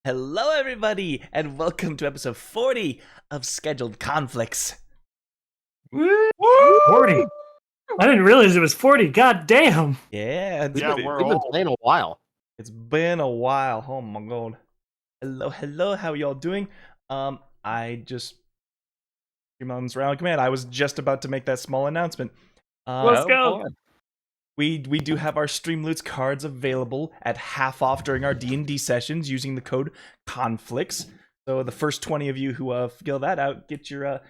Hello, everybody, and welcome to episode 40 of Scheduled Conflicts. Woo! 40. I didn't realize it was 40. God damn. Yeah, We've been playing a while. It's been a while. Oh my god. Hello, how y'all doing? I just round command. I was just about to make that small announcement. Let's go. We do have our Streamloots cards available at half off during our D&D sessions using the code Conflitcs. So the first 20 of you who figure that out, get your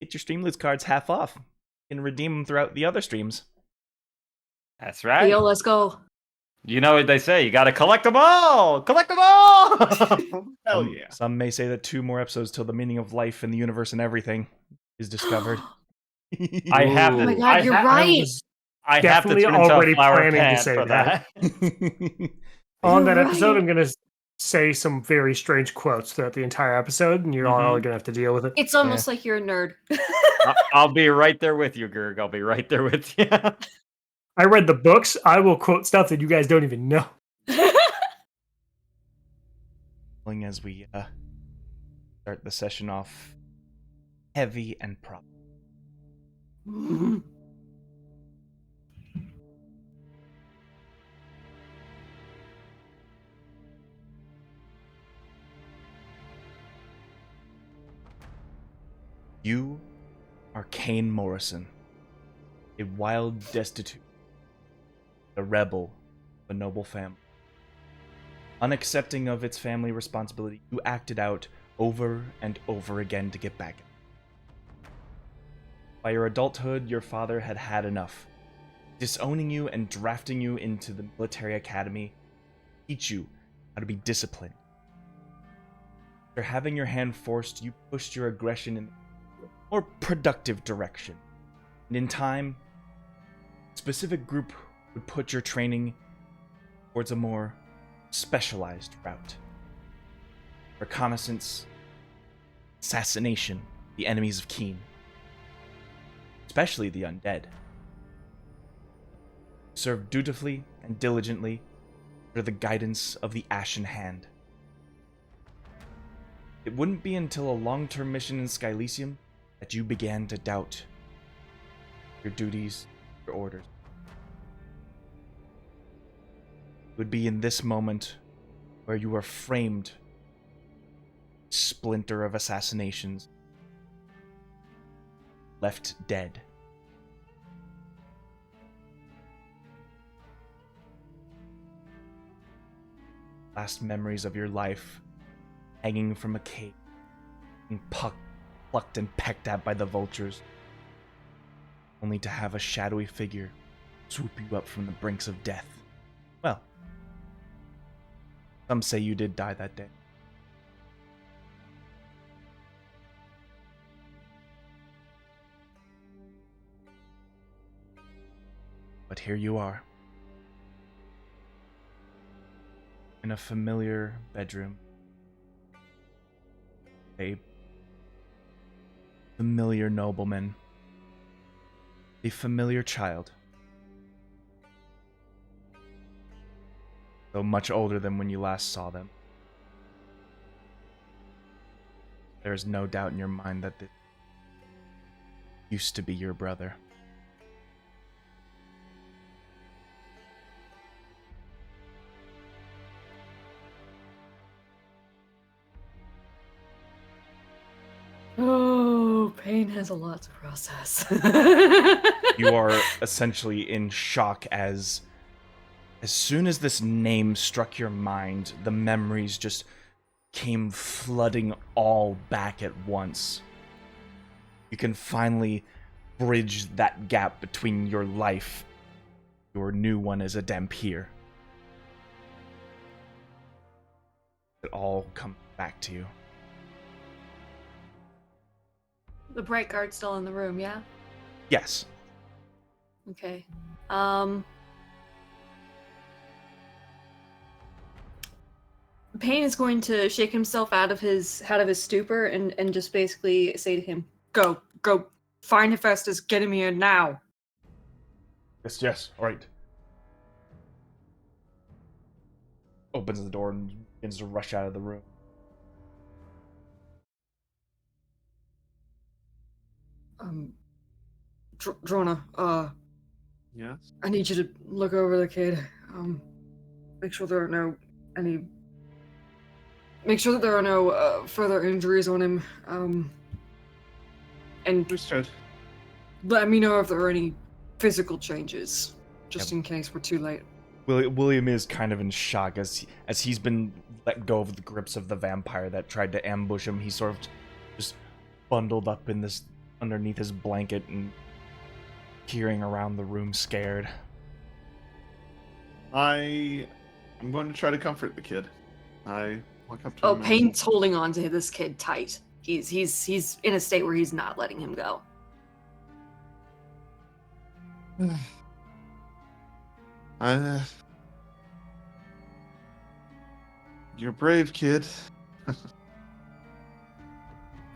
Streamloots cards half off. You can redeem them throughout the other streams. That's right. Hey, yo, let's go. You know what they say, you gotta collect them all! Collect them all! Hell yeah. Some may say that 2 more episodes till the meaning of life and the universe and everything is discovered. I have Oh to. my god, you're right. I have to definitely turn into already a flower planning to pan say for that. On that episode, I'm going to say some very strange quotes throughout the entire episode, and you're all going to have to deal with it. It's almost like you're a nerd. I'll be right there with you, Gerg. I'll be right there with you. I read the books. I will quote stuff that you guys don't even know. As we start the session off heavy and proper. You are Kane Morrison, a wild destitute, a rebel of a noble family. Unaccepting of its family responsibility, you acted out over and over again to get back. By your adulthood, your father had had enough, disowning you and drafting you into the military academy, teach you how to be disciplined. After having your hand forced, you pushed your aggression in a more productive direction. And in time, a specific group would put your training towards a more specialized route. Reconnaissance, assassination, the enemies of Keen, especially the undead. Serve dutifully and diligently under the guidance of the Ashen Hand. It wouldn't be until a long-term mission in Skylysium that you began to doubt your duties, your orders. It would be in this moment where you are framed, splinter of assassinations, left dead. Last memories of your life hanging from a cave, being plucked and pecked at by the vultures, only to have a shadowy figure swoop you up from the brinks of death. Well, some say you did die that day. But here you are, in a familiar bedroom, a familiar nobleman, a familiar child, though much older than when you last saw them. There is no doubt in your mind that this used to be your brother. Oh, pain has a lot to process. You are essentially in shock as soon as this name struck your mind, the memories just came flooding all back at once. You can finally bridge that gap between your life, your new one as a Dampier. It all comes back to you. The bright guard's still in the room, yeah? Yes. Okay. Payne is going to shake himself out of his stupor and just basically say to him, Go, find Hephaestus, get him here now. Yes, alright. Opens the door and begins to rush out of the room. Drona, Yes. I need you to look over the kid. Make sure there are no further injuries on him. And Understood. let me know if there are any physical changes, just in case we're too late. William is kind of in shock as he's been let go of the grips of the vampire that tried to ambush him. He's sort of just bundled up in this underneath his blanket and peering around the room scared. I'm going to try to comfort the kid. I walk up to Oh, him. Payne's holding on to this kid tight. He's in a state where he's not letting him go. You're brave, kid.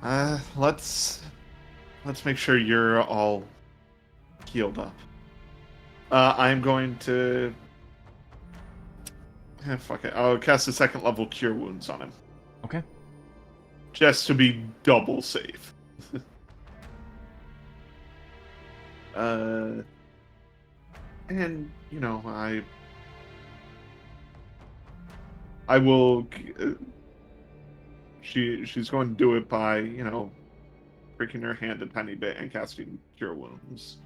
Let's make sure you're all healed up. I'm going to fuck it. I'll cast a second level Cure Wounds on him. Okay. Just to be double safe. And you know, I will. She's going to do it by, you know, breaking her hand a tiny bit and casting Cure Wounds.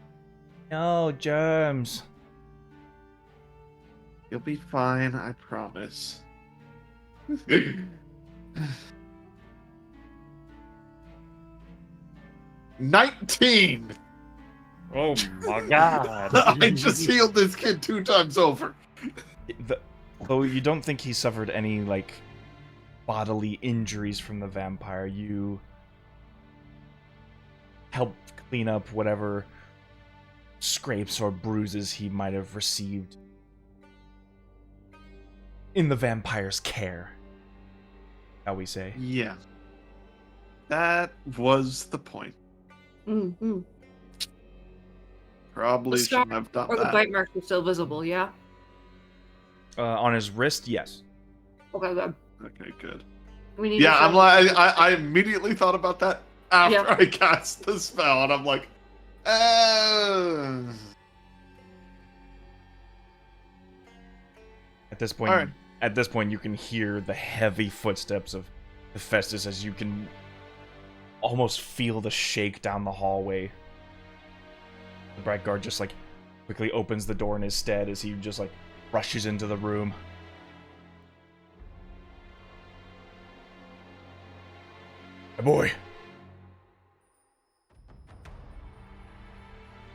No, germs. You'll be fine, I promise. 19! Oh my god. I just healed this kid 2 times over. Though you don't think he suffered any, like, bodily injuries from the vampire, you helped clean up whatever scrapes or bruises he might have received in the vampire's care, shall we say. Yeah. That was the point. Mm-hmm. Probably The scar shouldn't have done Or the that. bite marks are still visible, yeah? On his wrist, yes. Okay, good. Okay, good. We need Yeah, to I'm show- like, I immediately thought about that after Yeah. I cast the spell, and I'm like, At this point, Alright. you can hear the heavy footsteps of Hephaestus as you can almost feel the shake down the hallway. The Bright Guard just like quickly opens the door in his stead as he just like rushes into the room. My boy.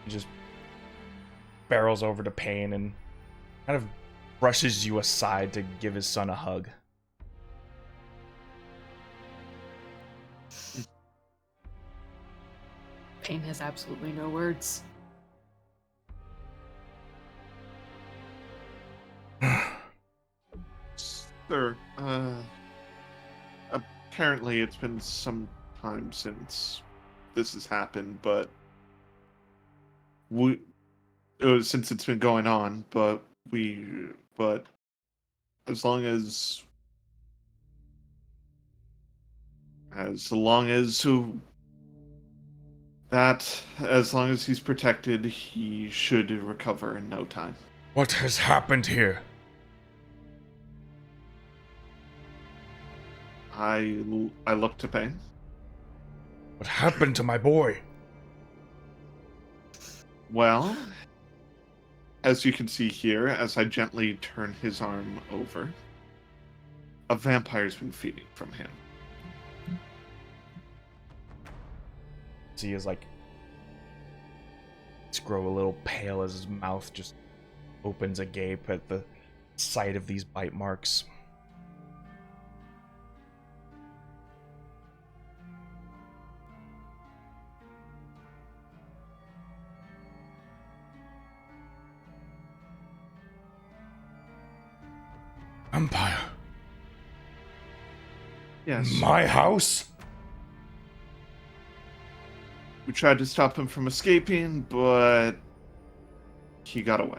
He just barrels over to Payne and kind of brushes you aside to give his son a hug. Payne has absolutely no words. Sir, apparently it's been some time since this has happened, but since it's been going on, but as long as he's protected, he should recover in no time. What has happened here? I look to Payne. What happened to my boy? Well, as you can see here, as I gently turn his arm over, a vampire's been feeding from him. He is like grow a little pale as his mouth just opens agape at the sight of these bite marks. Vampire. Yes. My house? We tried to stop him from escaping, but he got away.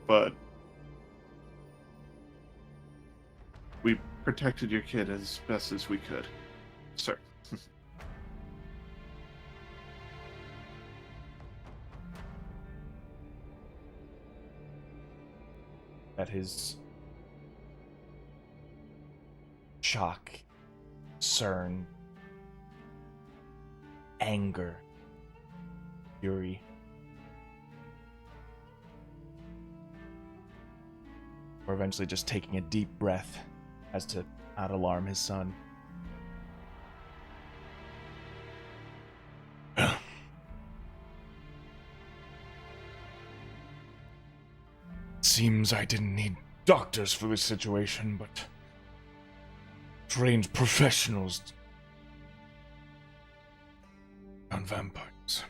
But we protected your kid as best as we could, sir. at his shock, concern, anger, fury. Or eventually just taking a deep breath as to not alarm his son. Seems I didn't need doctors for this situation, but trained professionals on vampires.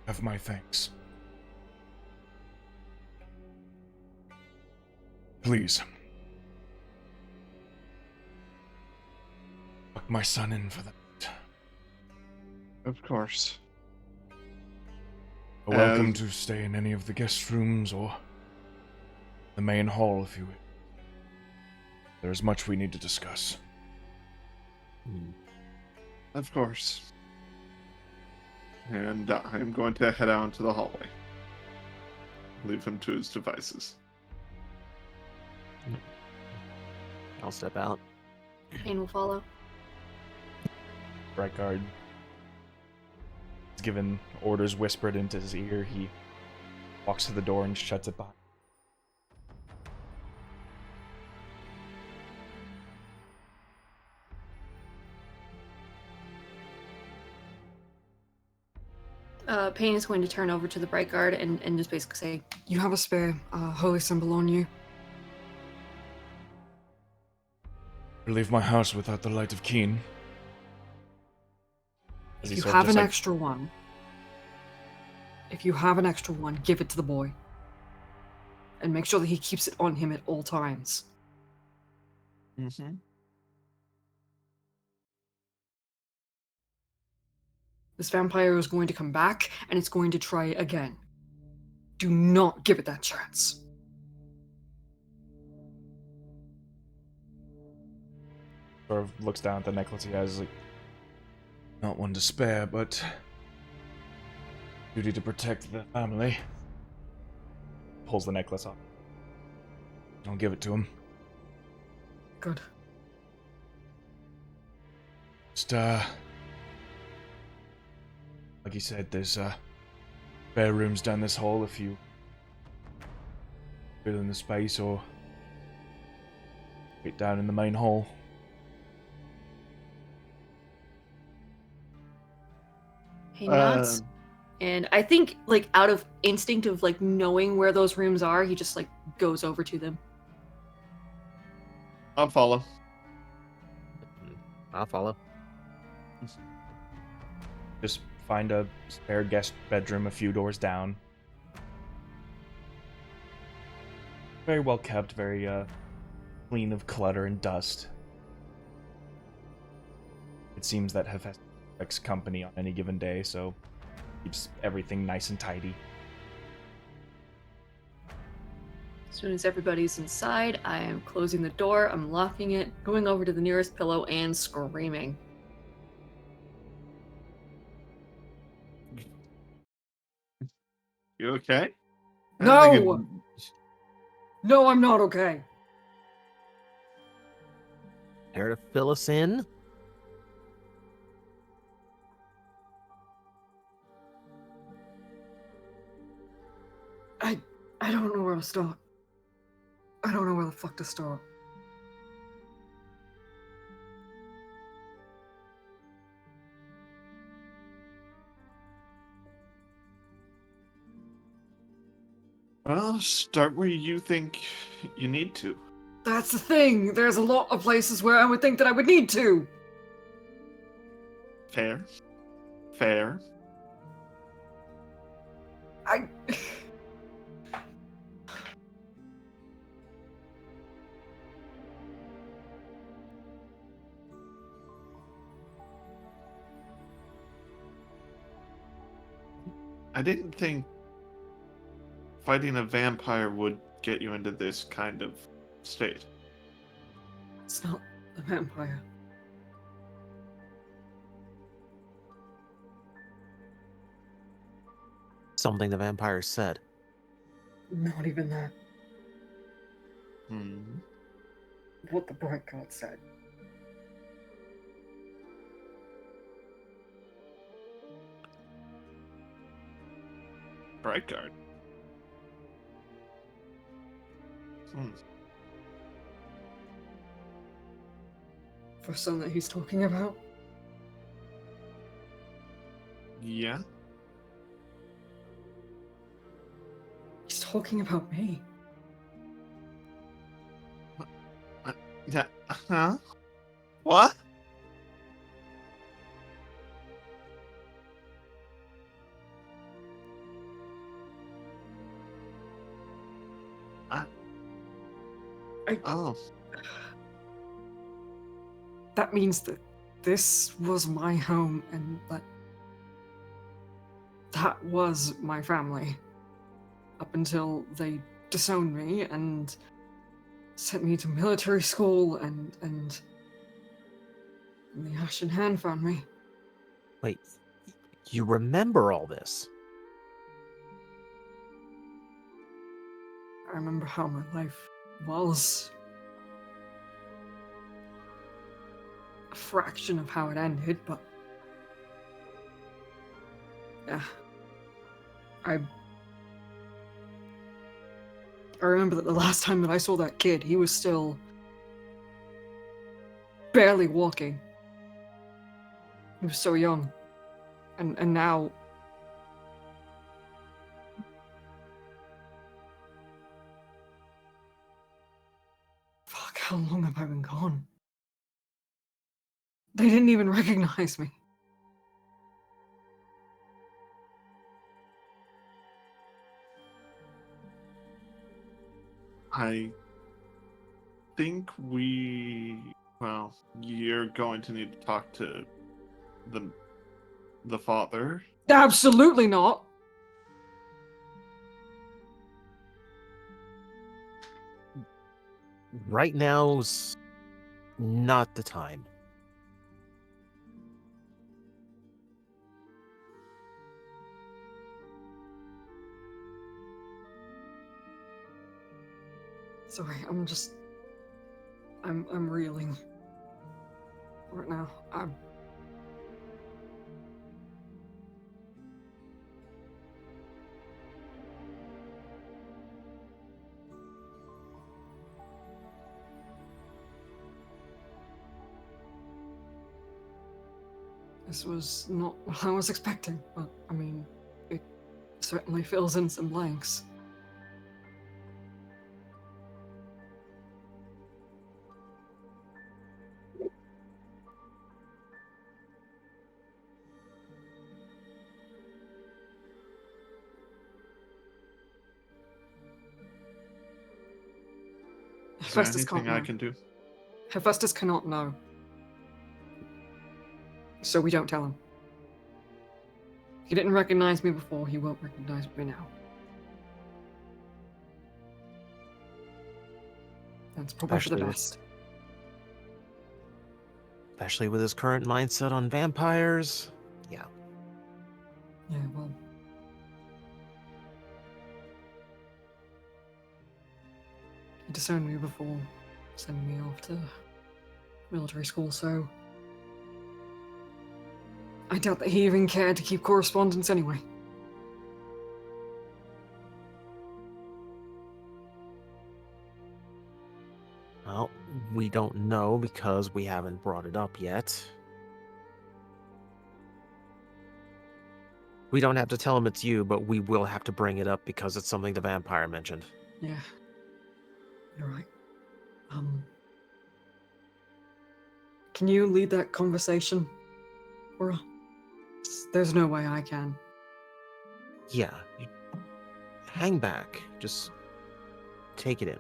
Have my thanks. Please. Lock my son in for that. Of course. You're welcome to stay in any of the guest rooms or the main hall if you wish. There is much we need to discuss. Of course. And I'm going to head out into the hallway. Leave him to his devices. I'll step out. Payne will follow. Brightguard is given orders whispered into his ear. He walks to the door and shuts it behind. Payne is going to turn over to the Bright Guard and just basically say, "You have a spare holy symbol on you." I leave my house without the light of Keen. If you have an extra one, give it to the boy. And make sure that he keeps it on him at all times. Mm-hmm. This vampire is going to come back, and it's going to try again. Do not give it that chance. Sort of looks down at the necklace he has, like, not one to spare, but duty to protect the family. Pulls the necklace off. I'll give it to him. Good. Just, like you said, there's, spare rooms down this hall if you fill in the space, or get down in the main hall. He nods. And I think, like, out of instinct of, like, knowing where those rooms are, he just, like, goes over to them. I'll follow. I'll follow. Just find a spare guest bedroom a few doors down. Very well kept, very clean of clutter and dust. It seems that Hephaestus company on any given day, so keeps everything nice and tidy. As soon as everybody's inside, I am closing the door, I'm locking it, going over to the nearest pillow, and screaming. You okay? No! No, I'm not okay. Care to fill us in? I don't know where to start. I don't know where the fuck to start. Well, start where you think you need to. That's the thing. There's a lot of places where I would think that I would need to. Fair. Fair. I didn't think fighting a vampire would get you into this kind of state. It's not a vampire. something the vampires said. Not even that. Hmm. What the Bright God said. Bright guard. Hmm. For son that he's talking about? Yeah. He's talking about me. Yeah. Huh? What? Oh. That means that this was my home and that was my family. Up until they disowned me and sent me to military school and the Ashen Hand found me. Wait, you remember all this? I remember how my life was. A fraction of how it ended, but yeah. I remember that the last time that I saw that kid, he was still barely walking. He was so young. And now fuck, how long have I been gone? They didn't even recognize me. I think well, you're going to need to talk to the father. Absolutely not. Right now's not the time. Sorry, I'm reeling right now. This was not what I was expecting, but I mean, it certainly fills in some blanks. Is there Hephaestus can't anything I know. can do? Hephaestus cannot know. So we don't tell him. He didn't recognize me before, he won't recognize me now. That's probably for the Especially with- best. Especially with his current mindset on vampires. Yeah. Yeah, well. He disowned me before sending me off to military school, so I doubt that he even cared to keep correspondence anyway. Well, we don't know because we haven't brought it up yet. We don't have to tell him it's you, but we will have to bring it up because it's something the vampire mentioned. Yeah. You're right. Can you lead that conversation? Or there's no way I can. Yeah. Hang back. Just take it in.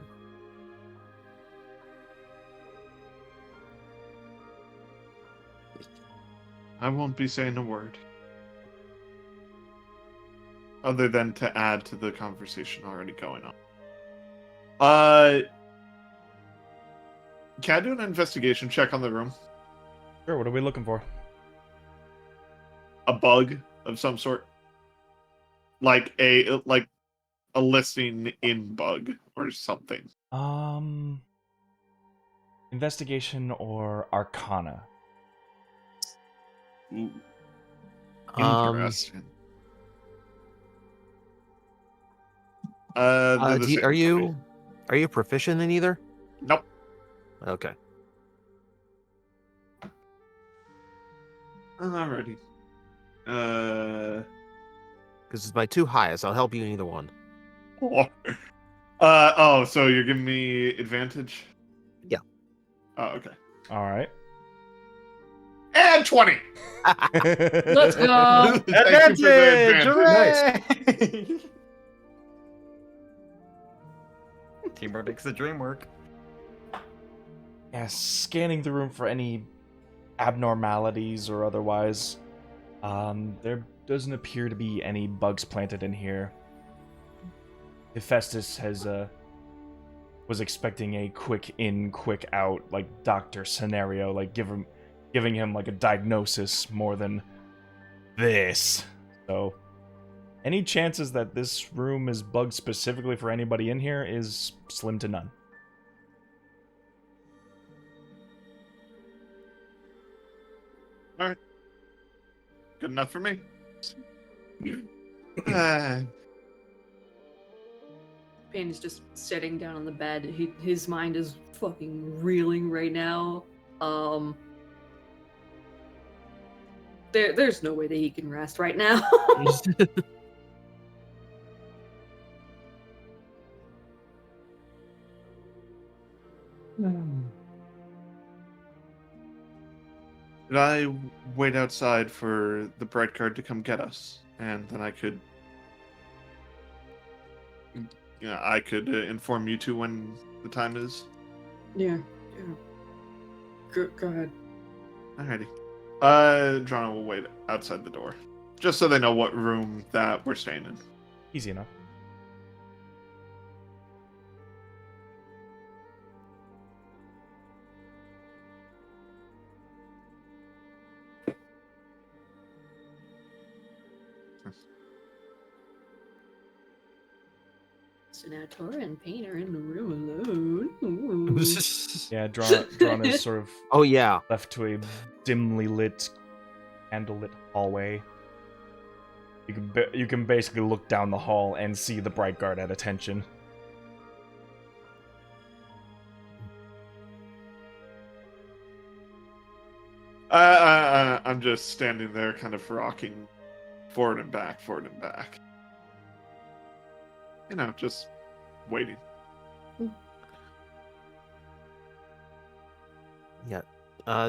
I won't be saying a word. Other than to add to the conversation already going on. Can I do an investigation check on the room? Sure, what are we looking for? A bug of some sort? like a listing in bug or something. Investigation or Arcana. Ooh, Um, interesting. They're the same are for me. you proficient in either? Nope. Okay. Alrighty. Because it's my two highest. I'll help you in either one. Oh, so you're giving me advantage? Yeah. Oh, okay. All right. And 20. Let's go. Thank you for the advantage. Hooray! Teamwork makes the dream work. Yeah, scanning the room for any abnormalities or otherwise. There doesn't appear to be any bugs planted in here. Hephaestus was expecting a quick in, quick out, like doctor scenario, like giving him like a diagnosis more than this. So, any chances that this room is bugged specifically for anybody in here is slim to none. Alright. Good enough for me. Uh, Payne is just sitting down on the bed. His mind is fucking reeling right now. There's no way that he can rest right now. Did I wait outside for the bright guard to come get us, and then I could, inform you two when the time is. Yeah. Go ahead. Alrighty. Drana will wait outside the door, just so they know what room that we're staying in. Easy enough. So now Tora and Payne are in the room alone. Ooh. Yeah, Drawn is sort of Oh yeah. left to a dimly lit, candlelit hallway. You can basically look down the hall and see the bright guard at attention. I'm just standing there, kind of rocking forward and back. Just waiting. Yeah.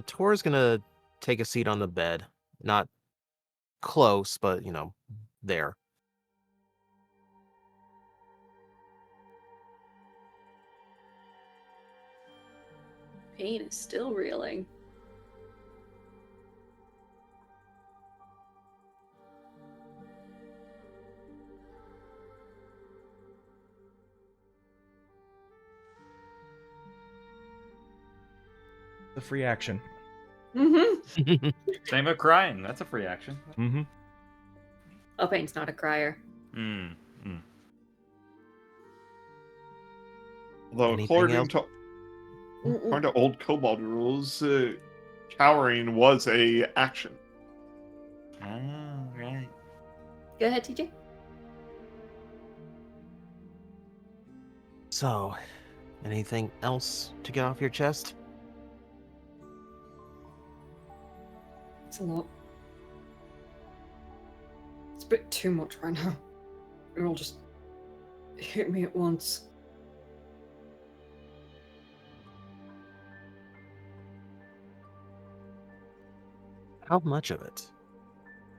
Tor's gonna take a seat on the bed. Not close, but there. Payne is still reeling. The free action. Mm-hmm. Same with crying. That's a free action. Mm-hmm. Oh, Payne's not a crier. Although Anything else? according to old Kobold rules, cowering was a action. Oh, right. Go ahead, TJ. So, anything else to get off your chest? It's a lot. It's a bit too much right now. It all just hit me at once. How much of it?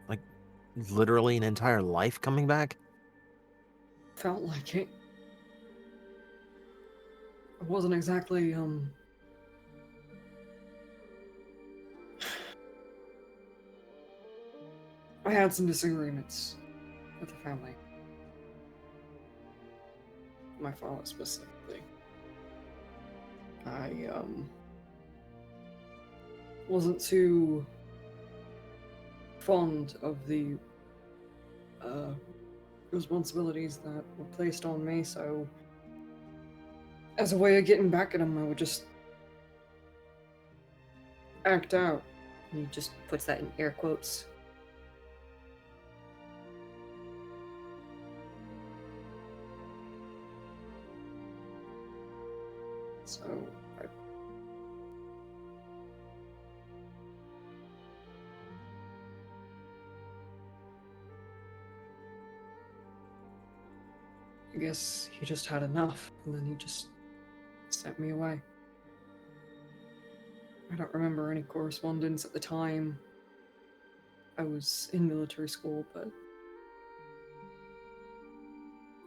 Like, literally an entire life coming back? Felt like it. It wasn't exactly, I had some disagreements with the family. My father specifically. I, wasn't too fond of the, responsibilities that were placed on me, so as a way of getting back at him, I would just act out. He just puts that in air quotes. So, I guess he just had enough, and then he just sent me away. I don't remember any correspondence at the time. I was in military school, but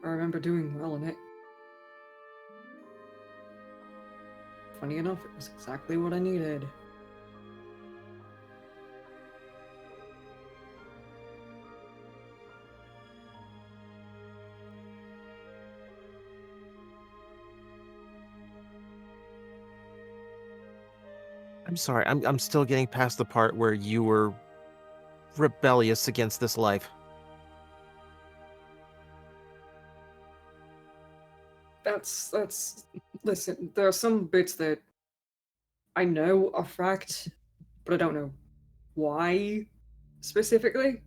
I remember doing well in it. Funny enough, it was exactly what I needed. I'm sorry. I'm still getting past the part where you were rebellious against this life. That's listen, there are some bits that I know are fact, but I don't know why specifically.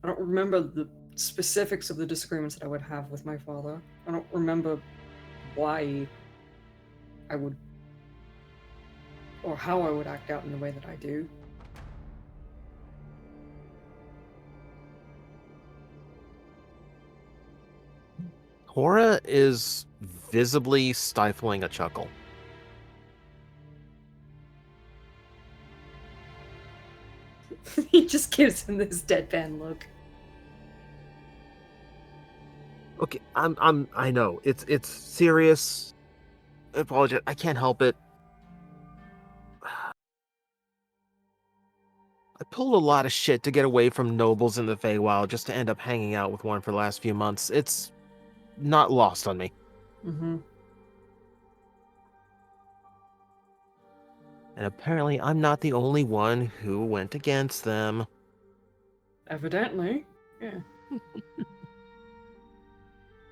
I don't remember the specifics of the disagreements that I would have with my father. I don't remember why I would or how I would act out in the way that I do. Cora is visibly stifling a chuckle. He just gives him this deadpan look. Okay, I know it's serious. I apologize. I can't help it. I pulled a lot of shit to get away from nobles in the Feywild just to end up hanging out with one for the last few months. It's not lost on me. Mm-hmm. And apparently I'm not the only one who went against them. Evidently. Yeah.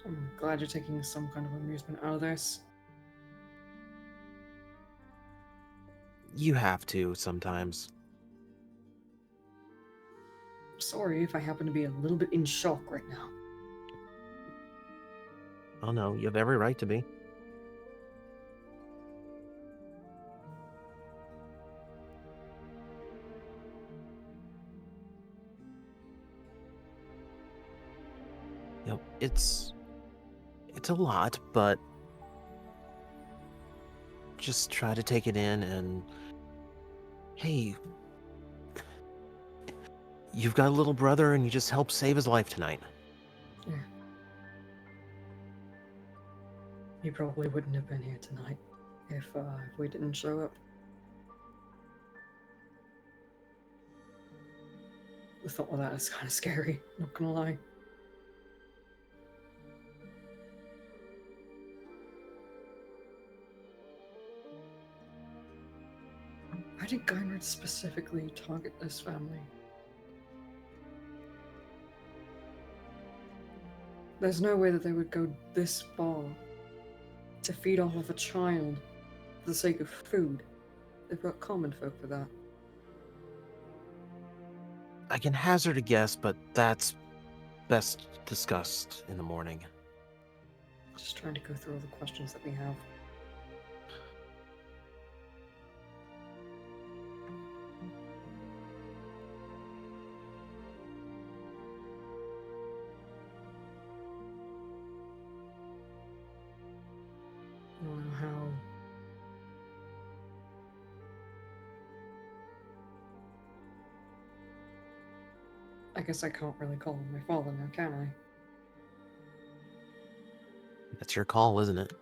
I'm glad you're taking some kind of amusement out of this. You have to sometimes. Sorry if I happen to be a little bit in shock right now. Oh no, you have every right to be. Yep, it's a lot, but just try to take it in and hey, you've got a little brother and you just helped save his life tonight. Yeah. He probably wouldn't have been here tonight if we didn't show up. The thought of that is kind of scary, not gonna lie. Why did Geinrich specifically target this family? There's no way that they would go this far to feed off of a child for the sake of food. They've got common folk for that. I can hazard a guess, but that's best discussed in the morning. Just trying to go through all the questions that we have. I don't know how. I guess I can't really call him my father now, can I? That's your call, isn't it?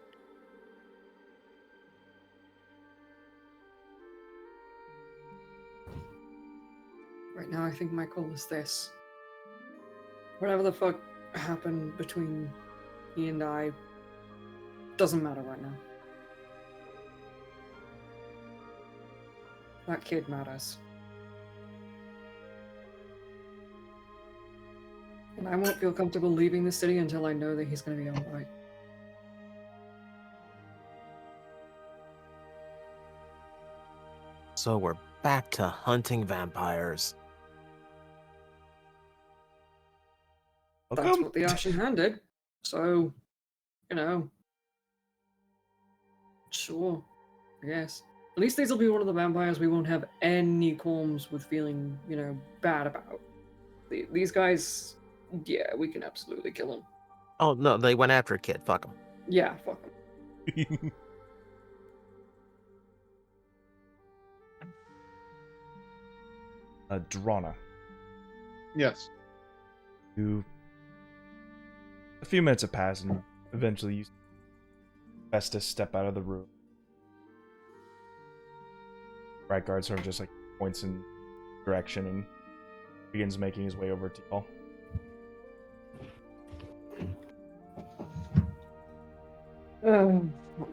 Right now, I think my call is this. Whatever the fuck happened between he and I doesn't matter right now. That kid matters. And I won't feel comfortable leaving the city until I know that he's going to be alright. So we're back to hunting vampires. That's Welcome. what the Ashen Hand did. So, you know. Sure. I guess. At least these will be one of the vampires we won't have any qualms with feeling, you know, bad about. These guys, yeah, we can absolutely kill them. Oh no, they went after a kid. Fuck them. Yeah, fuck them. Drana, Yes. a few minutes have passed, and eventually you Festus step out of the room. Right guard sort of just like points in direction and begins making his way over to y'all.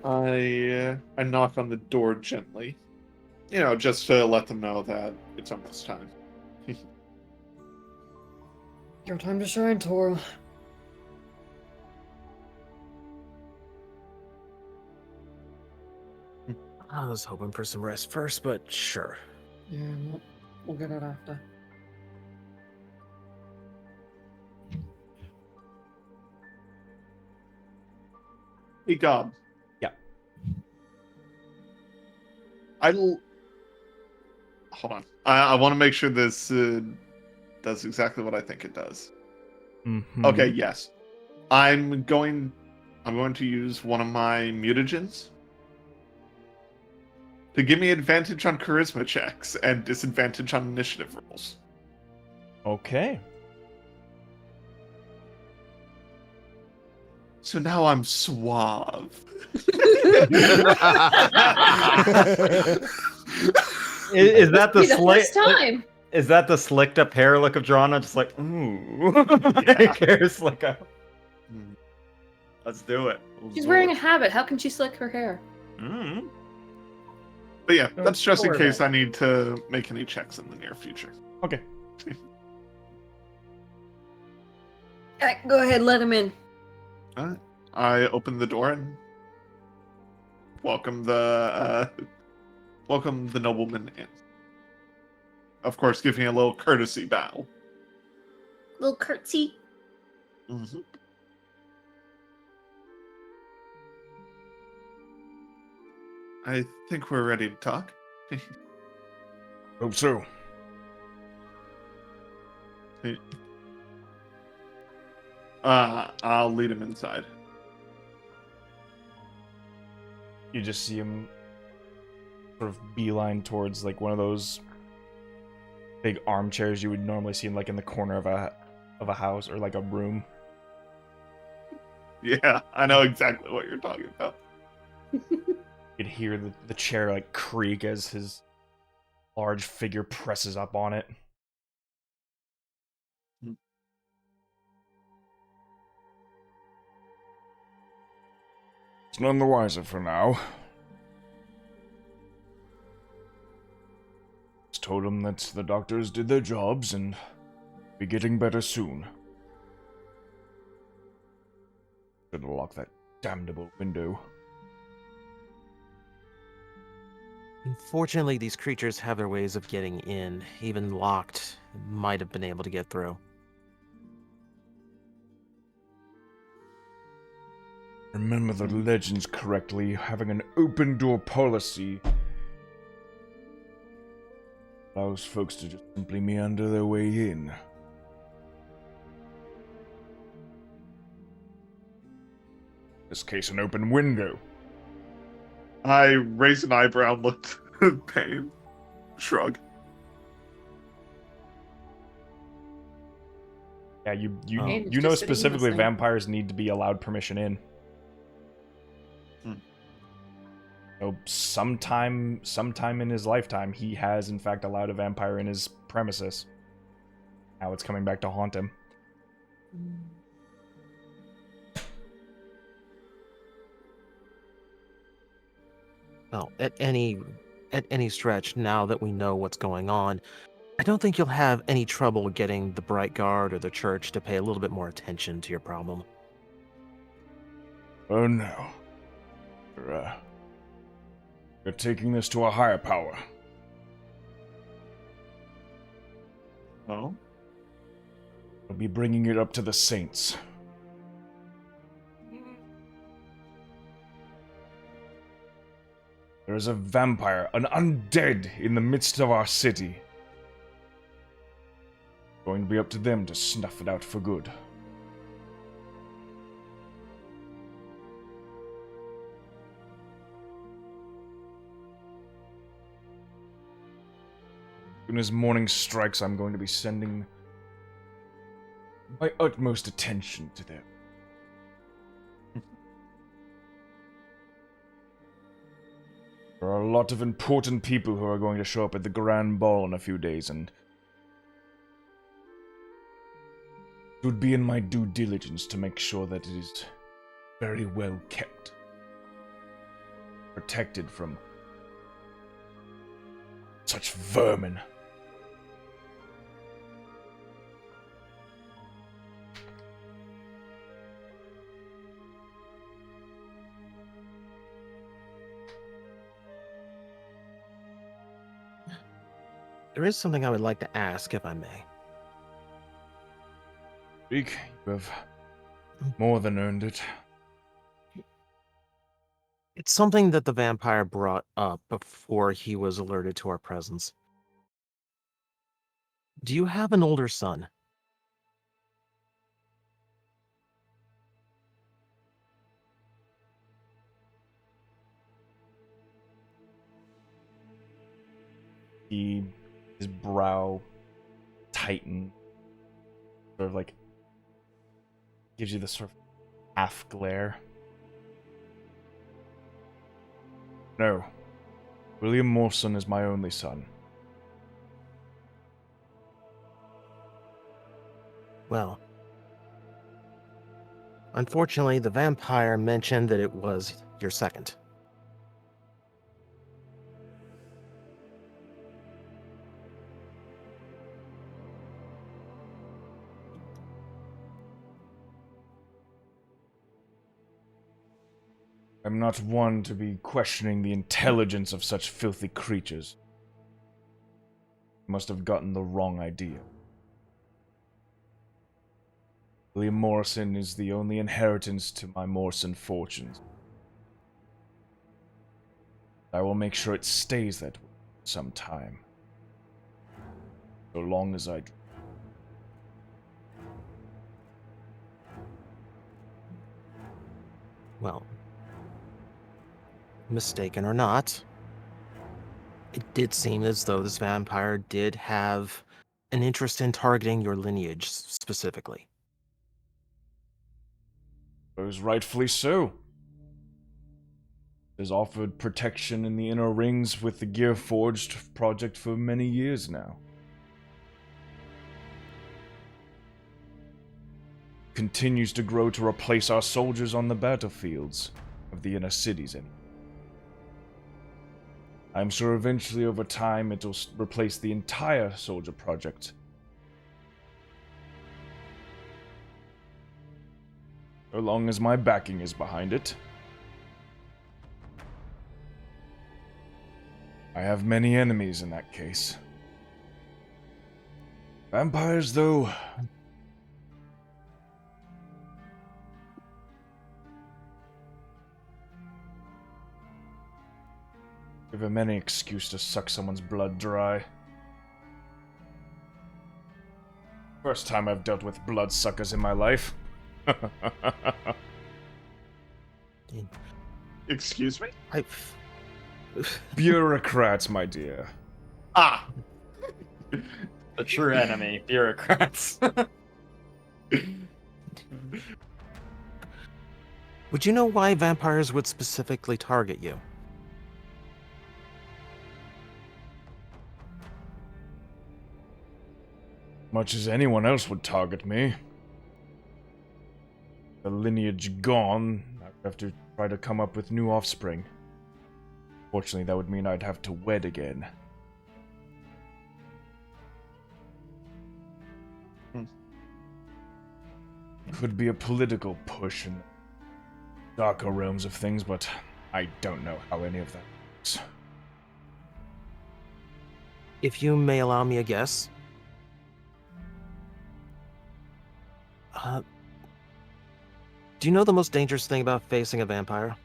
I knock on the door gently, just to let them know that it's almost time. Your time to shine, Tor. I was hoping for some rest first, but sure. Yeah, we'll get it after. Hey, Gob. Yeah. Hold on. I want to make sure this does exactly what I think it does. Mm-hmm. Okay, yes. I'm going to use one of my mutagens to give me advantage on charisma checks and disadvantage on initiative rolls. Okay. So now I'm suave. Is that the Be the slick? first time. Is that the slicked up hair look of Drana? Just like, ooh, Yeah. hair slick up. Let's do it. She's wearing a habit. How can she slick her hair? Mm. But yeah, Don't that's just in worry case about I need to make any checks in the near future. Okay. Go ahead, let him in. I open the door and welcome the nobleman in. Of course, giving a little courtesy bow. Little curtsy. Mm-hmm. I think we're ready to talk. Hope so. I'll lead him inside. You just see him sort of beeline towards like one of those big armchairs you would normally see in like in the corner of a house or like a room. Yeah, I know exactly what you're talking about. You could hear the chair like creak as his large figure presses up on it. It's none the wiser for now. Just told him that the doctors did their jobs and be getting better soon. Should have locked that damnable window. Unfortunately, these creatures have their ways of getting in. Even locked, might have been able to get through. Remember the legends correctly, having an open door policy allows folks to just simply meander their way in. This case, an open window. I raise an eyebrow, look pain, shrug. Yeah, you And it's you know just sitting specifically listening. vampires need to be allowed permission in. So sometime in his lifetime, he has in fact allowed a vampire in his premises. Now it's coming back to haunt him. Well, at any stretch, now that we know what's going on, I don't think you'll have any trouble getting the Bright Guard or the church to pay a little bit more attention to your problem. Oh no. You're taking this to a higher power. Oh? I'll be bringing it up to the saints. There is a vampire, an undead, in the midst of our city. Going to be up to them to snuff it out for good. As soon as morning strikes, I'm going to be sending my utmost attention to them. There are a lot of important people who are going to show up at the grand ball in a few days, and it would be in my due diligence to make sure that it is very well kept. Protected from such vermin. There is something I would like to ask, if I may. Speak, you have more than earned it. It's something that the vampire brought up before he was alerted to our presence. Do you have an older son? His brow tightened, sort of like gives you this sort of half glare. No, William Morrison is my only son. Well, unfortunately, the vampire mentioned that it was your second. I'm not one to be questioning the intelligence of such filthy creatures. You must have gotten the wrong idea. William Morrison is the only inheritance to my Morrison fortunes. I will make sure it stays that way for some time. So long as I... Well, mistaken or not, it did seem as though this vampire did have an interest in targeting your lineage specifically. It was rightfully so. Has offered protection in the inner rings with the Gear Forged project for many years now. Continues to grow to replace our soldiers on the battlefields of the inner cities. I'm sure eventually over time it'll replace the entire soldier project. So long as my backing is behind it. I have many enemies in that case. Vampires, though... give him any excuse to suck someone's blood dry. First time I've dealt with bloodsuckers in my life. Excuse me? Bureaucrats, my dear. Ah! The true enemy, bureaucrats. Would you know why vampires would specifically target you? Much as anyone else would target me. The lineage gone, I'd have to try to come up with new offspring. Fortunately, that would mean I'd have to wed again. Could be a political push in the darker realms of things, but I don't know how any of that works. If you may allow me a guess, do you know the most dangerous thing about facing a vampire?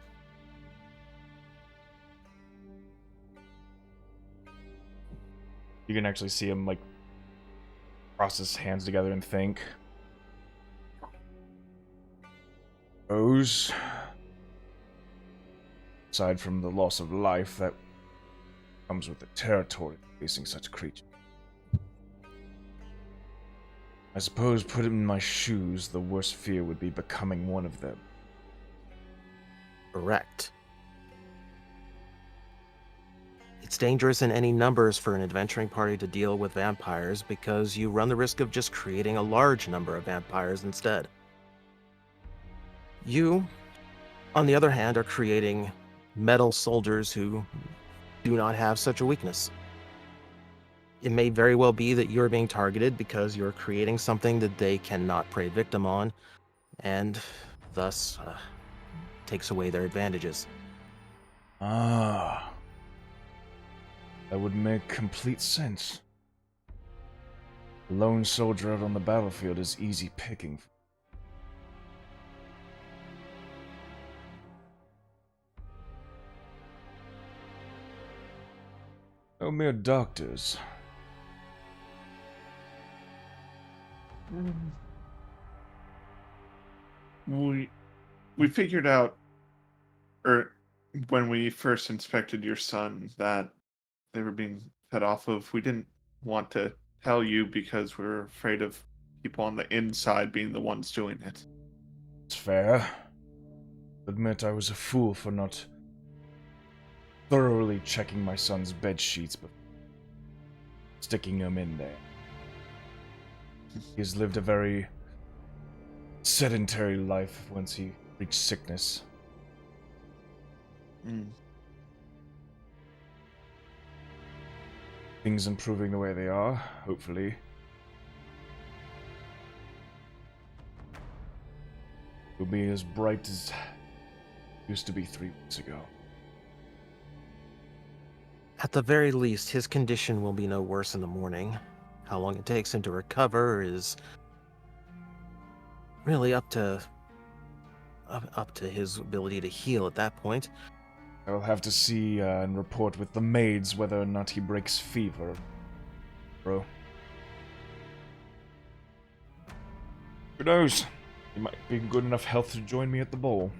You can actually see him, like, cross his hands together and think. Those, aside from the loss of life that comes with the territory of facing such creatures. I suppose, put in my shoes, the worst fear would be becoming one of them. Correct. It's dangerous in any numbers for an adventuring party to deal with vampires because you run the risk of just creating a large number of vampires instead. You, on the other hand, are creating metal soldiers who do not have such a weakness. It may very well be that you're being targeted because you're creating something that they cannot prey victim on, and thus takes away their advantages. Ah. That would make complete sense. A lone soldier out on the battlefield is easy picking. No mere doctors. We figured out, or when we first inspected your son, that they were being fed off of. We didn't want to tell you because we were afraid of people on the inside being the ones doing it. It's fair. Admit I was a fool for not thoroughly checking my son's bed sheets before sticking him in there. He has lived a very sedentary life once he reached sickness. Things improving the way they are, hopefully. He'll be as bright as he used to be 3 weeks ago. At the very least, his condition will be no worse in the morning. How long it takes him to recover is really up to his ability to heal at that point. I will have to see and report with the maids whether or not he breaks fever, bro. Who knows? He might be in good enough health to join me at the bowl.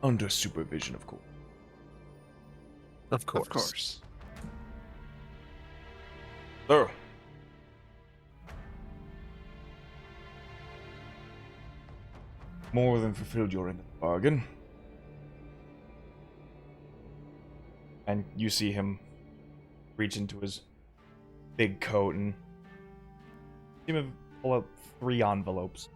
Under supervision, of course. Of course. Of course. So, more than fulfilled your end of the bargain. And you see him reach into his big coat and see him pull out 3 envelopes.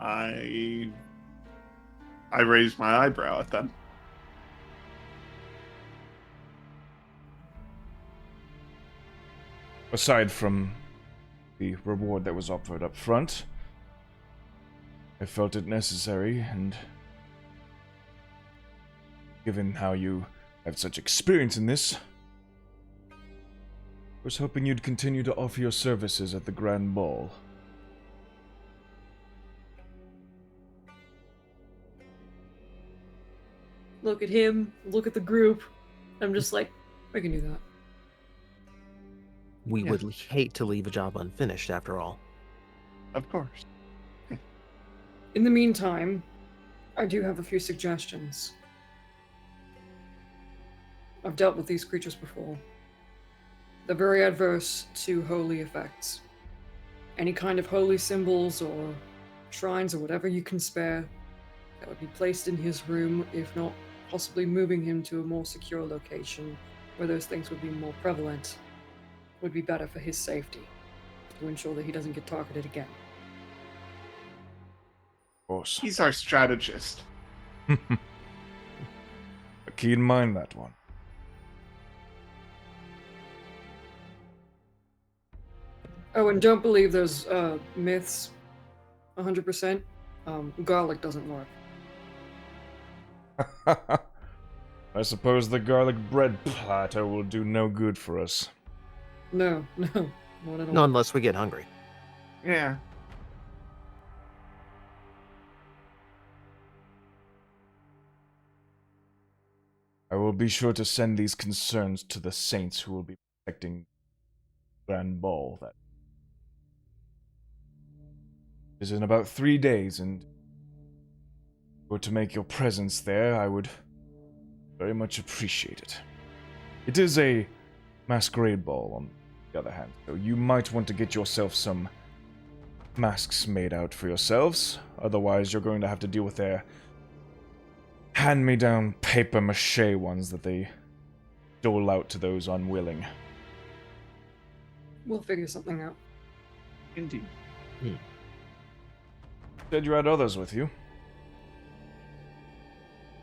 I raised my eyebrow at them. Aside from the reward that was offered up front, I felt it necessary, and given how you have such experience in this, I was hoping you'd continue to offer your services at the Grand Ball. Look at him, look at the group. I'm just like, I can do that. We Yeah. would hate to leave a job unfinished, after all. Of course. In the meantime, I do have a few suggestions. I've dealt with these creatures before. They're very adverse to holy effects. Any kind of holy symbols or shrines or whatever you can spare that would be placed in his room, if not possibly moving him to a more secure location where those things would be more prevalent, would be better for his safety, to ensure that he doesn't get targeted again. Of course. He's our strategist. A keep in mind that one. Oh, and don't believe those myths 100%. Garlic doesn't work. I suppose the garlic bread platter will do no good for us. No, not at all. No, unless we get hungry. Yeah. I will be sure to send these concerns to the saints who will be protecting Grand Ball. That is in about 3 days, and if you were to make your presence there, I would very much appreciate it. It is a masquerade ball, on the other hand, so you might want to get yourself some masks made out for yourselves. Otherwise, you're going to have to deal with their hand-me-down paper-mache ones that they dole out to those unwilling. We'll figure something out. Indeed. Said you had others with you.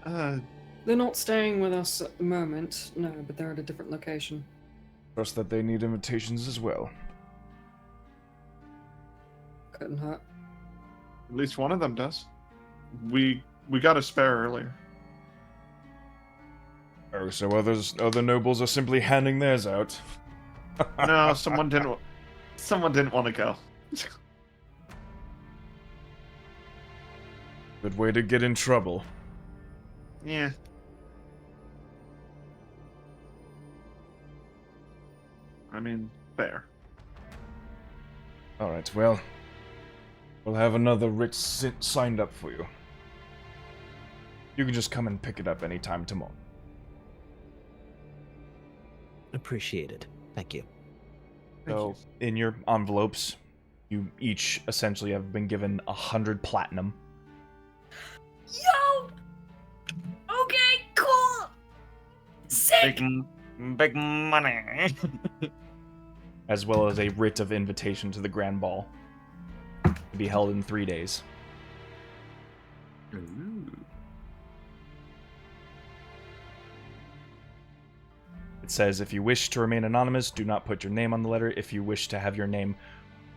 They're not staying with us at the moment, no, but they're at a different location. Trust that they need invitations as well. Couldn't hurt. At least one of them does. We got a spare earlier. Oh, so other nobles are simply handing theirs out. No, someone didn't want to go. Good way to get in trouble. Yeah. I mean, fair. Alright, well, we'll have another writ signed up for you. You can just come and pick it up anytime tomorrow. Appreciated. Thank you. Thank So, in your envelopes, you each essentially have been given 100 platinum. Yo! Okay, cool! Sick! Big money. As well as a writ of invitation to the Grand Ball, to be held in 3 days. It says, if you wish to remain anonymous, do not put your name on the letter. If you wish to have your name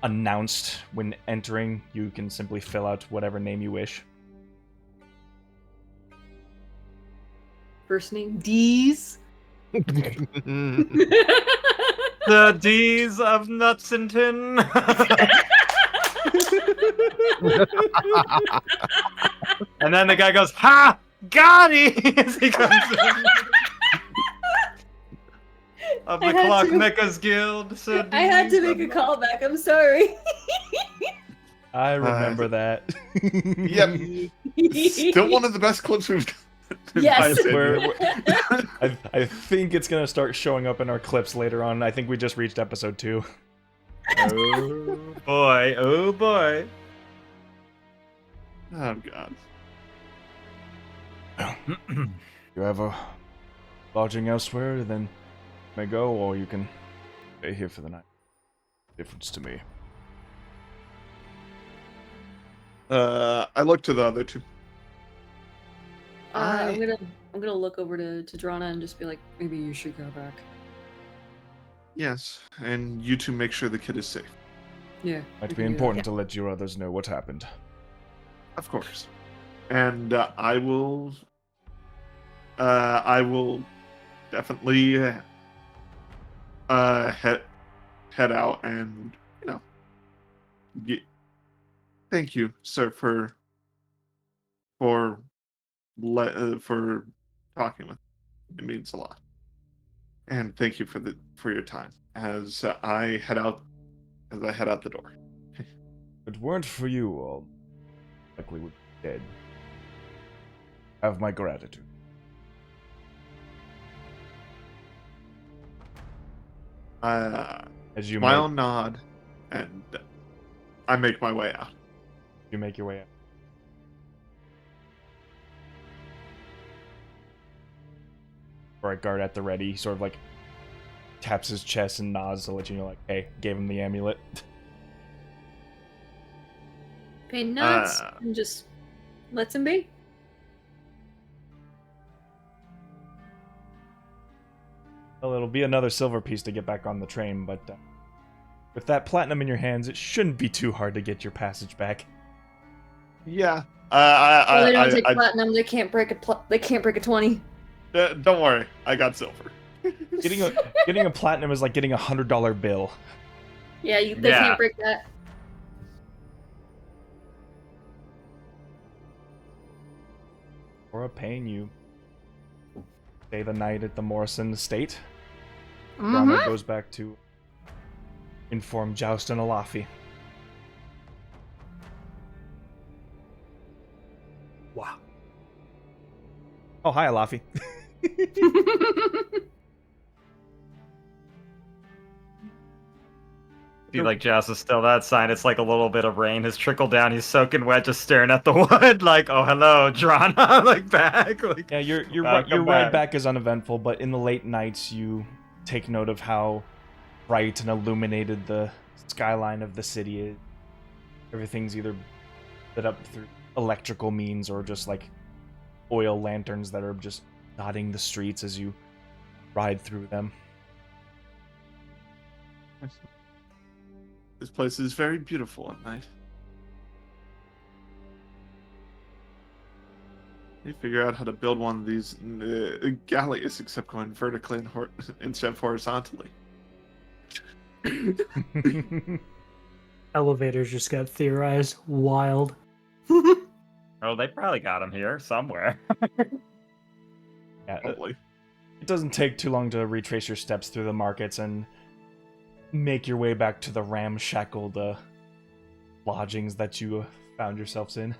announced when entering, you can simply fill out whatever name you wish. First name D's. The D's of Nutsington. And then the guy goes, "Ha! Got it!" as he comes in. Of the I had to- Clockmakers Guild. So I had to make a callback. I'm sorry. I remember that. Yep. Still one of the best clips we've done. in Yes. my opinion. I think it's going to start showing up in our clips later on. I think we just reached episode 2. Oh boy! Oh boy! Oh god. You have a lodging elsewhere, then you may go, or you can stay here for the night. Difference to me. I look to the other two. I'm gonna look over to Drana and just be like, Maybe you should go back. Yes, and you two make sure the kid is safe. Yeah. Might we be can do that. important to let your others know what happened. Of course. And I will definitely head out and thank you, sir, for talking with me. It means a lot. And thank you for your time as I head out the door. If it weren't for you, all likely would be dead. Have my gratitude. As you Smile, nod, and I make my way out. you make your way out. Bright guard at the ready, sort of like taps his chest and nods to let you know, like, hey, gave him the amulet. Payne nods and just lets him be. Well, it'll be another silver piece to get back on the train, but with that platinum in your hands, it shouldn't be too hard to get your passage back. Yeah. Well, they don't take I platinum. They can't break they can't break a 20. don't worry. I got silver. Getting a platinum is like getting $100 bill. Yeah, they Yeah. can't break that. Or paying you. Stay the night at the Morrison estate. Rana goes back to inform Joust and Alafi. Wow. Oh, hi, Alafi. See, like, Jas is still outside. It's like a little bit of rain has trickled down. He's soaking wet, just staring at the wood, like, oh, hello, Drana, like, back. Like, Yeah, your come ride back is uneventful, but in the late nights, you take note of how bright and illuminated the skyline of the city is. Everything's either lit up through electrical means or just like oil lanterns that are just dotting the streets as you ride through them. This place is very beautiful at night. You figure out how to build one of these galleys, except going vertically and instead of horizontally. Elevators just got theorized. Wild. oh, they probably got him here somewhere. Yeah, Probably. it doesn't take too long to retrace your steps through the markets and make your way back to the ramshackled lodgings that you found yourselves in.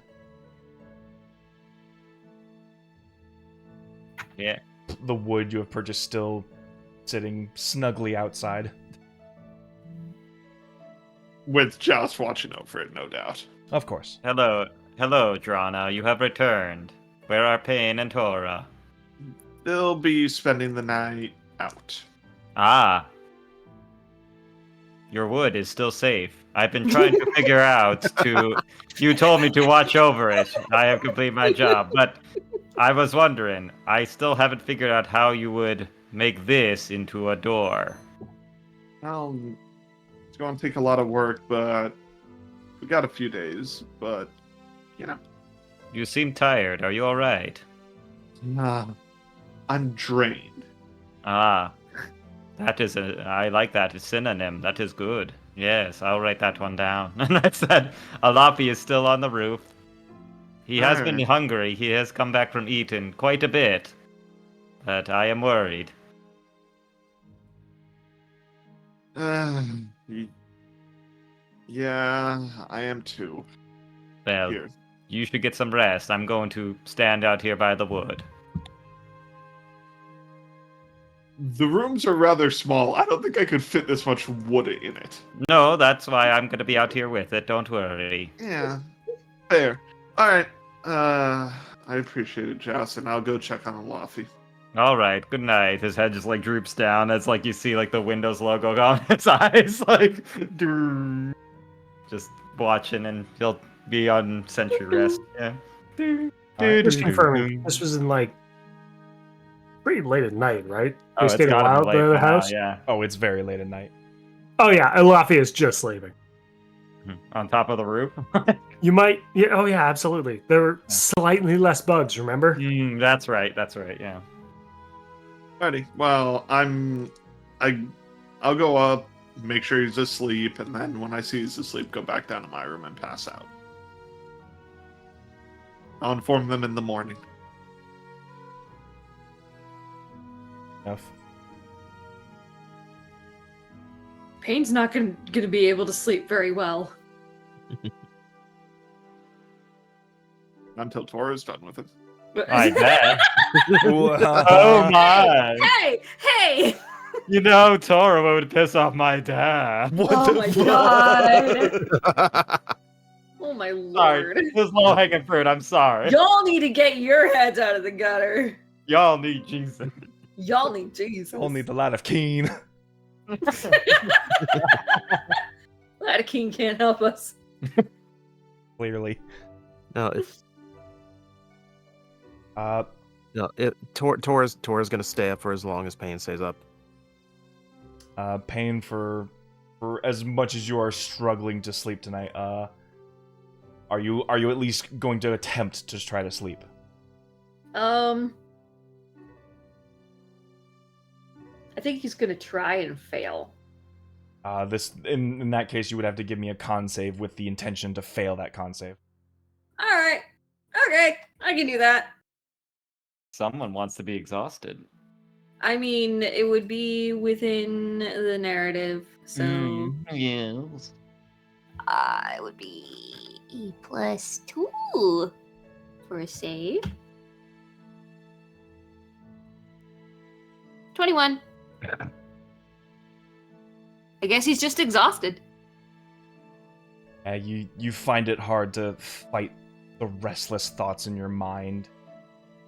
Yeah. The wood you have purchased still sitting snugly outside. With Joust watching over it, no doubt. Of course. Hello, Drana. You have returned. Where are Pain and Tora? They'll be spending the night out. Ah. Your wood is still safe. I've been trying to figure out You told me to watch over it. I have completed my job, but I was wondering. I still haven't figured out how you would make this into a door. Well, it's going to take a lot of work, but we got a few days. But, you know. You seem tired. Are you all right? I'm drained. Ah. I like that. It's synonym. That is good. Yes, I'll write that one down. And I said, Alapi is still on the roof. He has been Alright. hungry. He has come back from Eton quite a bit. But I am worried. Yeah, I am too. Well, Here. you should get some rest. I'm going to stand out here by the wood. The rooms are rather small. I don't think I could fit this much wood in it. No, that's why I'm going to be out here with it. Don't worry. Yeah, fair. All right. I appreciate it, Joust, and I'll go check on Alafi. All right, good night. His head just like droops down as like you see like the Windows logo go on his eyes, like just watching, and he'll be on sentry rest. Yeah. Just confirming. This was in like pretty late at night, right? Oh, They it's stayed a gotta be while at late the now, house. Yeah. Oh, it's very late at night. Oh yeah, Alafi is just sleeping. On top of the roof. You might. Yeah. Oh yeah, absolutely. There were slightly less bugs. Remember? That's right. That's right. Yeah. Alrighty. Well, I'll go up, make sure he's asleep, and then when I see he's asleep, go back down to my room and pass out. I'll inform them in the morning. Enough. Pain's not gonna be able to sleep very well. Until Tora's done with it. I bet. Oh Oh my! Hey! You know, Tora would piss off my dad. What Oh the my fuck? god! Oh my Sorry, lord! this is low hanging fruit. I'm sorry. Y'all need to get your heads out of the gutter. Y'all need Jesus. Y'all need Jesus. I'll need the light of Keen. Lad King can't help us. Clearly. No, Tora's gonna stay up for as long as Pain stays up. Pain, for as much as you are struggling to sleep tonight, are you at least going to attempt to try to sleep? I think he's gonna try and fail. This in that case, you would have to give me a con save with the intention to fail that con save. All right. Okay, I can do that. Someone wants to be exhausted. I mean, it would be within the narrative, so Yes. It would be +2 for a save. 21. I guess he's just exhausted. You find it hard to fight the restless thoughts in your mind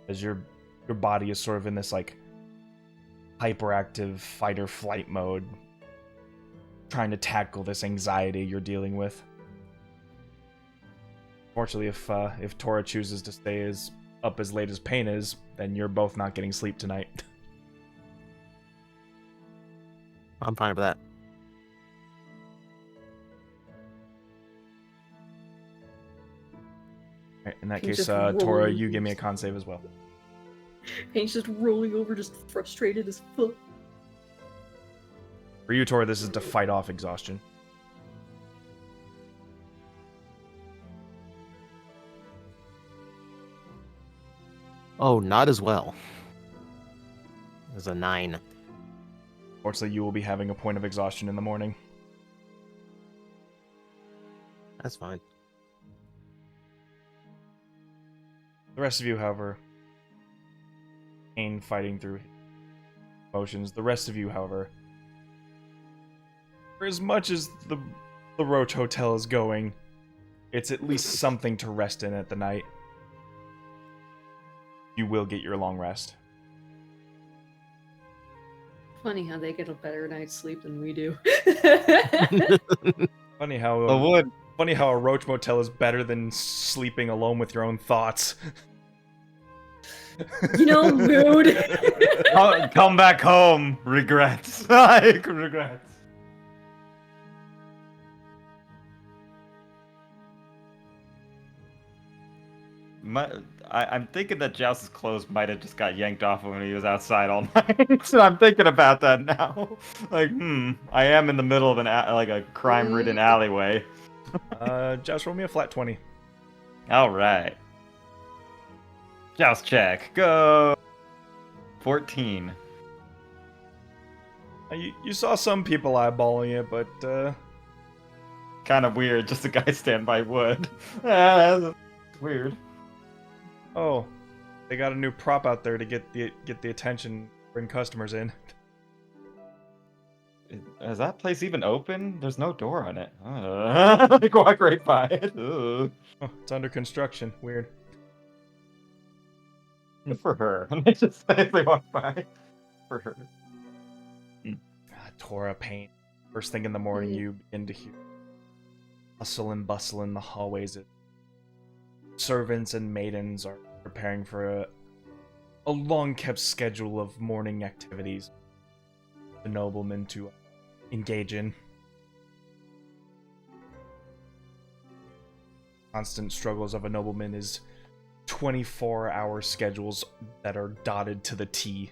as your body is sort of in this like hyperactive fight or flight mode, trying to tackle this anxiety you're dealing with. Fortunately, if Tora chooses to stay up as late as Pain is, then you're both not getting sleep tonight. I'm fine with that. Alright, in that He's case, just Tora, rolling. you give me a con save as well. Pain's just rolling over, just frustrated as fuck. For you, Tora, this is to fight off exhaustion. Oh, not as well. There's a 9. Fortunately, you will be having a point of exhaustion in the morning. That's fine. The rest of you, however, Pain fighting through emotions. The rest of you, however, for as much as the Roach Hotel is going, it's at least something to rest in at the night. You will get your long rest. Funny how they get a better night's sleep than we do. Funny how The wood. funny how a Roach Motel is better than sleeping alone with your own thoughts. You know, mood. Come back home. Regrets. Like, regrets. I'm thinking that Joust's clothes might have just got yanked off when he was outside all night. So I'm thinking about that now. Like, I am in the middle of a crime-ridden alleyway. Joust, roll me a flat 20. All right. Joust check. Go. 14. You saw some people eyeballing it, but Kind of weird. Just a guy stand by wood. That's weird. oh, they got a new prop out there to get the attention, bring customers in. Is that place even open? There's no door on it. Like, walk right by it. Ugh. Oh, it's under construction. Weird. Good for her. They just say they walk by. For her. Tora, Pain. First thing in the morning, you begin to hear hustle and bustle in the hallways. Servants and maidens are preparing for a long-kept schedule of morning activities. The noblemen to engage in. Constant struggles of a nobleman is 24-hour schedules that are dotted to the T.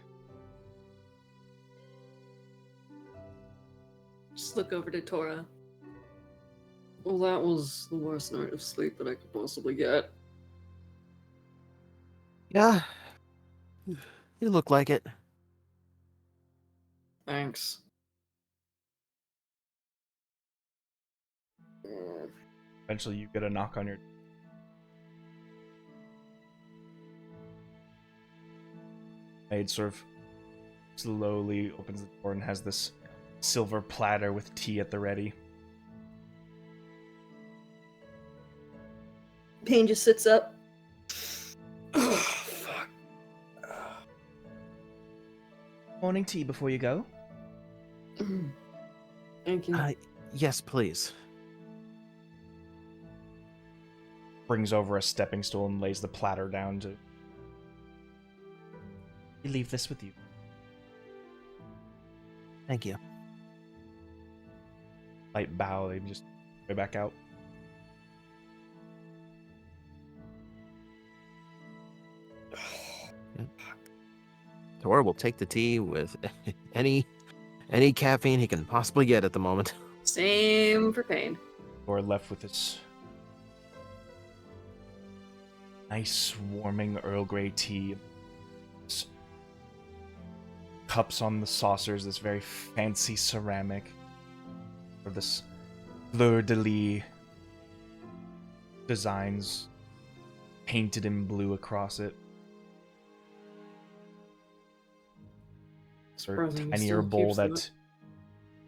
Just look over to Tora. Well, that was the worst night of sleep that I could possibly get. Yeah. You look like it. Thanks. Eventually, you get a knock on your. Maid sort of slowly opens the door and has this silver platter with tea at the ready. Pain just sits up. Oh, fuck. Morning tea before you go. Thank you. Yes, please. Brings over a stepping stool and lays the platter down to. You leave this with you. Thank you. light bow. They just go back out. Tor will take the tea with any caffeine he can possibly get at the moment. Same for pain. Or left with this nice, warming Earl Grey tea. Cups on the saucers, this very fancy ceramic. Or this fleur-de-lis designs painted in blue across it. Or Surprising he tinier still bowl keeps that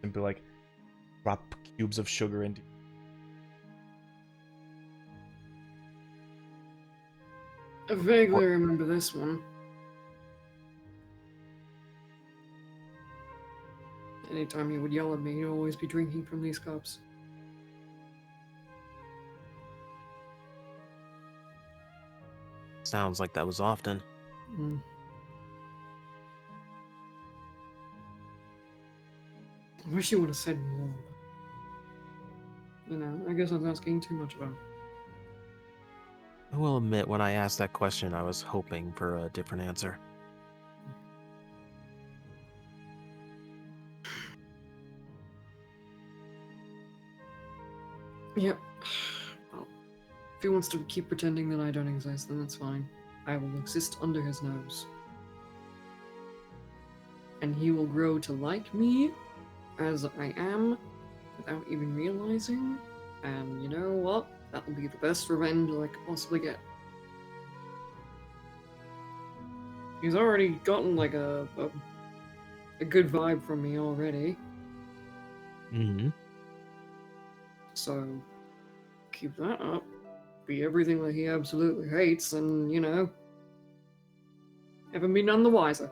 simply like drop cubes of sugar into. I vaguely remember this one. Anytime he would yell at me, he'd always be drinking from these cups. Sounds like that was often. Mm. I wish he would have said more. You know, I guess I was asking too much about it. I will admit, when I asked that question, I was hoping for a different answer. Yep. Well, if he wants to keep pretending that I don't exist, then that's fine. I will exist under his nose. And he will grow to like me as I am without even realizing. And you know what? That will be the best revenge I could possibly get. He's already gotten like a good vibe from me already. Mm-hmm. So keep that up. Be everything that he absolutely hates, and you know, haven't been none the wiser.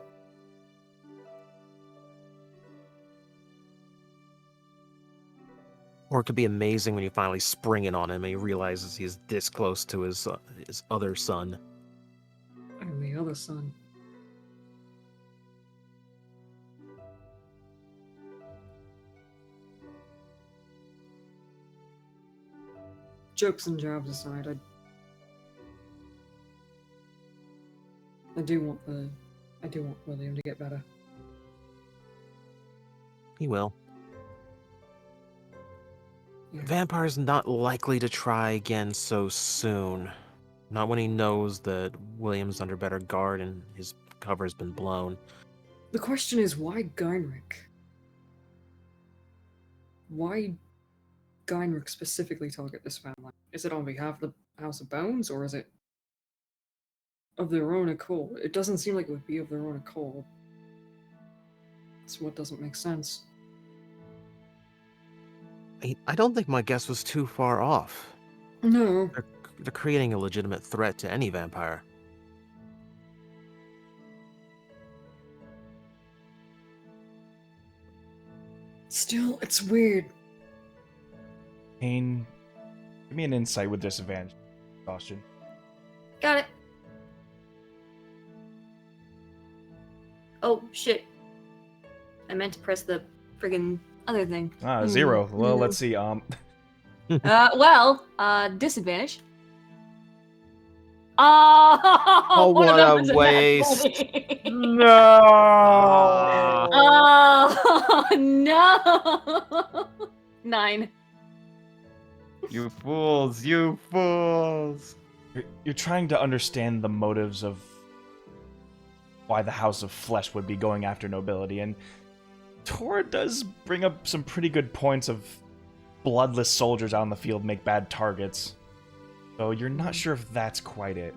Or it could be amazing when you finally spring it on him and he realizes he's this close to his other son. And the other son. Jokes and jabs aside, I do want William to get better. He will. Yeah. Vampire's not likely to try again so soon. Not when he knows that William's under better guard and his cover's been blown. The question is, why Geinrich? Why Geinrich specifically target this family? Is it on behalf of the House of Bones, or is it of their own accord? It doesn't seem like it would be of their own accord. That's what doesn't make sense. I don't think my guess was too far off. No. They're creating a legitimate threat to any vampire. Still, it's weird. Kane, give me an insight with disadvantage. Exhaustion. Got it. Oh, shit. I meant to press the friggin' other thing. 0. Well, let's see. Disadvantage. Oh, what a waste. No. Oh, no. 9. You fools! You fools! You're trying to understand the motives of why the House of Flesh would be going after nobility, and Tor does bring up some pretty good points of bloodless soldiers out in the field make bad targets. So you're not sure if that's quite it.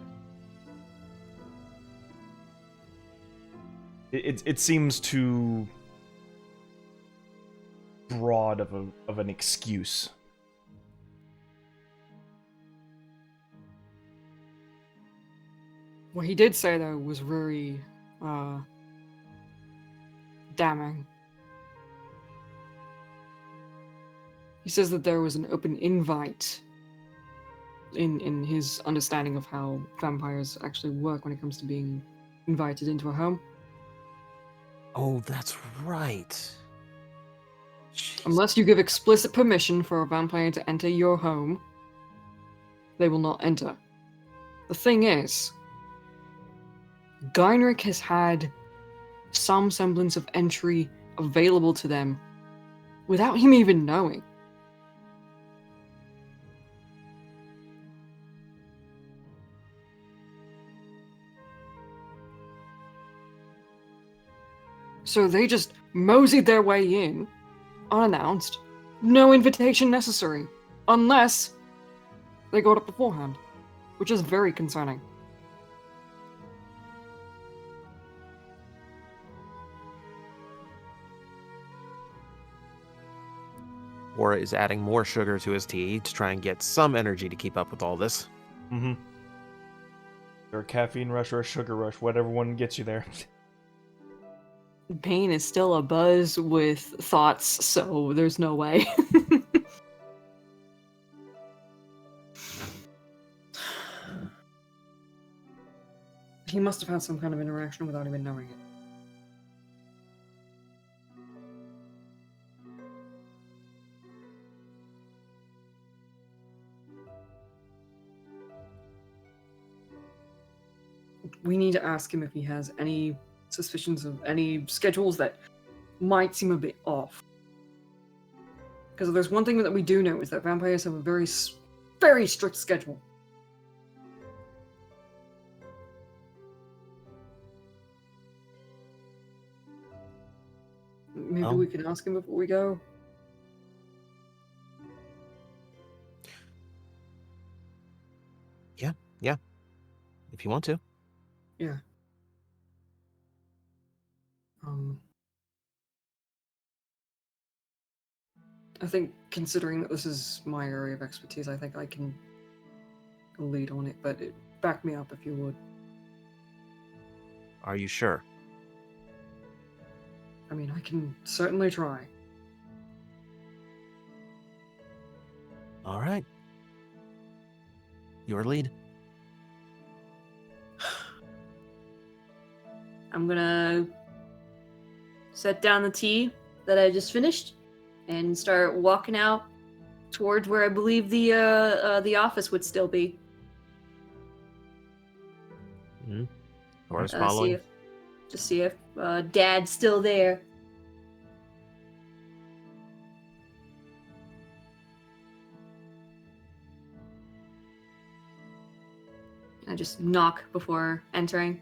It seems too broad of an excuse. What he did say, though, was very damning. He says that there was an open invite in his understanding of how vampires actually work when it comes to being invited into a home. Oh, that's right. Jeez. Unless you give explicit permission for a vampire to enter your home, they will not enter. The thing is, Geinrich has had some semblance of entry available to them without him even knowing. So they just moseyed their way in, unannounced, no invitation necessary, unless they got it beforehand, which is very concerning. Or is adding more sugar to his tea to try and get some energy to keep up with all this. Mm-hmm. Or a caffeine rush or a sugar rush, whatever one gets you there. Pain is still abuzz with thoughts, so there's no way. He must have had some kind of interaction without even knowing it. We need to ask him if he has any suspicions of any schedules that might seem a bit off. Because if there's one thing that we do know is that vampires have a very, very strict schedule. Maybe Oh. we can ask him before we go. Yeah. If you want to. Yeah. I think, considering that this is my area of expertise, I think I can lead on it, but back me up if you would. Are you sure? I mean, I can certainly try. All right. Your lead. I'm gonna set down the tea that I just finished and start walking out towards where I believe the office would still be. Or is See following. if Dad's still there. I just knock before entering.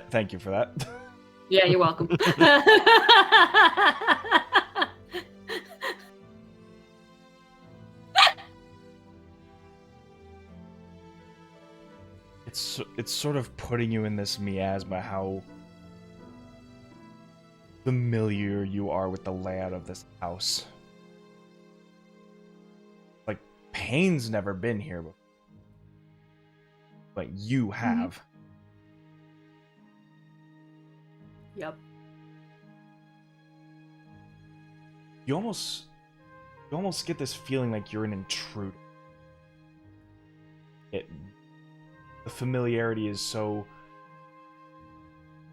Thank you for that. Yeah, you're welcome. It's sort of putting you in this miasma how familiar you are with the layout of this house. Like, Payne's never been here before, but you have. Yep. You almost get this feeling like you're an intruder. The familiarity is so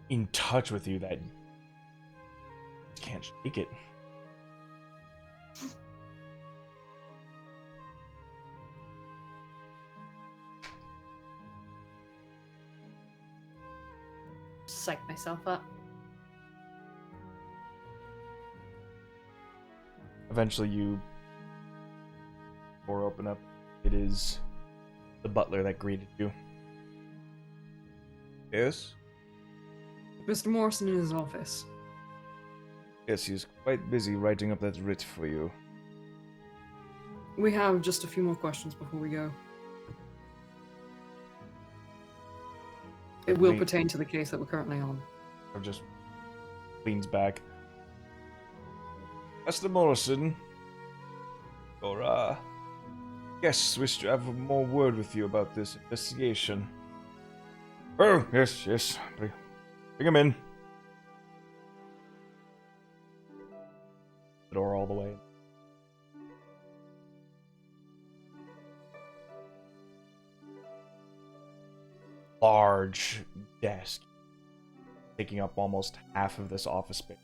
in touch with you that you can't shake it. Psych myself up. Eventually, door open up. It is the butler that greeted you. Yes? Mr. Morrison in his office. Yes, he's quite busy writing up that writ for you. We have just a few more questions before we go. It will Wait. pertain to the case that we're currently on. Or just leans back. Mr. Morrison, your guests wish to have more word with you about this investigation. Oh, yes. Bring him in. The door all the way. Large desk. taking up almost half of this office space.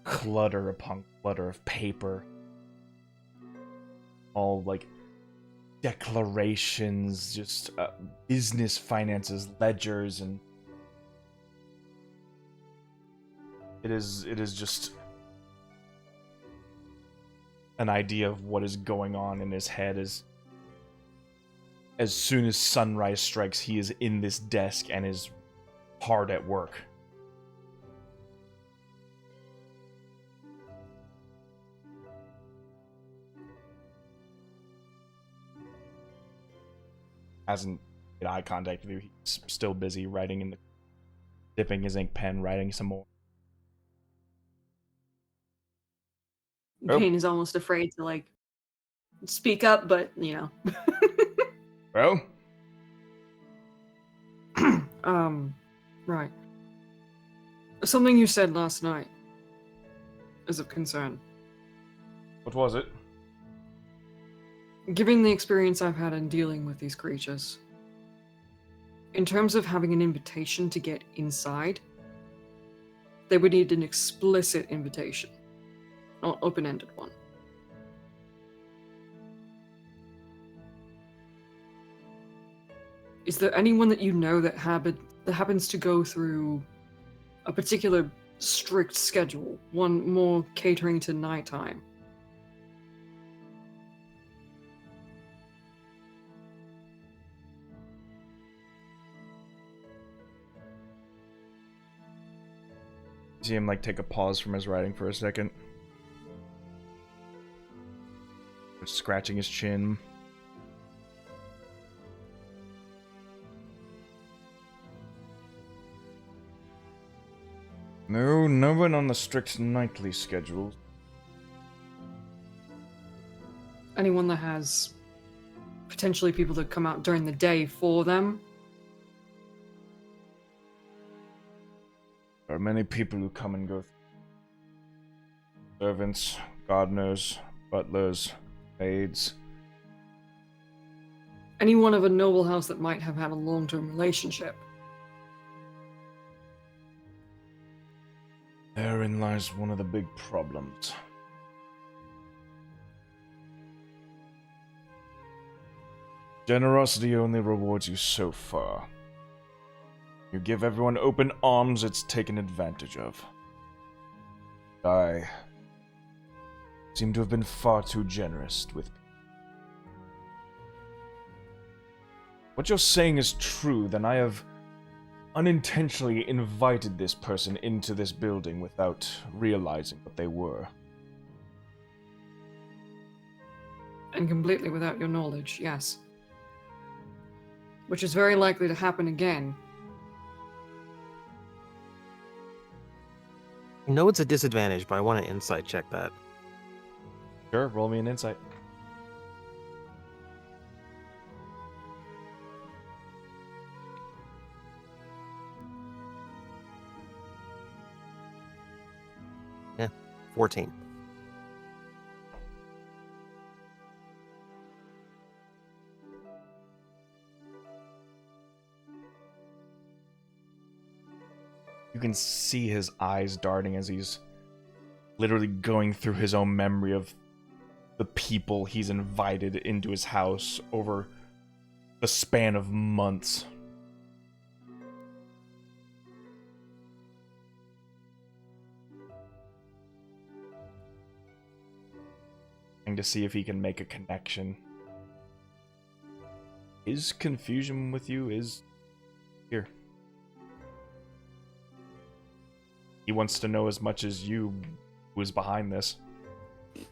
Clutter upon clutter of paper. All, like, declarations, just business finances, ledgers, and it is just an idea of what is going on in his head as soon as sunrise strikes, he is in this desk and is hard at work. Hasn't made eye contact with you. He's still busy writing dipping his ink pen, writing some more. Oh. Payne is almost afraid to like speak up, but you know. Well, Right. Something you said last night is of concern. what was it? Given the experience I've had in dealing with these creatures, in terms of having an invitation to get inside, they would need an explicit invitation, not open-ended one. Is there anyone that you know that happens to go through a particular strict schedule, one more catering to nighttime? See him like take a pause from his writing for a second. Just scratching his chin. No one on the strict nightly schedule. Anyone that has potentially people that come out during the day for them? There are many people who come and go. Servants, gardeners, butlers, maids. Anyone of a noble house that might have had a long-term relationship? Therein lies one of the big problems. Generosity only rewards you so far. You give everyone open arms, it's taken advantage of. I seem to have been far too generous with people. What you're saying is true, then I have unintentionally invited this person into this building without realizing what they were. And completely without your knowledge, yes. Which is very likely to happen again. I know it's a disadvantage, but I want to insight check that. Sure, roll me an insight. Yeah, 14. You can see his eyes darting as he's literally going through his own memory of the people he's invited into his house over the span of months. Trying to see if he can make a connection. His confusion with you is here. He wants to know as much as you who's behind this. You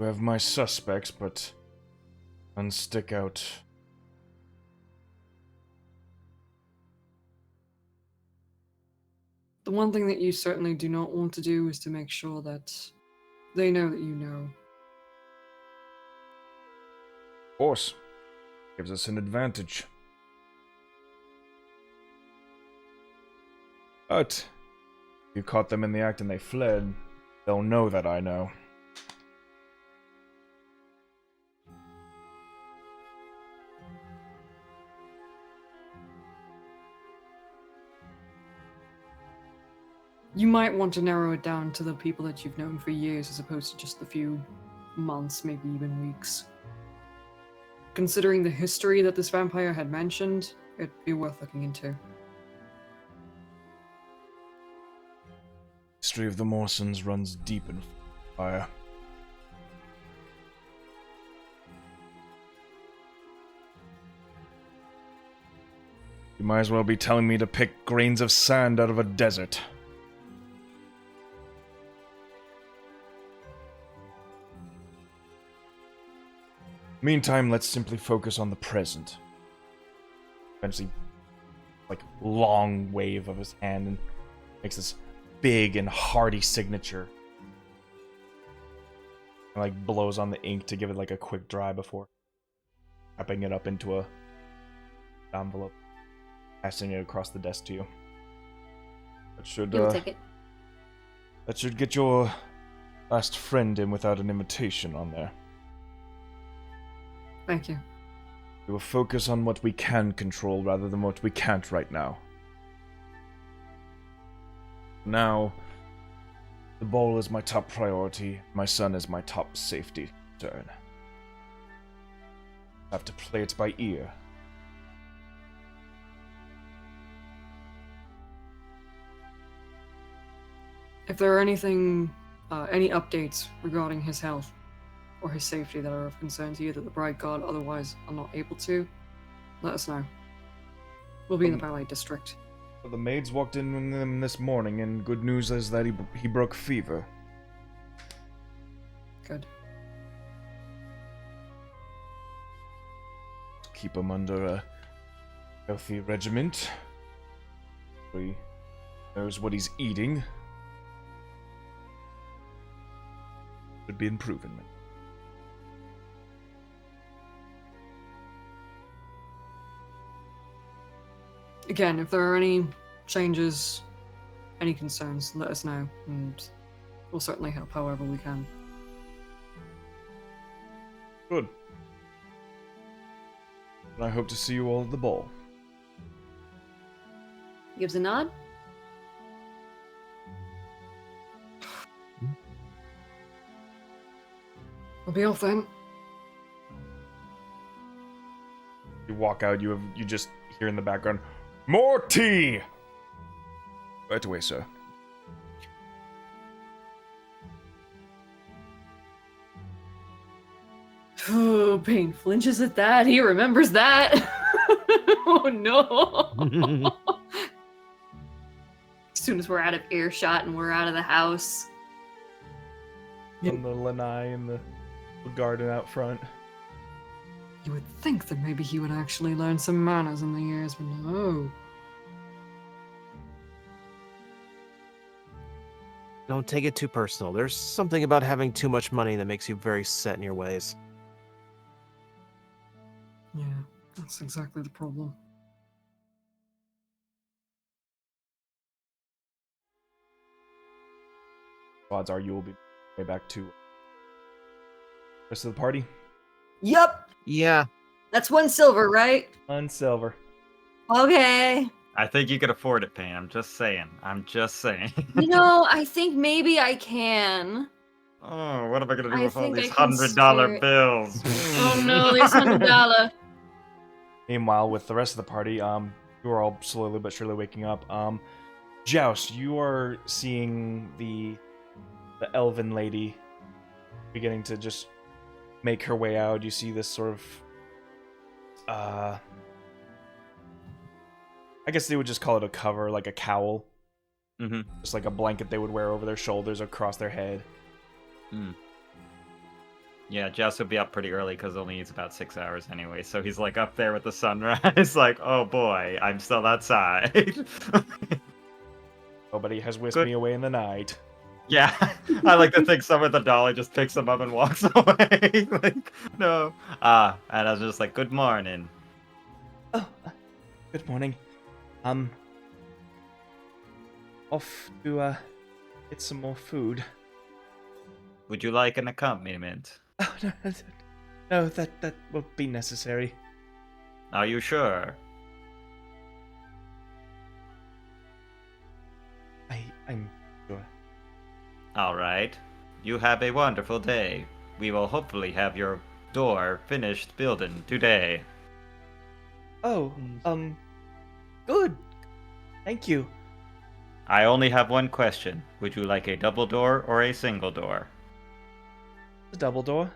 have my suspects, but none stick out. The one thing that you certainly do not want to do is to make sure that they know that you know. Of course. Gives us an advantage. But if you caught them in the act and they fled, they'll know that I know. You might want to narrow it down to the people that you've known for years as opposed to just a few months, maybe even weeks. Considering the history that this vampire had mentioned, it'd be worth looking into. History of the Morsons runs deep in fire. You might as well be telling me to pick grains of sand out of a desert. Meantime, let's simply focus on the present. Eventually, like, long wave of his hand and makes this big and hearty signature. And, like, blows on the ink to give it, like, a quick dry before wrapping it up into a envelope. Passing it across the desk to you. That should, You'll take it. That should get your last friend in without an invitation on there. Thank you. We will focus on what we can control rather than what we can't right now. Now, the ball is my top priority. My son is my top safety concern. I have to play it by ear. If there are any updates regarding his health or his safety that are of concern to you that the Bright God otherwise are not able to, let us know. We'll be in the ballet district. Well, the maids walked in with him this morning, and good news is that he broke fever. Good. Keep him under a healthy regiment. He knows what he's eating. Should be improving. Again, if there are any changes, any concerns, let us know, and we'll certainly help however we can. Good. And I hope to see you all at the ball. Gives a nod. I'll be off then. You walk out, you just hear in the background, "More tea!" Right away, sir. Oh, Payne flinches at that. He remembers that. Oh no. As soon as we're out of earshot and we're out of the house. On the lanai in the garden out front. You would think that maybe he would actually learn some manners in the years, but no. Don't take it too personal. There's something about having too much money that makes you very set in your ways. Yeah, that's exactly the problem. Odds are you will be way back to rest of the party. Yup. Yeah. That's 1 silver, right? On silver. Okay. I think you could afford it, Payne. I'm just saying. You know, I think maybe I can. Oh, what am I gonna do I with all think I these can $100 spare it. bills? Oh no, these $100. Meanwhile, with the rest of the party, you are all slowly but surely waking up. Joust, you are seeing the elven lady beginning to just make her way out. You see this sort of, I guess they would just call it a cover, like a cowl. Mm-hmm. Just like a blanket they would wear over their shoulders across their head. Yeah, Jess will be up pretty early because only needs about 6 hours anyway. So he's like up there with the sunrise, like, oh boy, I'm still outside. Nobody has whisked Good. me away in the night. Yeah, I like to think someone with a dolly just picks him up and walks away. Like, no. And I was just like, good morning. Oh, good morning. Off to get some more food. Would you like an accompaniment? Oh, no, that won't be necessary. Are you sure? I'm All right. You have a wonderful day. We will hopefully have your door finished building today. Oh, good. Thank you. I only have one question. Would you like a double door or a single door? The double door.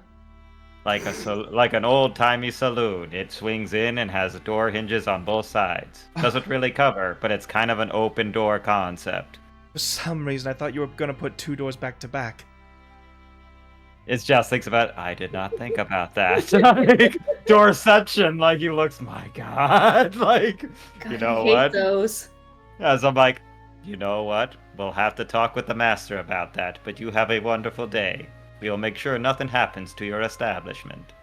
Like like an old-timey saloon. It swings in and has door hinges on both sides. Doesn't really cover, but it's kind of an open door concept. For some reason, I thought you were gonna put 2 doors back to back. It's just thinks about, I did not think about that. Like, doorception, like he looks, my god, like, God, you know I hate what? those. As I'm like, you know what? We'll have to talk with the master about that, but you have a wonderful day. We'll make sure nothing happens to your establishment.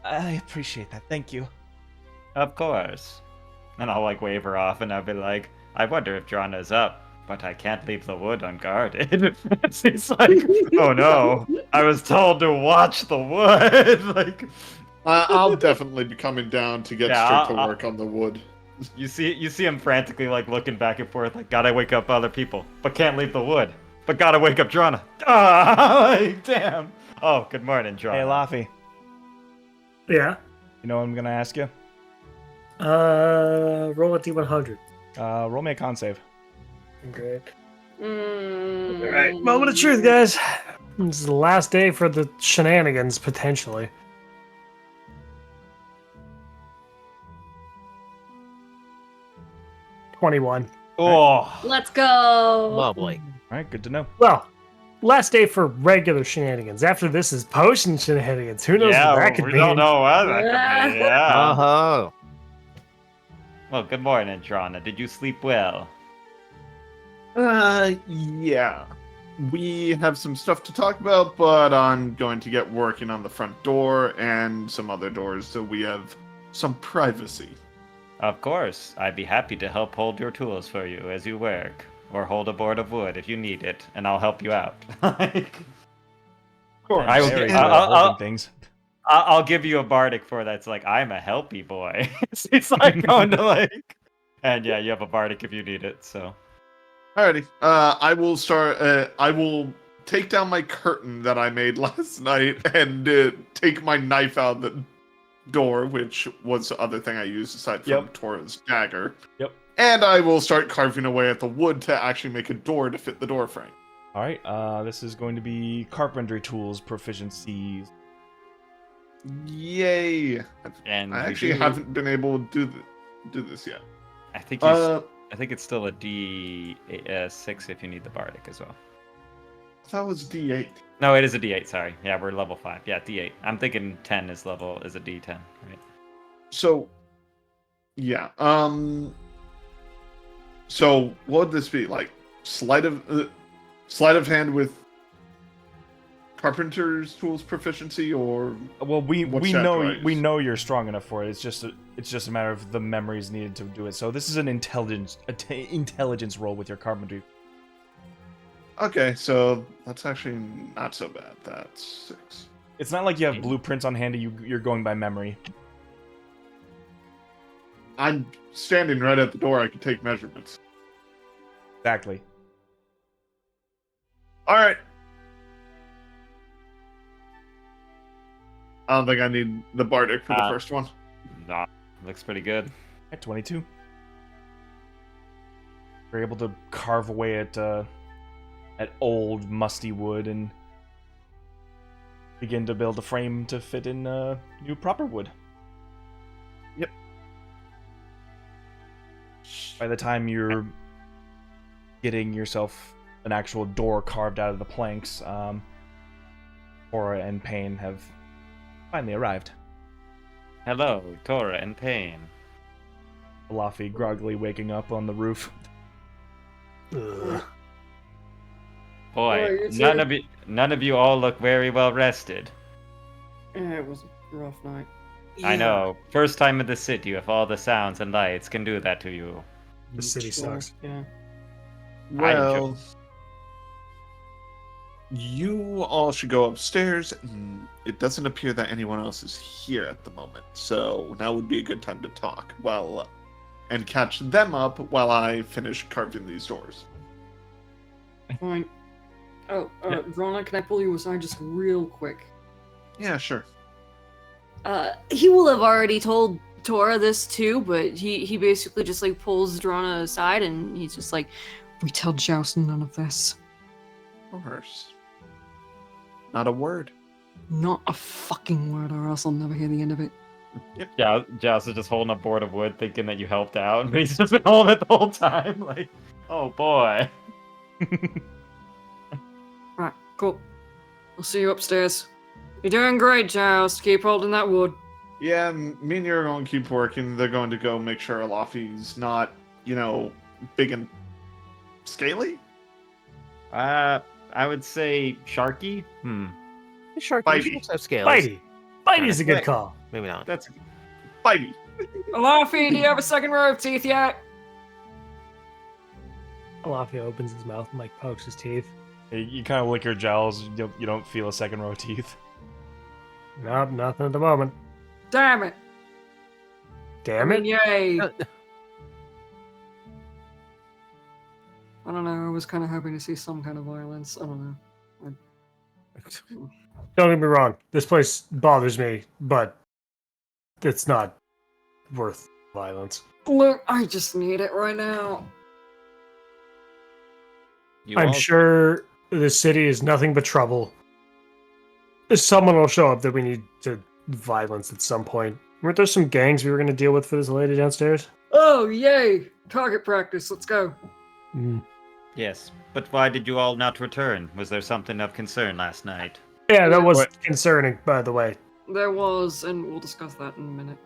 I appreciate that. Thank you. Of course. And I'll like wave her off and I'll be like, I wonder if Drana's up, but I can't leave the wood unguarded. She's like, oh no, I was told to watch the wood. Like, I'll definitely be coming down to get Yeah, straight to work on the wood. you see him frantically like looking back and forth, like, gotta wake up other people, but can't leave the wood. But gotta wake up Drana. Ah, like, damn. Oh, good morning, Drana. Hey, Laffy. Yeah. You know what I'm gonna ask you? Roll a D100. Roll me a con save. Great. Mm. All right, moment of truth, guys. This is the last day for the shenanigans, potentially. $21. Oh, Let's go. Lovely. All right, good to know. Well, last day for regular shenanigans. After this is potion shenanigans. Who knows yeah, what that could we be? don't know what that could be. Yeah. Uh-huh. Well, good morning, Drana. Did you sleep well? Yeah. We have some stuff to talk about, but I'm going to get working on the front door and some other doors so we have some privacy. Of course. I'd be happy to help hold your tools for you as you work. Or hold a board of wood if you need it, and I'll help you out. Like, I will Very get- good at I'll- holding things. I'll give you a bardic for that. It's like, I'm a helpy boy. It's like going to like... And yeah, you have a bardic if you need it, so... Alrighty. I will start. I will take down my curtain that I made last night and take my knife out the door, which was the other thing I used aside from Yep. Tora's dagger. Yep. And I will start carving away at the wood to actually make a door to fit the door frame. All right. This is going to be carpentry tools proficiencies. Yay! And I you actually do- haven't been able to do this yet. I think I think it's still a D6 if you need the bardic as well. That was D8. No, it is a D8. Sorry. Yeah, we're level 5. Yeah, D8. I'm thinking 10 is a D10. Right. So, yeah. So what would this be like? Sleight of hand with carpenter's tools proficiency, or Well, we What chat do I we use? know you're strong enough for it. It's just a matter of the memories needed to do it. So this is an intelligence roll with your carpentry. okay? So that's actually not so bad. That's 6. It's not like you have blueprints on hand and you're going by memory. I'm standing right at the door. I can take measurements. Exactly. All right. I don't think I need the bardic for the first one. Nah, looks pretty good. At 22. We're able to carve away at old musty wood and begin to build a frame to fit in new proper wood. Yep. By the time you're getting yourself an actual door carved out of the planks, Cora and Payne have finally arrived. Hello, Tora and Payne. Laffy groggily waking up on the roof. Ugh. Boy, you're none of you all look very well rested. It was a rough night. I know. First time in the city with all the sounds and lights can do that to you. The city Sure, sucks. Yeah. Well, you all should go upstairs. It doesn't appear that anyone else is here at the moment, so now would be a good time to talk and catch them up while I finish carving these doors. Fine. Oh, Rana, can I pull you aside just real quick? Yeah, sure. He will have already told Tora this too, but he basically just like pulls Drana aside and he's just like, We tell Joust none of this. Of course. Not a word. Not a fucking word, or else I'll never hear the end of it. Yeah, Joust is just holding a board of wood, thinking that you helped out, but he's just been holding it the whole time. Like, oh boy. Right, cool. I'll see you upstairs. You're doing great, Joust. Keep holding that wood. Yeah, me and you are going to keep working. They're going to go make sure Alafi's not, big and scaly. I would say Sharky. Sharky Bitey. sharks have scales. Bitey. Bitey's a good call. Maybe not. That's Bitey. Alafi, do you have a second row of teeth yet? Alafia opens his mouth and pokes his teeth. You kind of lick your jowls. You don't feel a second row of teeth. Nope, nothing at the moment. Damn it. Damn it. Yay. I don't know. I was kind of hoping to see some kind of violence. I don't know. Don't get me wrong. This place bothers me, but it's not worth violence. Look, I just need it right now. I'm sure the city is nothing but trouble. Someone will show up that we need to violence at some point. Weren't there some gangs we were going to deal with for this lady downstairs? Oh, yay! Target practice. Let's go. Yes, but why did you all not return? Was there something of concern last night? Yeah, that was concerning, by the way. There was, and we'll discuss that in a minute.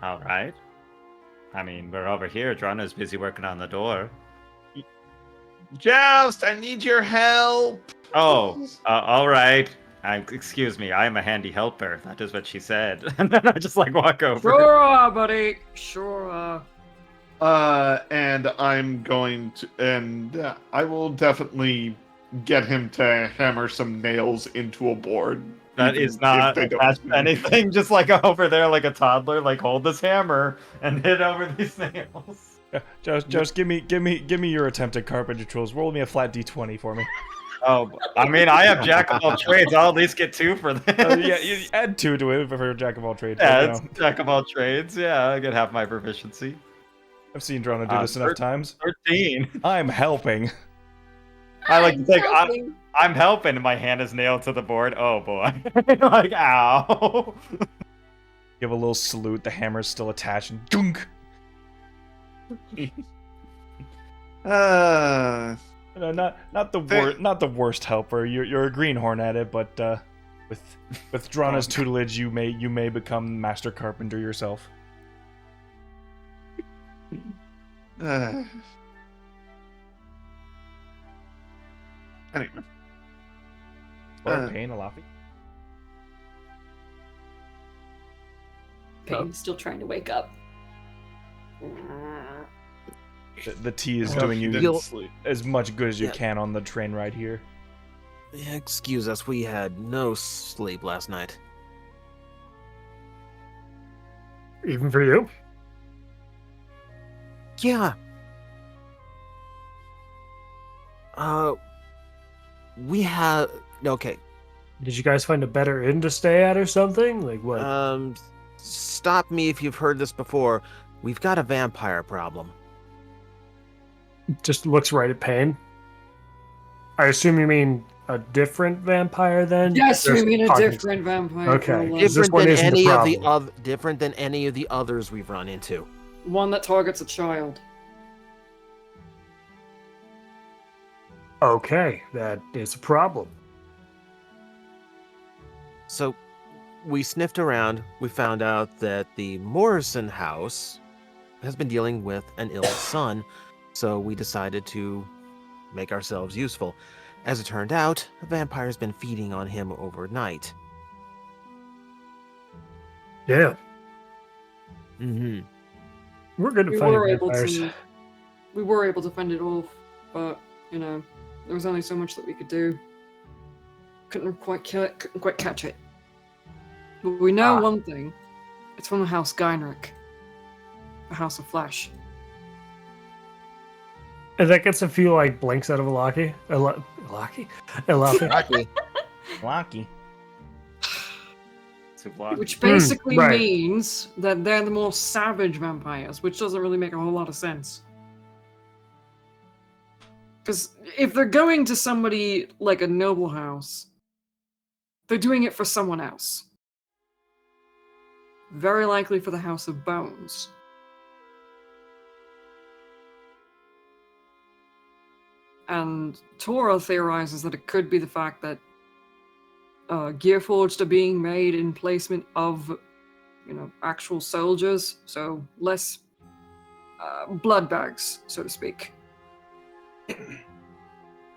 All right. I mean, we're over here. Drana's busy working on the door. Joust, I need your help. Oh, all right. Excuse me, I am a handy helper. That is what she said. And then I just walk over. Sure are, buddy. Sure are. And I'm going to, and I will definitely get him to hammer some nails into a board. That even is not if they don't- attached to anything. Just over there like a toddler, hold this hammer and hit over these nails. Just give me your attempted carpentry tools. Roll me a flat d20 for me. Oh, I mean, I have jack of all trades. I'll at least get 2 for this. Yeah, you add 2 to it for jack of all trades. Yeah, but, it's jack of all trades. Yeah, I get half my proficiency. I've seen Drona do this enough times. 13. I'm helping. I like to think I'm helping, and my hand is nailed to the board. Oh boy. Ow. Give a little salute. The hammer's still attached. And dunk. Uh, No, not the worst helper. You're a greenhorn at it, but with Drana's tutelage, you may become master carpenter yourself. Anyway. Pain, Alafi. Payne's still trying to wake up. The tea is Oh, doing she you didn't sleep. as much good as you Yeah. can on the train ride here. Excuse us, we had no sleep last night. Even for you? Yeah. We have... Okay. Did you guys find a better inn to stay at or something? Like what? Stop me if you've heard this before. We've got a vampire problem. Just looks right at Payne. I assume you mean a different vampire then? Yes, we Just mean a talking- different vampire. Okay. for one. Is this Different one than isn't the any of the problem? different than any of the others we've run into. One that targets a child. Okay, that is a problem. So, we sniffed around. We found out that the Morrison house has been dealing with an ill son, so we decided to make ourselves useful. As it turned out, a vampire's been feeding on him overnight. Yeah, Mm-hmm. we're good at We finding were able vampires. to. We were able to fend it off, but there was only so much that we could do. Couldn't quite kill it. Couldn't quite catch it. But we know one thing. It's from the House Geinrich. The House of Flesh. And that gets a few like blinks out of Ilaki. Ilafi. Lucky. Lucky. To block. Which basically right. means that they're the more savage vampires, which doesn't really make a whole lot of sense. Because if they're going to somebody like a noble house, they're doing it for someone else. Very likely for the House of Bones. And Tora theorizes that it could be the fact that Gearforged are being made in placement of, actual soldiers, so less blood bags, so to speak.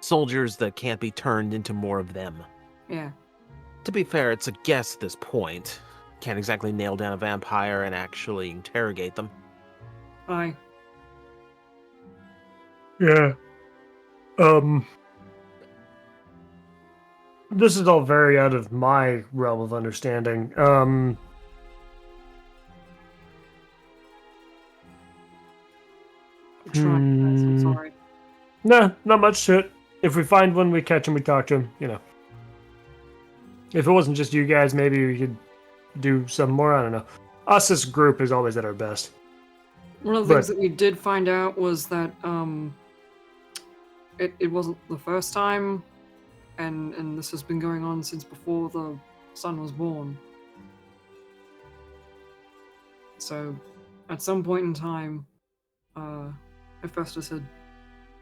Soldiers that can't be turned into more of them. Yeah. To be fair, it's a guess at this point. Can't exactly nail down a vampire and actually interrogate them. Aye. Yeah. This is all very out of my realm of understanding. I'm trying, guys, I'm sorry. Nah, not much to it. If we find one, we catch him, we talk to him, If it wasn't just you guys, maybe we could do some more, I don't know. Us as a group is always at our best. One of the things that we did find out was that it wasn't the first time, and this has been going on since before the son was born. So, at some point in time, Hephaestus had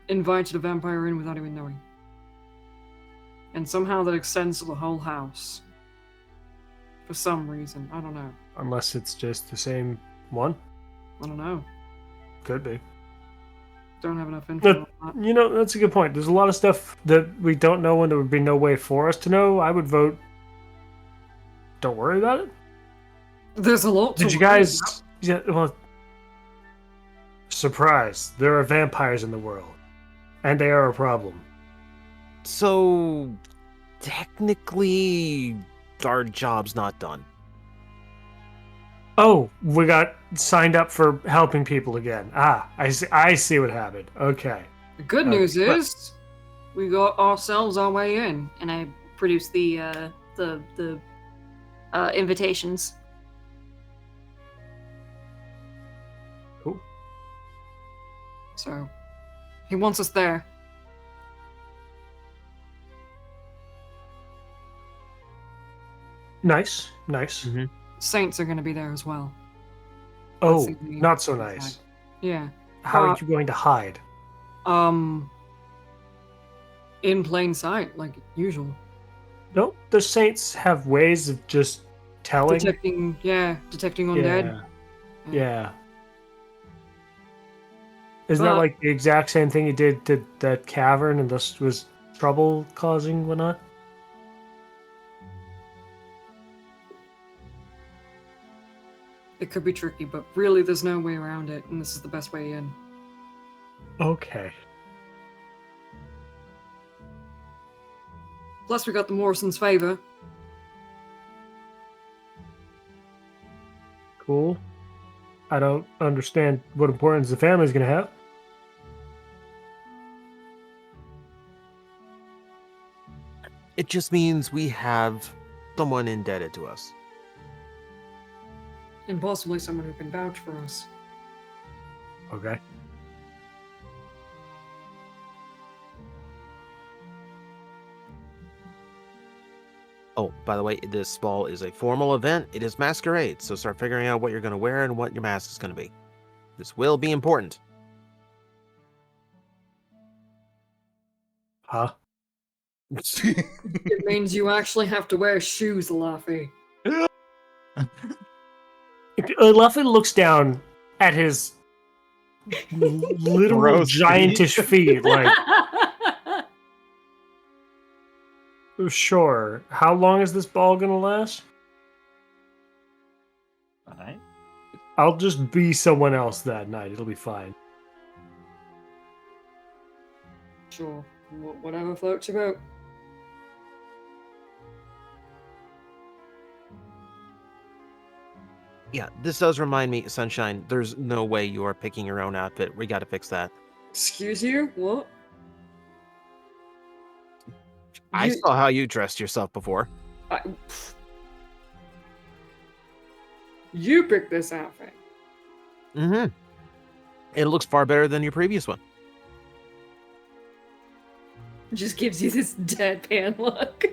invited a vampire in without even knowing. And somehow that extends to the whole house. For some reason, I don't know. Unless it's just the same one. I don't know. Could be. Don't have enough info on that. That's a good point. There's a lot of stuff that we don't know and there would be no way for us to know. I would vote don't worry about it. There's a lot to Did you worry guys... about. Yeah, well... Surprise. There are vampires in the world. And they are a problem. So, technically, our job's not done. Oh, we got signed up for helping people again. I see what happened. Okay. The good news is we got ourselves our way in. And I produced the invitations. Cool. So, he wants us there. Nice. Mm-hmm. Saints are going to be there as well. Oh, That's the not so side. nice. Yeah. How are you going to hide? In plain sight, like usual. Don't the saints have ways of just telling? Detecting undead. Yeah. Isn't that But- like the exact same thing you did to that cavern and this was trouble causing whatnot? It could be tricky, but really there's no way around it, and this is the best way in. Okay. Plus we got the Morrison's favor. Cool. I don't understand what importance the family's gonna have. It just means we have someone indebted to us. And possibly someone who can vouch for us. Okay. Oh, by the way, this ball is a formal event. It is masquerade, so start figuring out what you're going to wear and what your mask is going to be. This will be important. Huh? It means you actually have to wear shoes, Laffy. Luffy looks down at his literal Gross giantish feet, like, sure. How long is this ball gonna last? Alright. I'll just be someone else that night. It'll be fine. Sure. Whatever floats your boat. Yeah, this does remind me, Sunshine, there's no way you are picking your own outfit. We got to fix that. Excuse you? What? I You- saw how you dressed yourself before. You picked this outfit. Mm-hmm. It looks far better than your previous one. Just gives you this deadpan look.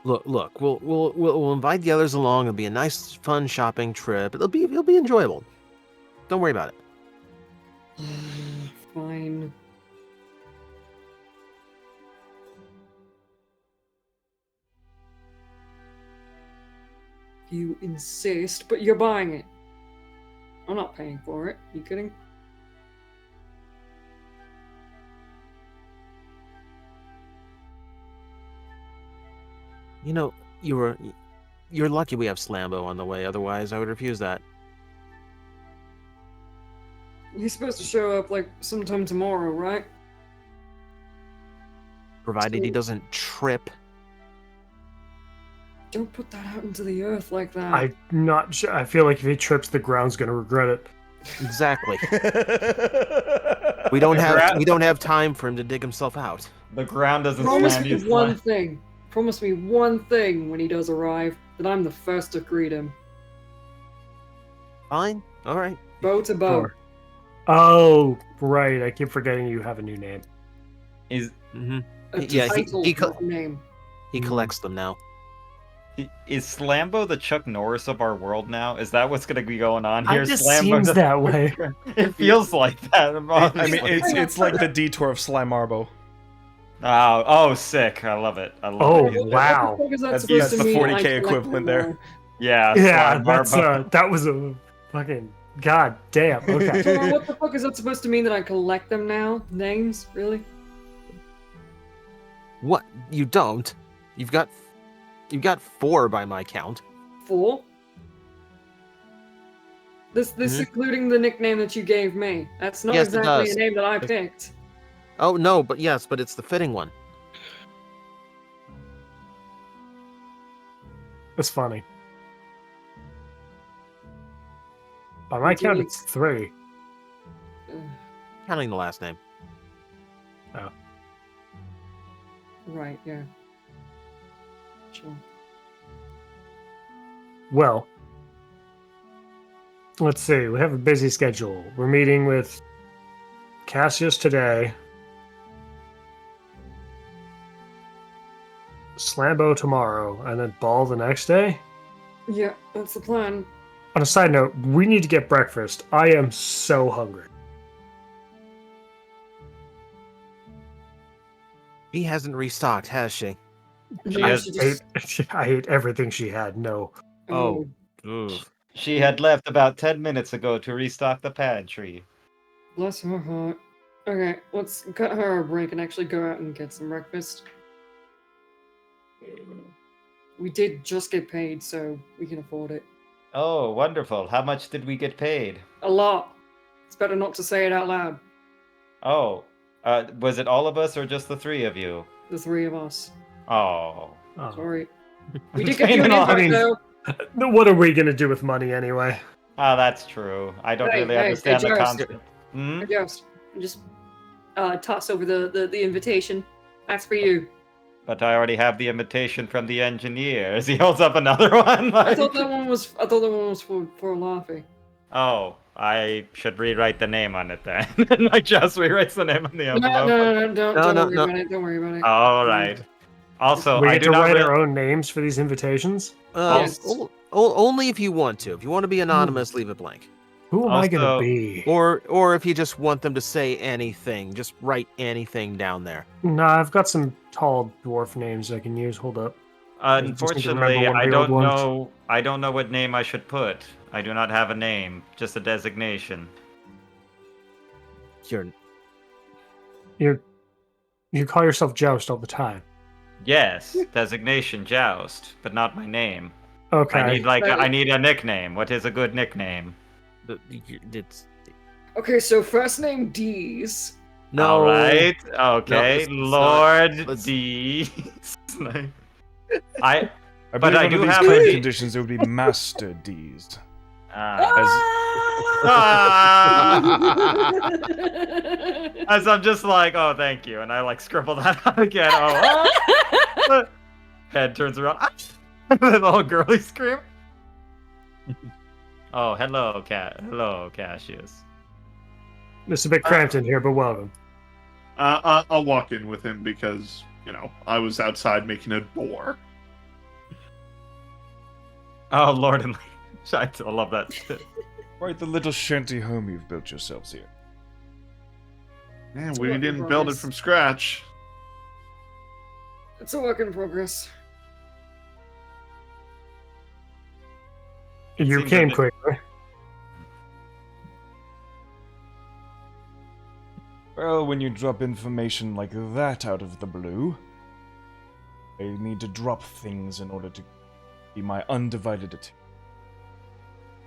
Look. We'll invite the others along. It'll be a nice, fun shopping trip. It'll be enjoyable. Don't worry about it. Fine. You insist, but you're buying it. I'm not paying for it. You kidding? You know, you're lucky we have Slambo on the way. Otherwise, I would refuse that. He's supposed to show up like sometime tomorrow, right? Provided he So- doesn't trip. Don't put that out into the earth like that. I'm not sure. I feel like if he trips, the ground's gonna regret it. Exactly. We don't have time for him to dig himself out. The ground doesn't Promise stand me his one land. thing. Promise me one thing when he does arrive, that I'm the first to greet him. Fine. All right. Bow to bow. Sure. Oh, right. I keep forgetting you have a new name. Is Mm-hmm. A Yeah, title, he not a name. He collects them now. is Slambo the Chuck Norris of our world now? Is that what's going to be going on here? It just Slambo seems that way. It feels like that. I mean, honestly. it's like the detour of Slimarbo. Oh, sick! I love it. I love Oh, it. wow. What the fuck is that That's- supposed that's to the mean? 40K I collect equivalent them there. all? Yeah, Yeah, Slime that's Barbo. that was a fucking god damn. Okay. So what the fuck is that supposed to mean that I collect them now? Names? Really? What? You don't? You've got 4 by my count. 4? This Mhm. including the nickname that you gave me. That's not Yes, it exactly a does. name that I picked. Oh no, but it's the fitting one. That's funny. By my count, it's 3. Counting the last name. Right, yeah. Sure. Well, let's see. We have a busy schedule. We're meeting with Cassius today, Slambo tomorrow, and then Ball the next day. Yeah, that's the plan. On a side note, we need to get breakfast. I am so hungry. She hasn't restocked, has she? She I has- should just- I ate everything she had. No. Oh. Ooh. She had left about 10 minutes ago to restock the pantry. Bless her heart. Okay, let's cut her a break and actually go out and get some breakfast. We did just get paid, so we can afford it. Oh, wonderful. How much did we get paid? A lot. It's better not to say it out loud. Oh, was it all of us or just the 3 of you? The 3 of us. Oh. Oh. Sorry. We did get you an I invite, mean- though. What are we gonna do with money anyway? Ah, that's true. I don't Hey, really hey, understand hey, the Jost. concept. Hmm? Just toss over the invitation. That's for you. But I already have the invitation from the engineers. He holds up another one. I Like... thought that one was for Laffy. Oh, I should rewrite the name on it then. Like just rewrites the name on the No, envelope. don't No, worry no. about it. Don't worry about it. All right. Also, we I get do to not write re- our own names for these invitations. Yes. Only if you want to. If you want to be anonymous, leave it blank. Who am I gonna Also- be? Or if you just want them to say anything, just write anything down there. Nah, I've got some tall dwarf names I can use. Hold up. I just need to remember Unfortunately, one of I the old don't ones. know. I don't know what name I should put. I do not have a name, just a designation. You call yourself Joust all the time. Yes, designation Joust, but not my name. Okay. I need a nickname. What is a good nickname? It's Okay, so first name D's. no. All right. Okay, it's not. Lord Let's- D. I I But believe I under do these have current a- conditions, it would be Master D's. As I'm just like, oh, thank you, and I like scribble that out again. Oh, head turns around. The little girly scream. Oh, hello, cat. Hello, Cassius. It's a bit cramped in here, but welcome. I'll walk in with him because, I was outside making a door. Oh, Lord and Lady. I love that. Quite the little shanty home you've built yourselves here. Man, It's a we work in didn't build it progress. from scratch. It's a work in progress. You seems came a bit- quick, right? Well, when you drop information like that out of the blue, I need to drop things in order to be my undivided attention.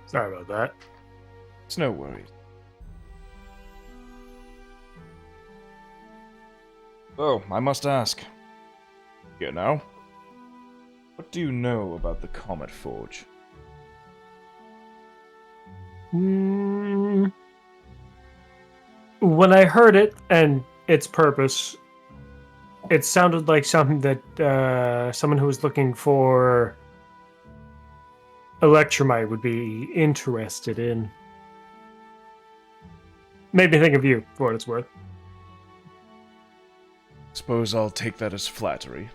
Sorry about that. It's no worries. Oh, I must ask. Here now. What do you know about the Comet Forge? Mm, when I heard it and its purpose, it sounded like something that someone who was looking for electromite would be interested in. Made me think of you, for what it's worth. Suppose I'll take that as flattery.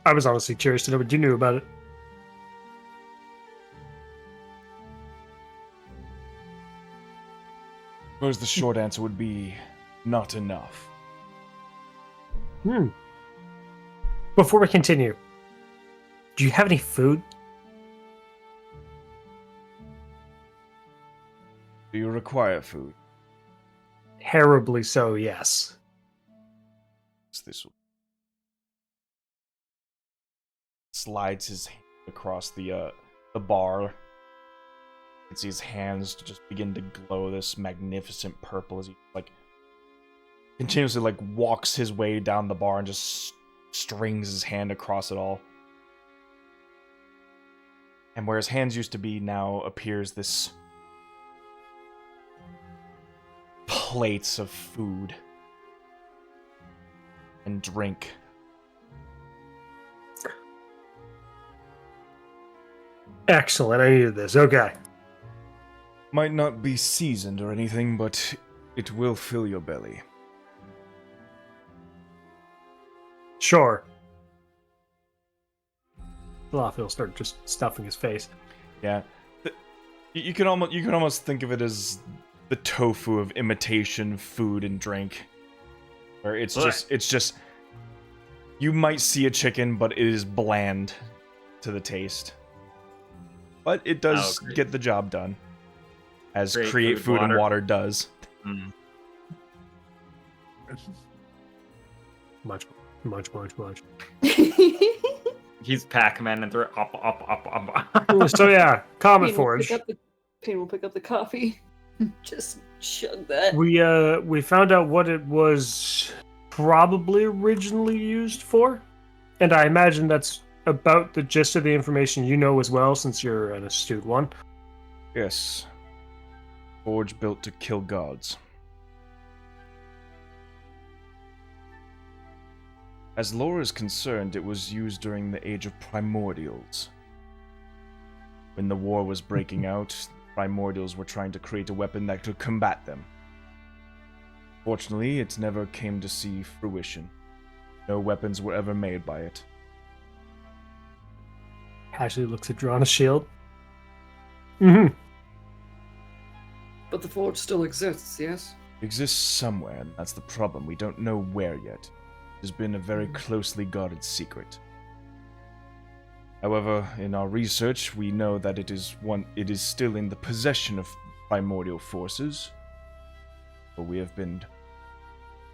I was honestly curious to know what you knew about it. Suppose the short answer would be not enough. Before we continue, do you have any food? Do you require food? Terribly so, yes. What's this? Slides his hand across the bar. You can see his hands just begin to glow this magnificent purple as he continuously walks his way down the bar and just strings his hand across it all. And where his hands used to be now appears this plates of food and drink. Excellent, I needed this. Okay. Might not be seasoned or anything, but it will fill your belly. Sure. Falafel will start just stuffing his face. Yeah, you can almost think of it as the tofu of imitation food and drink, where it's just you might see a chicken, but it is bland to the taste. But it does great. get the job done, as Great create food, food and water. water does. Mm. Much. He's Pac-Man and they're up. So yeah, Comet Payne will Forge. Payne will pick up the coffee. Just chug that. We found out what it was probably originally used for, and I imagine that's about the gist of the information you know as well, since you're an astute one. Yes, forge built to kill gods. As lore is concerned, it was used during the Age of Primordials. When the war was breaking out, the Primordials were trying to create a weapon that could combat them. Fortunately, it never came to see fruition. No weapons were ever made by it. Ashley looks at Drawn a shield. Mm-hmm. But the forge still exists, yes? It exists somewhere, and that's the problem. We don't know where yet. It has been a very closely guarded secret. However, in our research, we know that it is still in the possession of primordial forces. But we have been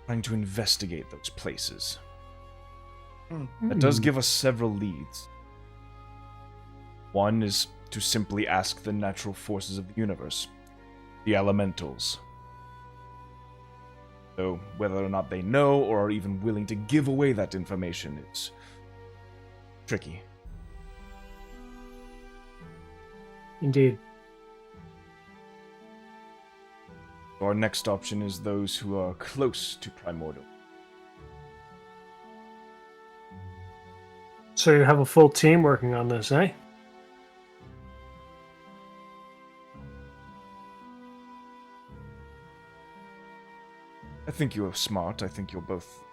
trying to investigate those places. That does give us several leads. One is to simply ask the natural forces of the universe, the elementals. So whether or not they know or are even willing to give away that information is tricky. Indeed. Our next option is those who are close to Primordial. So you have a full team working on this, eh? I think you are smart. I think you're both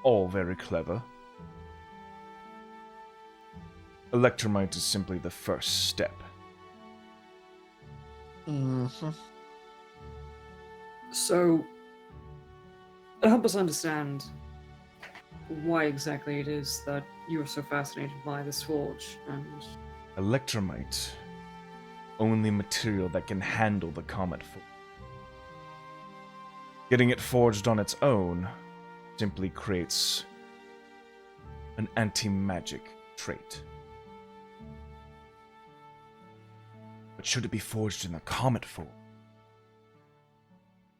all very clever. Electromite is simply the first step. Mm-hmm. So, help us understand why exactly it is that you are so fascinated by this forge, and Electromite, only material that can handle the comet forge. Getting it forged on its own simply creates an anti-magic trait. But should it be forged in the comet form,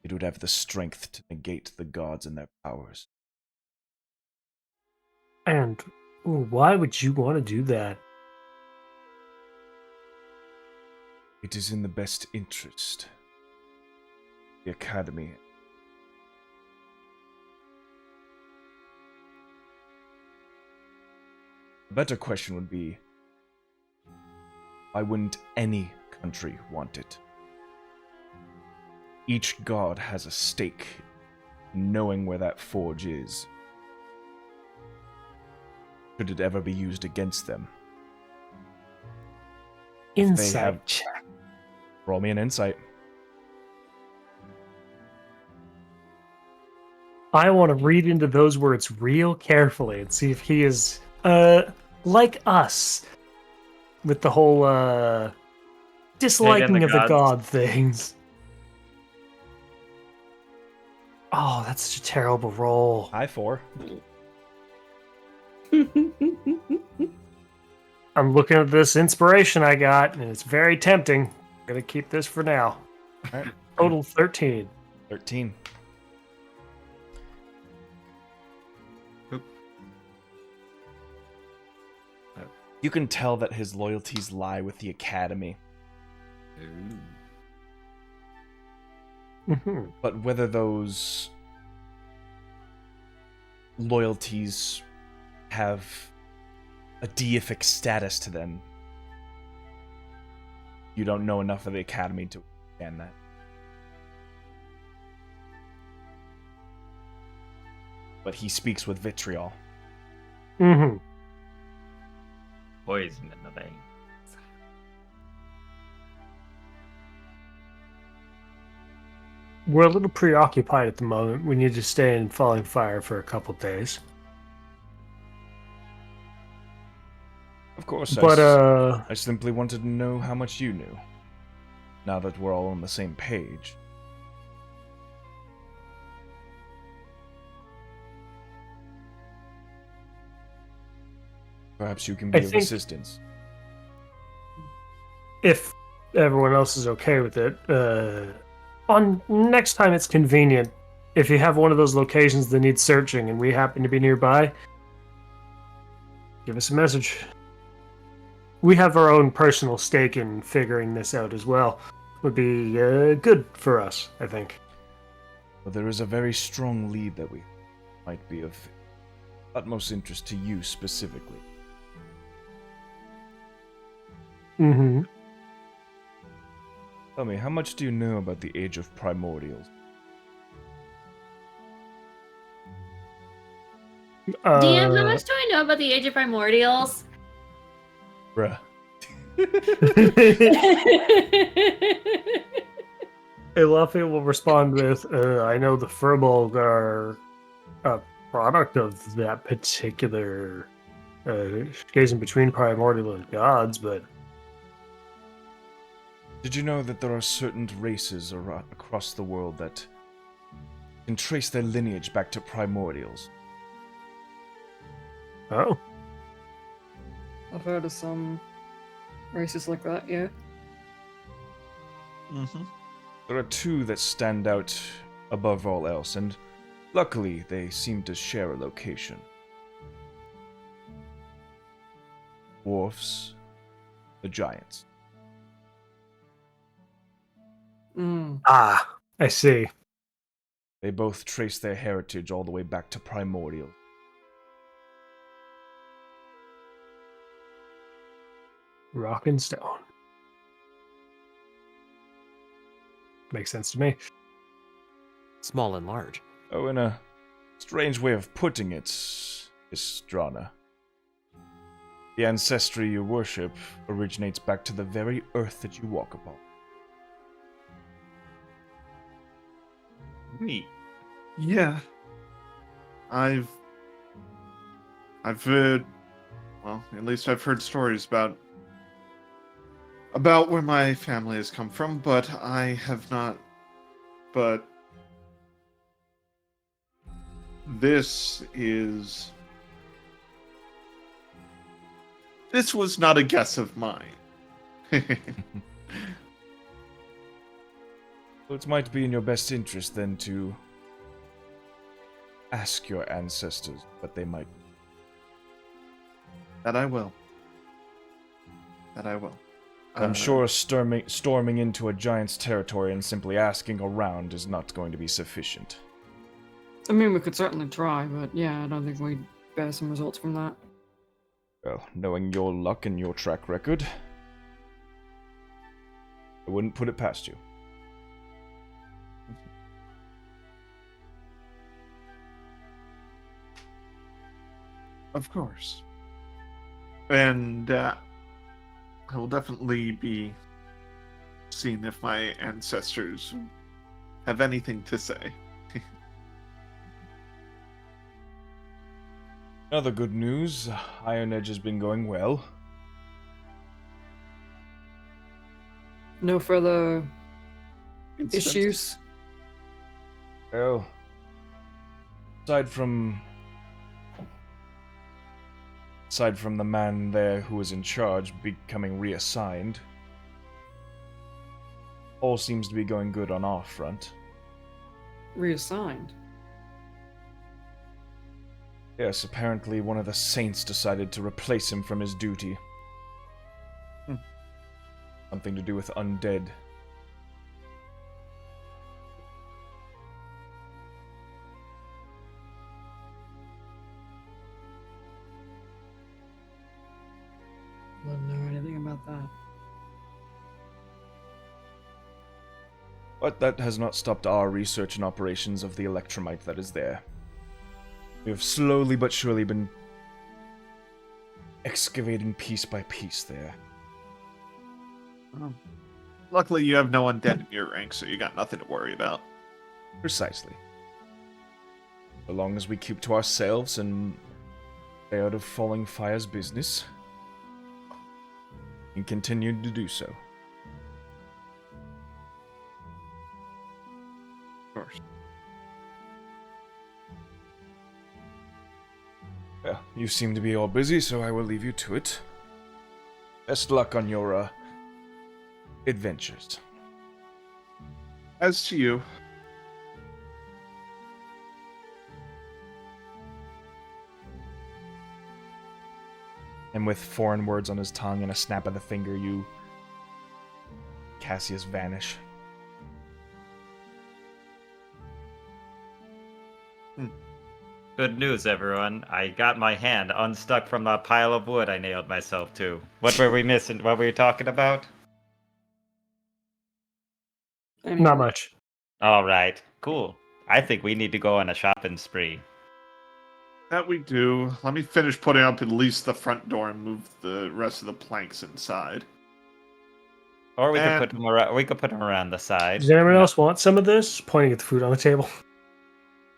it would have the strength to negate the gods and their powers. And why would you want to do that? It is in the best interest of the Academy. A better question would be, why wouldn't any country want it? Each god has a stake in knowing where that forge is. Should it ever be used against them? Insight have- check. Roll me an insight. I want to read into those words real carefully and see if he is like us with the whole disliking the of the gods. god things. Oh, that's such a terrible roll. High 4. I'm looking at this inspiration I got, and it's very tempting. I'm gonna keep this for now. Alright. Total 13. 13. You can tell that his loyalties lie with the Academy, Mm-hmm. but whether those loyalties have a deific status to them, you don't know enough of the Academy to understand that. But he speaks with vitriol. Mm-hmm. Poison in the vein. We're a little preoccupied at the moment. We need to stay in Falling Fire for a couple days. Of course, But I simply wanted to know how much you knew. Now that we're all on the same page. Perhaps you can be I of think- assistance. if everyone else is okay with it, on next time it's convenient, if you have one of those locations that needs searching and we happen to be nearby, give us a message. We have our own personal stake in figuring this out as well. Would be good for us, I think. But there is a very strong lead that we might be of utmost interest to you specifically. Mm-hmm. Tell me, how much do you know about the Age of Primordials? DM, how much do I know about the Age of Primordials? Bruh. Eluffy will respond with, I know the Furbolg are a product of that particular occasion between primordial and gods, but Did you know that there are certain races across the world that can trace their lineage back to primordials? oh, I've heard of some races like that, yeah. Mm-hmm. There are two that stand out above all else, and luckily they seem to share a location. Dwarfs, the giants. Mm. Ah, I see. They both trace their heritage all the way back to primordial. Rock and stone. Makes sense to me. Small and large. Oh, in a strange way of putting it, Istrana. The ancestry you worship originates back to the very earth that you walk upon. Neat. Yeah. I've heard, well, at least I've heard stories about where my family has come from, but I have not. But this was not a guess of mine. So it might be in your best interest then to ask your ancestors what they might. That I will. That I will. I'm sure storming into a giant's territory and simply asking around is not going to be sufficient. I mean, we could certainly try, but yeah, I don't think we'd bear some results from that. Well, knowing your luck and your track record, I wouldn't put it past you. Of course. And I will definitely be seeing if my ancestors have anything to say. Other good news, Iron Edge has been going well. No further Instance. issues. Well, aside from the man there who was in charge becoming reassigned, all seems to be going good on our front. Reassigned. Yes, apparently one of the saints decided to replace him from his duty. Something to do with undead. I don't know anything about that. But that has not stopped our research and operations of the electromite that is there. We have slowly but surely been excavating piece by piece there. Luckily, you have no undead in your rank, so you got nothing to worry about. Precisely. So long as we keep to ourselves and stay out of Falling Fire's business, and continue to do so. Of course. Well, you seem to be all busy, so I will leave you to it. Best luck on your, adventures. As to you, And with foreign words on his tongue and a snap of the finger, Cassius, vanish. Good news, everyone. I got my hand unstuck from the pile of wood I nailed myself to. What were we missing? What were you talking about? Anyway, Not much. All right, cool. I think we need to go on a shopping spree. that we do. Let me finish putting up at least the front door and move the rest of the planks inside. Or we could And- put them around. We could put them around the side. Does anyone else want some of this? Pointing at the food on the table.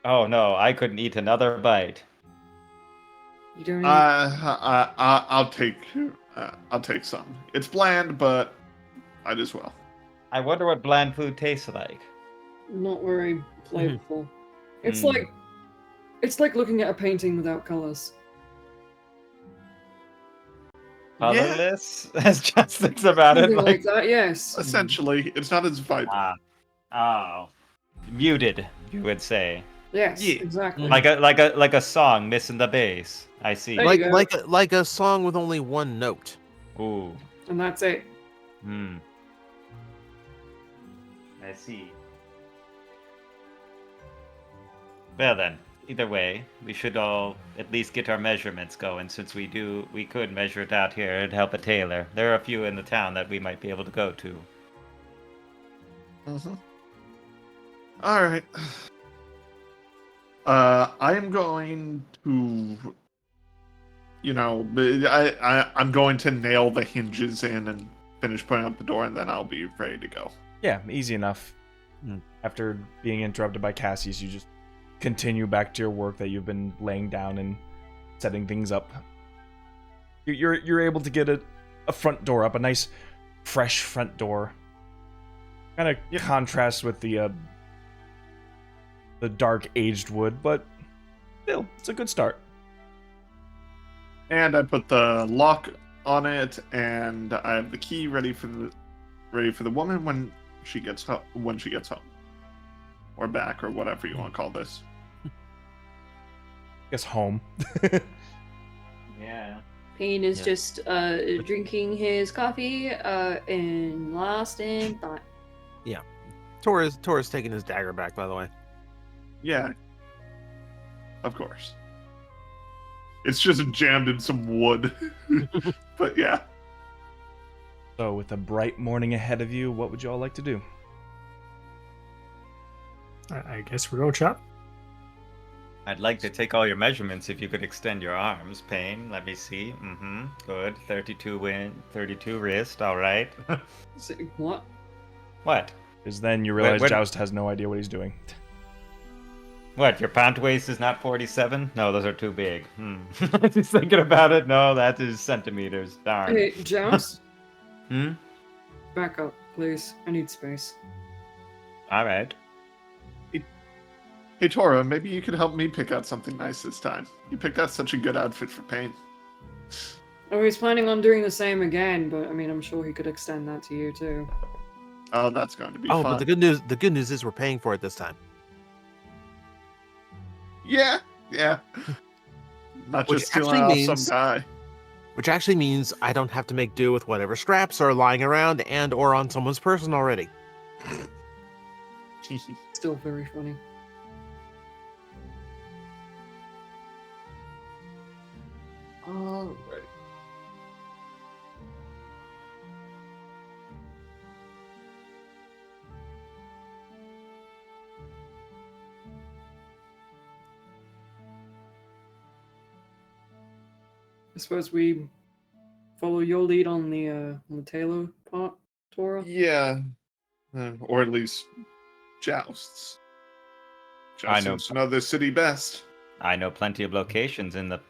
Oh no, I couldn't eat another bite. you don't need I'll take some. It's bland, but might as well. I wonder what bland food tastes like. not very flavorful. It's Mm. like looking at a painting without colors. Colorless? As just thinks about it. Something like Like, that, yes. Essentially, it's not as vibrant. oh. muted, you would say. Yes, Yeah. exactly. Like a song missing the bass. I see. There you Like go. like a song with only one note. Ooh. And that's it. Hmm. I see. Well then, either way, we should all at least get our measurements going. Since we could measure it out here and help a tailor. There are a few in the town that we might be able to go to. Mm-hmm. All right. I am going to, I'm going to nail the hinges in and finish putting up the door, and then I'll be ready to go. Yeah, easy enough. After being interrupted by Cassius, you just continue back to your work that you've been laying down and setting things up. You're able to get a front door up, a nice, fresh front door. Kind of contrasts with the dark aged wood, but still, it's a good start. And I put the lock on it, and I have the key ready for the woman when she gets home, or back, or whatever you want to call this. I guess home. Yeah. Payne is Yeah. just drinking his coffee and lost in thought. Tor's taking his dagger back, by the way. Yeah, of course. It's just jammed in some wood, but yeah. So, with a bright morning ahead of you, what would you all like to do? I guess we're going shop. I'd like to take all your measurements if you could extend your arms, Payne. Let me see. Good. 32 wrist, alright. What? What? Because then you realize Wait. Joust has no idea what he's doing. What, your pant waist is not 47? No, those are too big. Just thinking about it. No, that is centimeters. Darn. Hey, Joust, Hmm? back up, please. I need space. Alright. Hey, Tora, maybe you could help me pick out something nice this time. You picked out such a good outfit for Payne. Oh, he's planning on doing the same again, but I mean, I'm sure he could extend that to you too. Oh, that's going to be Oh, fun. but the good news is we're paying for it this time. Yeah. Not Which just stealing actually off means- some guy. Which actually means I don't have to make do with whatever scraps are lying around and or on someone's person already. Still very funny. Alright. I suppose we follow your lead on the tailor part, Tora. Yeah. Or at least jousts. I Joust know. seems to know the city best. I know plenty of locations in the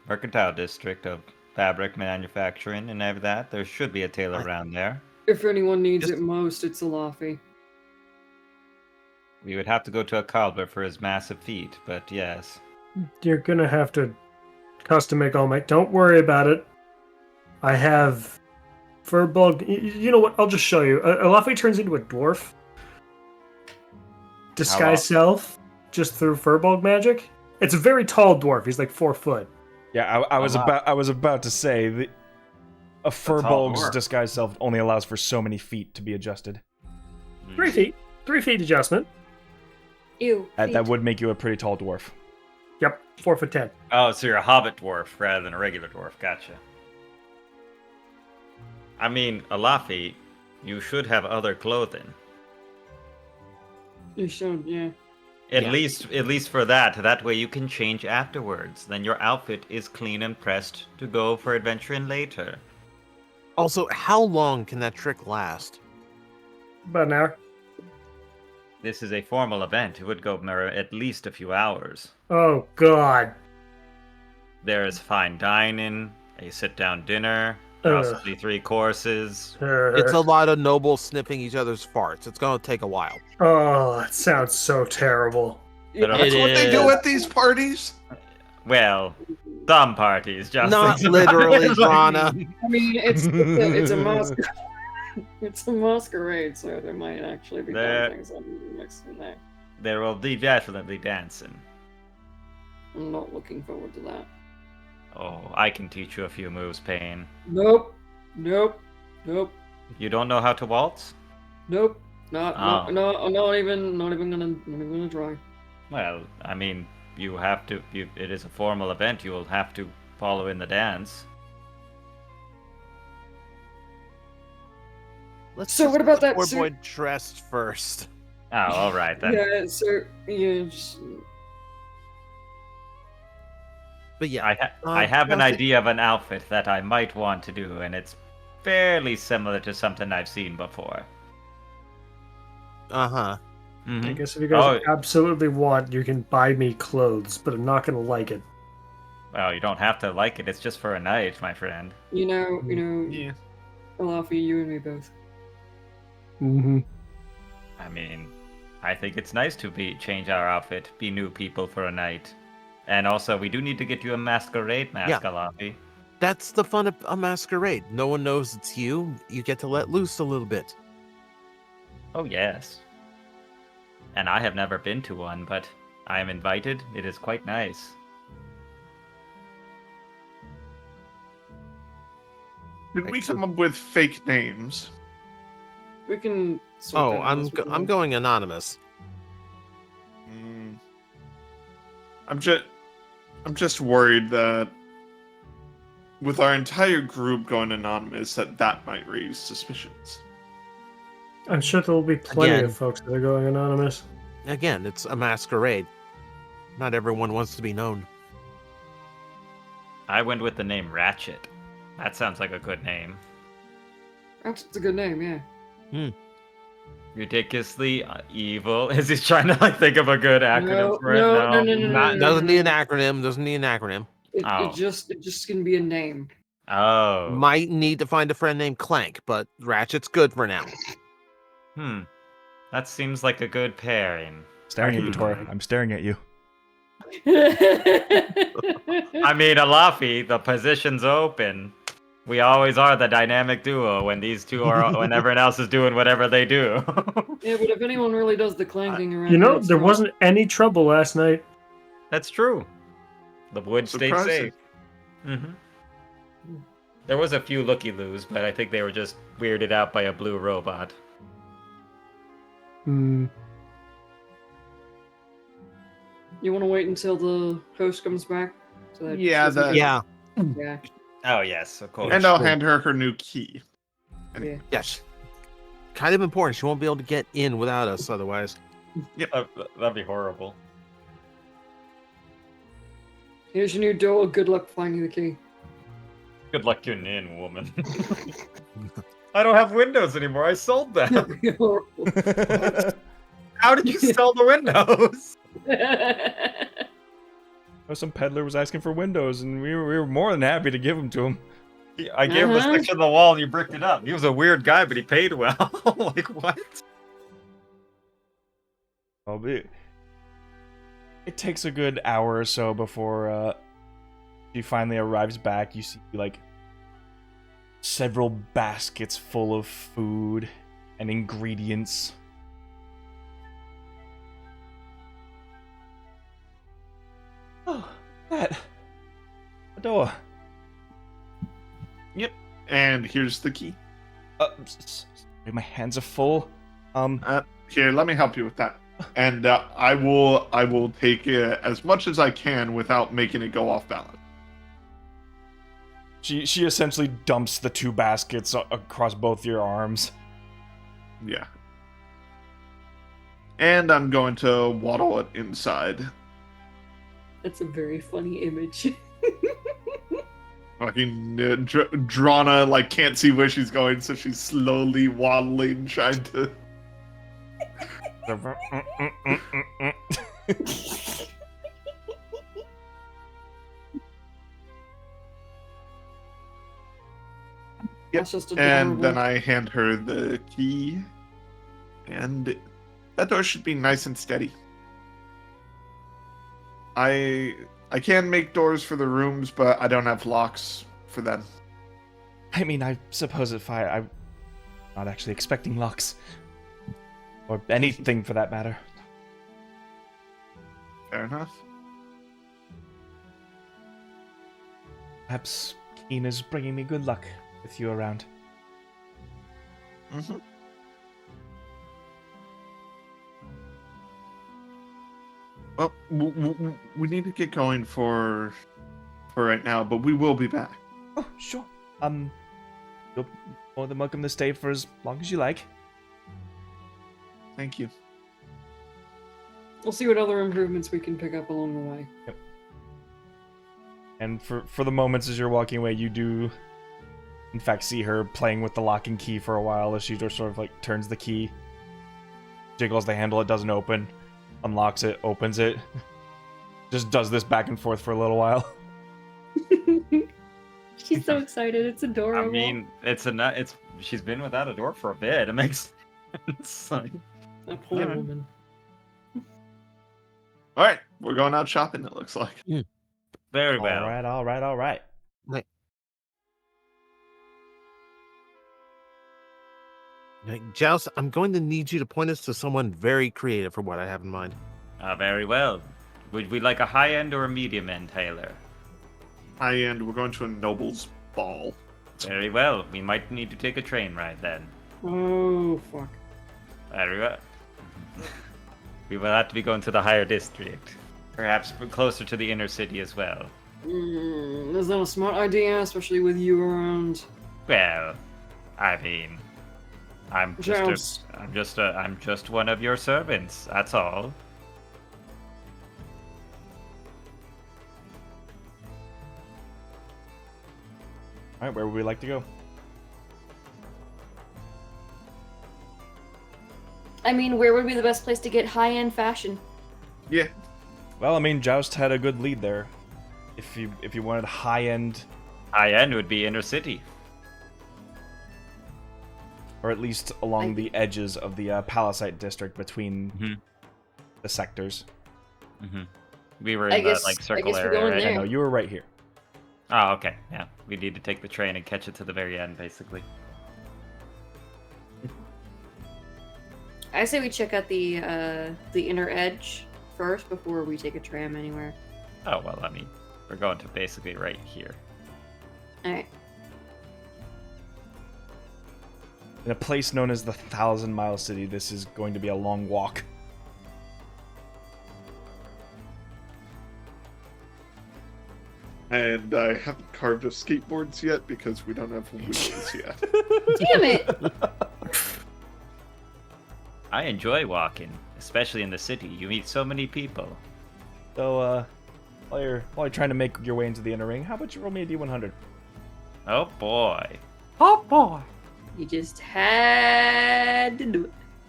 mercantile district of fabric manufacturing and every that. There should be a tailor around there. If anyone needs Just- it most, it's Alafi. We would have to go to a cobbler for his massive feet, but yes. You're gonna have to custom make all my. Don't worry about it. I have Furbog. You know what? I'll just show you. Alafi turns into a dwarf. Disguise self, just through Furbog magic. It's a very tall dwarf. He's like 4 foot. Yeah, I was wow. about to say that a tall Furbolg's dwarf. disguise self only allows for so many feet to be adjusted. 3 feet. 3 feet adjustment. Ew. That would make you a pretty tall dwarf. Yep, 4'10". Oh, so you're a hobbit dwarf rather than a regular dwarf. Gotcha. I mean, Alafi, you should have other clothing. You should, yeah. At Yeah. least for that. That way you can change afterwards. Then your outfit is clean and pressed to go for adventuring later. Also, how long can that trick last? About an hour. This is a formal event. It would go at least a few hours. Oh God. There is fine dining, a sit-down dinner, Ugh. possibly 3 courses. It's a lot of nobles sniffing each other's farts. It's gonna take a while. Oh, that sounds so terrible. That are- That's It what they do is. at these parties. Well, some parties, just Not literally, Rana. I mean, it's a masquerade. It's a masquerade, so there might actually be There- bad things on mixed in there. there will be definitely dancing. I'm not looking forward to that. Oh, I can teach you a few moves, Payne. Nope. Nope. Nope. You don't know how to waltz? Nope. Not. Oh. No. I'm not even gonna try. Well, I mean, you have to. It is a formal event. You will have to follow in the dance. Let's So just what about get the that poor suit? boy dressed first. Oh, all right then. Yeah. So yeah. Just, But yeah, I have an Kelsey- idea of an outfit that I might want to do, and it's fairly similar to something I've seen before. Uh-huh. I guess if you guys Oh. absolutely want, you can buy me clothes, but I'm not gonna like it. Well, you don't have to like it. It's just for a night, my friend. you know. Yeah. Alafi, you and me both. Mm-hmm. I mean, I think it's nice to change our outfit, be new people for a night. And also, we do need to get you a masquerade mask, Yeah. Alafi. That's the fun of a masquerade. No one knows it's you. You get to let loose a little bit. Oh, yes. And I have never been to one, but I am invited. It is quite nice. Did we come up with fake names? We can. sort Oh, that out as we I'm go. going anonymous. Mm. I'm just worried that with our entire group going anonymous, that might raise suspicions. I'm sure there will be plenty Again. of folks that are going anonymous. Again, it's a masquerade. Not everyone wants to be known. I went with the name Ratchet. That sounds like a good name. That's a good name, yeah. Ridiculously evil. Is he trying to think of a good acronym for it? No. Doesn't need an acronym. Doesn't need an acronym. Oh. It just can be a name. Oh. Might need to find a friend named Clank, but Ratchet's good for now. That seems like a good pairing. Staring at you, Tor. I'm staring at you. I mean, Alafi, the position's open. We always are the dynamic duo when these two are when everyone else is doing whatever they do. Yeah, but if anyone really does the clanking around, You know, here, it's there not- wasn't any trouble last night. That's true. The wood stayed Surprising. safe. There was a few looky-loos, but I think they were just weirded out by a blue robot. Hmm. You want to wait until the host comes back? So that Yeah, she doesn't Yeah. get- Yeah. Oh yes, of course. And I'll hand her new key. Yeah. Yes. Kind of important. She won't be able to get in without us otherwise. That'd be horrible. Here's your new door. Good luck finding the key. Good luck getting in, woman. I don't have windows anymore. I sold them. That'd be horrible. How did you sell the windows? Some peddler was asking for windows, and we were more than happy to give them to him. I gave him a section of the wall and you bricked it up. He was a weird guy, but he paid well. Like, what? It takes a good hour or so before she finally arrives back. You see, like, several baskets full of food and ingredients. Oh, that. A door. And here's the key. My hands are full. Here, let me help you with that. And I will take as much as I can without making it go off balance. She essentially dumps the two baskets across both your arms. Yeah. And I'm going to waddle it inside. That's a very funny image. Fucking Drana like can't see where she's going, so she's slowly waddling, trying to. That's just And adorable. then I hand her the key, and that door should be nice and steady. I can make doors for the rooms, but I don't have locks for them. I mean, I suppose if I'm not actually expecting locks. Or anything for that matter. Fair enough. Perhaps Keen is bringing me good luck with you around. Mm-hmm. Well, we need to get going for right now, but we will be back. Oh, sure. You're more than welcome to stay for as long as you like. Thank you. We'll see what other improvements we can pick up along the way. Yep. And for the moments as you're walking away, you do, in fact, see her playing with the lock and key for a while as she just sort of like turns the key, jiggles the handle, it doesn't open, unlocks it, opens it, just does this back and forth for a little while. She's so excited. It's adorable. I mean, she's been without a door for a bit. It makes sense. Like, That poor Alright. woman. All right, we're going out shopping. It looks like. very well. All right. Joust, I'm going to need you to point us to someone very creative for what I have in mind. Very well. Would we like a high end or a medium end, Taylor? High end. We're going to a noble's ball. Very well. We might need to take a train ride then. Oh, fuck. Very well. We will have to be going to the higher district. Perhaps closer to the inner city as well. Is that a smart idea, especially with you around? Well, I mean, I'm Joust. just one of your servants. That's all. All right, where would we like to go? I mean, where would be the best place to get high-end fashion? Yeah. Well, I mean, Joust had a good lead there. If you wanted high end, High end would be inner city. or at least along the edges of the Palisade district between Mhm. the sectors. Mm-hmm. We were I in guess- that like I circle guess we're area, going right? there. I know you were right here. Oh, okay. Yeah, we need to take the train and catch it to the very end, basically. I say we check out the inner edge first before we take a tram anywhere. Oh well, I mean, we're going to basically right here. All right. In a place known as the 1,000-Mile City, this is going to be a long walk. And I haven't carved us skateboards yet because we don't have wheels yet. Damn it! I enjoy walking, especially in the city. You meet so many people. So, while you're trying to make your way into the inner ring, how about you roll me a D100? Oh boy. Oh boy! You just had to do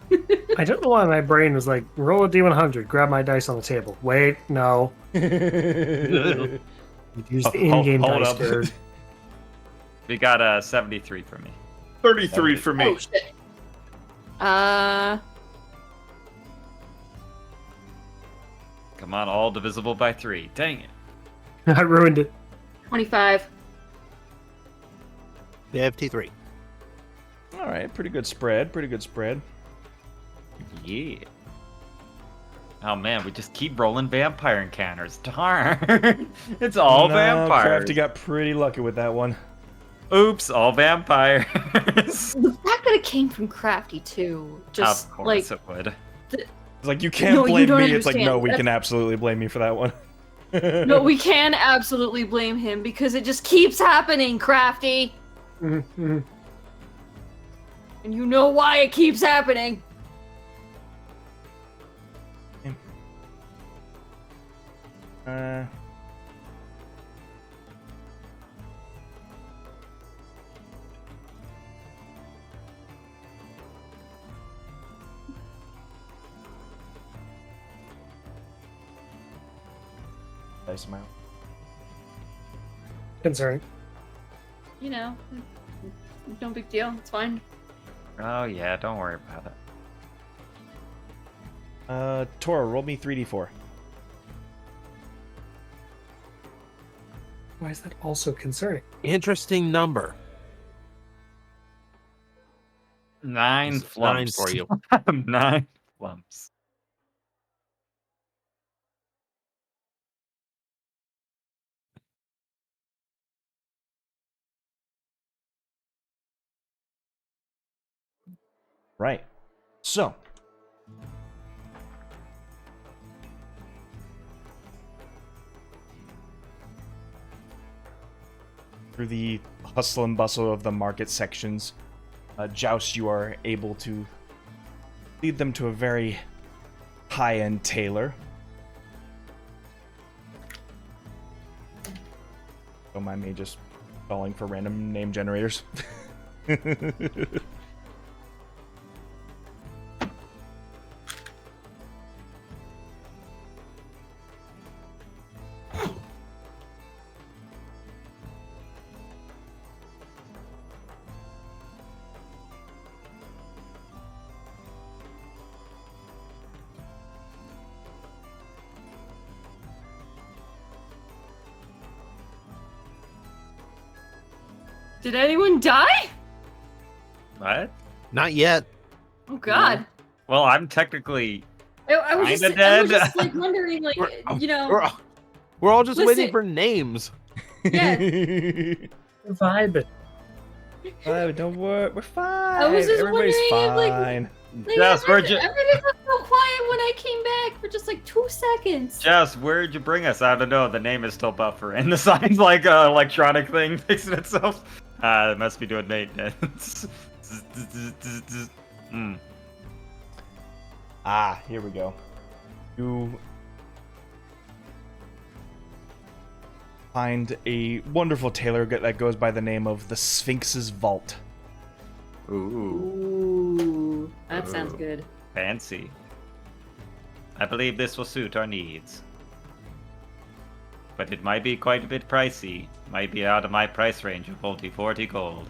it. I don't know why my brain was like, roll a d100, grab my dice on the table. Wait, no. Use the in-game Hold dice up. card. We got a 73 for me. 33 for me. Oh shit. Come on, all divisible by 3. Dang it. I ruined it. 25. They have T3. All right, pretty good spread. Yeah. Oh man, we just keep rolling vampire encounters. Darn. It's all No, vampires. Crafty got pretty lucky with that one. Oops, all vampires. The fact that it came from Crafty too, just of course like it would. It's like, you can't No, you blame don't me. It's like, no, understand. we can absolutely blame you for that one. no, we can absolutely blame him because it just keeps happening, Crafty, Mhm. and you know why it keeps happening. Uh, dice amount. Concerning. You know, no big deal. It's fine. Oh yeah, don't worry about it. Tora, roll me 3d4. Why is that also concerning? Interesting number. 9 It's flumps 9 for you. 9 flumps. Right. So, through the hustle and bustle of the market sections, Joust, you are able to lead them to a very high-end tailor. Don't mind me just stalling for random name generators. Did anyone die? What? Not yet. Oh God. Well, I'm technically. I was Kinda just, I was dead. just like wondering, like, you know. We're all just waiting Listen. for names. Yeah. Vibe. Oh, don't worry, we're fine. I was just Everybody's wondering if, like, fine. Jess, where'd you? Everything was so quiet when I came back for just like 2 seconds. Jess, where'd you bring us? I don't know. The name is still buffering. The sign's like a electronic thing fixing itself. It must be doing maintenance. Ah, here we go. You find a wonderful tailor that goes by the name of the Sphinx's Vault. Ooh, Ooh, that sounds Ooh. good. fancy. I believe this will suit our needs. But it might be quite a bit pricey. Might be out of my price range of only 40 gold.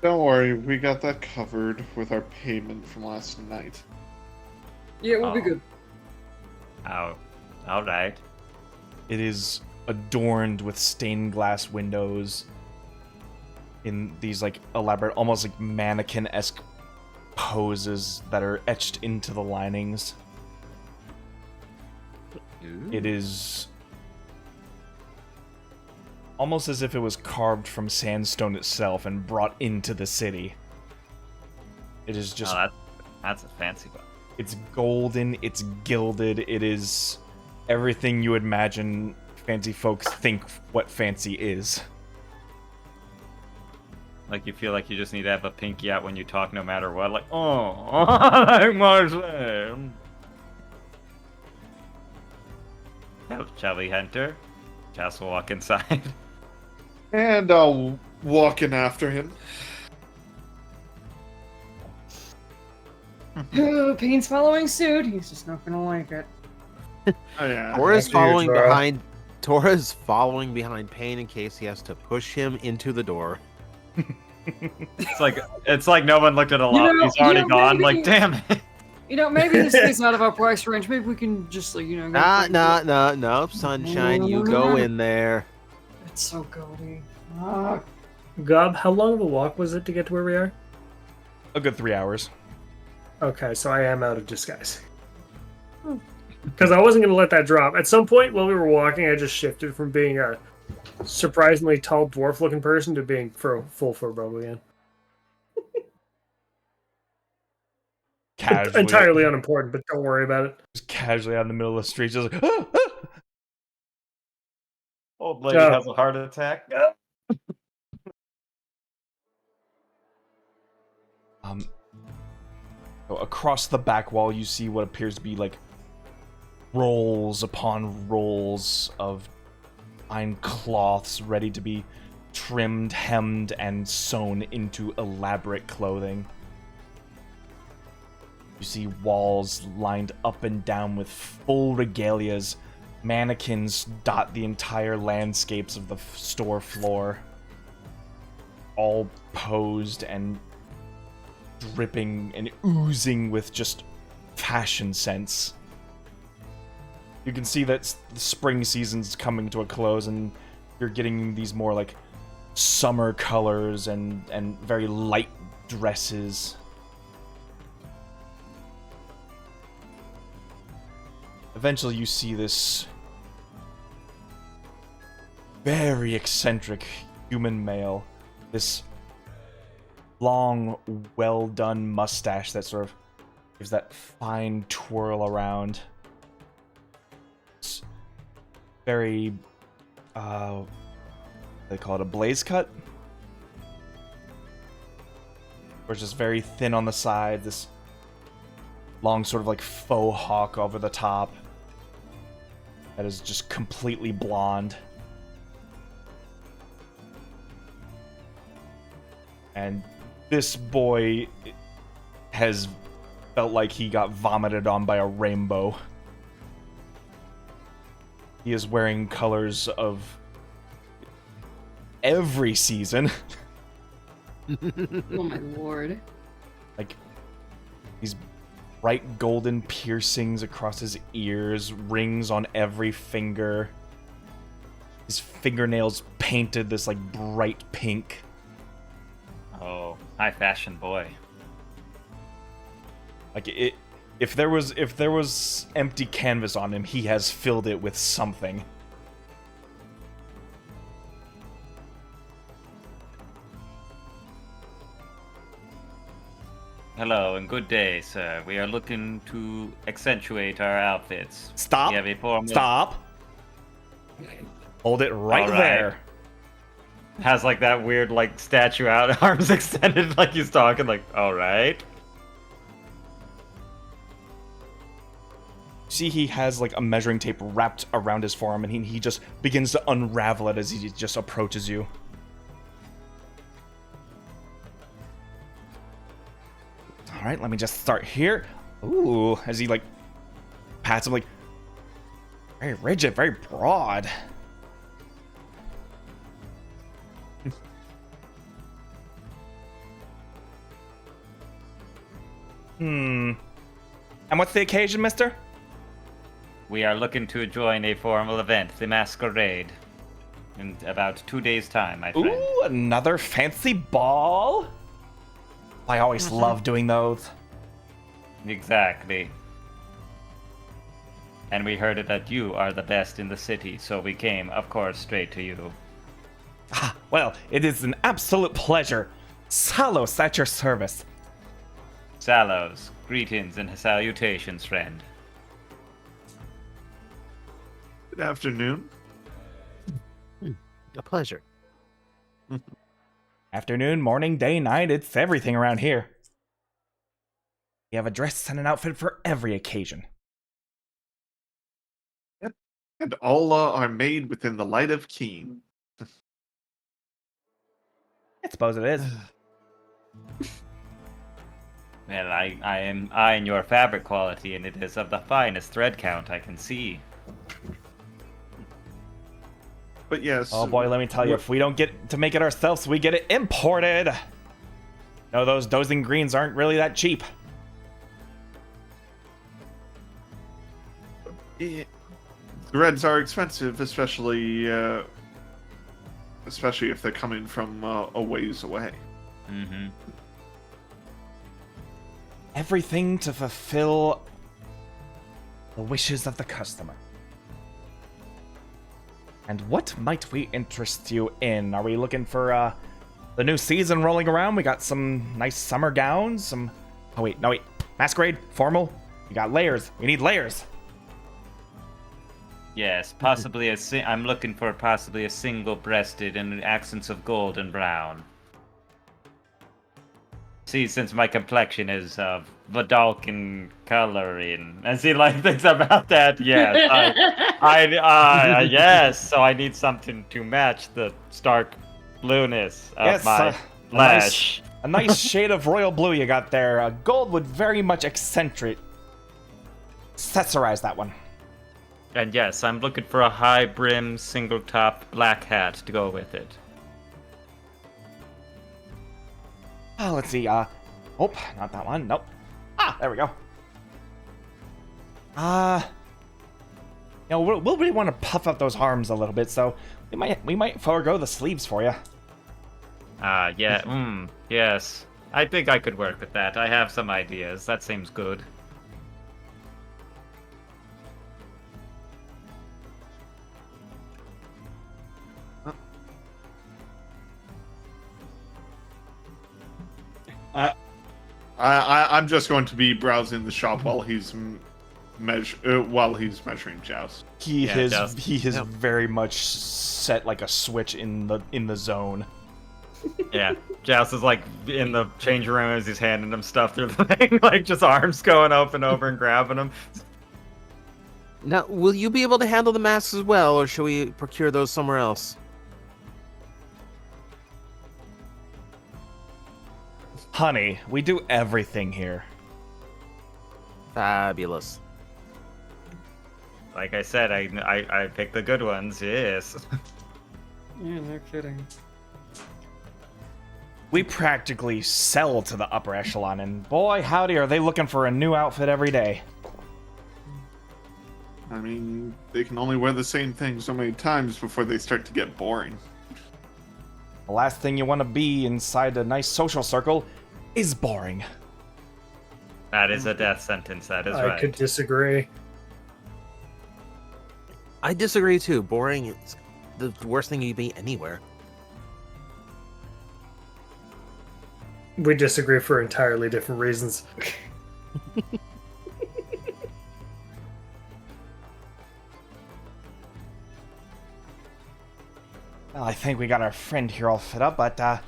Don't worry, we got that covered with our payment from last night. Yeah, we'll be Oh. good. Oh, alright. It is adorned with stained glass windows in these like elaborate, almost like mannequin-esque poses that are etched into the linings. It is almost as if it was carved from sandstone itself and brought into the city. It is just, Oh, that's a fancy one. it's golden, it's gilded, it is everything you would imagine fancy folks think what fancy is. Like you feel like you just need to have a pinky out when you talk no matter what. Like, oh, I must say. Shall we enter? Jess will walk inside. And I'll walk in after him. Pain's following suit. He's just not gonna like it. Oh, yeah. Tora's After you, following Tora. behind. Tora's following behind Pain in case he has to push him into the door. It's like no one looked at a lot. He's already gone. maybe- Like, damn it. You know, maybe this is out of our price range. Maybe we can just, like, you know. No, sunshine, you go in there. It's so goody. Ah. Gob, how long of a walk was it to get to where we are? A good 3 hours. Okay, so I am out of disguise. Because I wasn't going to let that drop. At some point while we were walking, I just shifted from being a surprisingly tall dwarf-looking person to being full furball again. Casually, Entirely unimportant, but don't worry about it. just casually out in the middle of the street, just like, "Ah, ah!" Old lady Oh. has a heart attack. So across the back wall, you see what appears to be like rolls upon rolls of fine cloths ready to be trimmed, hemmed, and sewn into elaborate clothing. You see walls lined up and down with full regalias. Mannequins dot the entire landscapes of the store floor, all posed and dripping and oozing with just fashion sense. You can see that the spring season's coming to a close, and you're getting these more like summer colors and very light dresses. Eventually you see this very eccentric human male, this long, well done mustache that sort of gives that fine twirl around. It's very, they call it a blaze cut, or just very thin on the side. This long sort of like faux hawk over the top that is just completely blonde. And this boy has felt like he got vomited on by a rainbow. He is wearing colors of every season. Oh my lord. Like these bright golden piercings across his ears, rings on every finger. His fingernails painted this like bright pink. Oh, high fashion boy. Like it, if there was empty canvas on him, he has filled it with something. Hello and good day, sir. We are looking to accentuate our outfits. Stop. We have a formal... Stop. Hold it right All right. there. Has like that weird like statue out, arms extended like he's talking like, all right. See, he has like a measuring tape wrapped around his forearm, and he just begins to unravel it as he just approaches you. All right, let me just start here. Ooh, as he like pats him, like very rigid, very broad. And what's the occasion, mister? We are looking to join a formal event, the masquerade, in about 2 days' time, my friend. Ooh, another fancy ball. I always love doing those. Exactly. And we heard that you are the best in the city, so we came, of course, straight to you. Ah, well, it is an absolute pleasure. Salos at your service. Salos, greetings and salutations, friend. Good afternoon. A pleasure. Afternoon, morning, day, night, it's everything around here. We have a dress and an outfit for every occasion. And all are made within the light of Keen. I suppose it is. Well, I am eyeing your fabric quality, and it is of the finest thread count I can see. But yes. Oh boy, let me tell you, if we don't get to make it ourselves, we get it imported. No, those dozing greens aren't really that cheap. Threads are expensive, especially if they're coming from a ways away. Mm-hmm. Everything to fulfill the wishes of the customer. And what might we interest you in? Are we looking for the new season rolling around? We got some nice summer gowns, some... Oh wait, no wait. Masquerade, formal. We got layers. We need layers. Yes, possibly I'm looking for possibly a single-breasted and accents of gold and brown. See, since my complexion is of Vidalcan coloring, and see, like thinks about that. Yes, yes. So I need something to match the stark blueness of my flesh. A nice shade of royal blue you got there. Gold would very much accessorize that one. And yes, I'm looking for a high brim, single top black hat to go with it. Oh, let's see. Oh, not that one. Nope. Ah, there we go. We'll really want to puff up those arms a little bit, so we might forego the sleeves for you. Yeah. Yes. I think I could work with that. I have some ideas. That seems good. I'm just going to be browsing the shop while he's measuring Joust. He Yeah, has Joust. he has Yep. very much set like a switch in the zone. Yeah, Joust is like in the change room as he's handing him stuff through the thing, like just arms going up and over and grabbing him. Now, will you be able to handle the masks as well, or should we procure those somewhere else? Honey, we do everything here. Fabulous. Like I said, I picked the good ones. Yes. Yeah, no kidding. We practically sell to the upper echelon, and boy, howdy, are they looking for a new outfit every day. I mean, they can only wear the same thing so many times before they start to get boring. The last thing you want to be inside a nice social circle is boring. That is a death sentence. That is I right. could disagree. I disagree too. Boring is the worst thing you'd be anywhere. We disagree for entirely different reasons. Well, I think we got our friend here all fit up, but alright,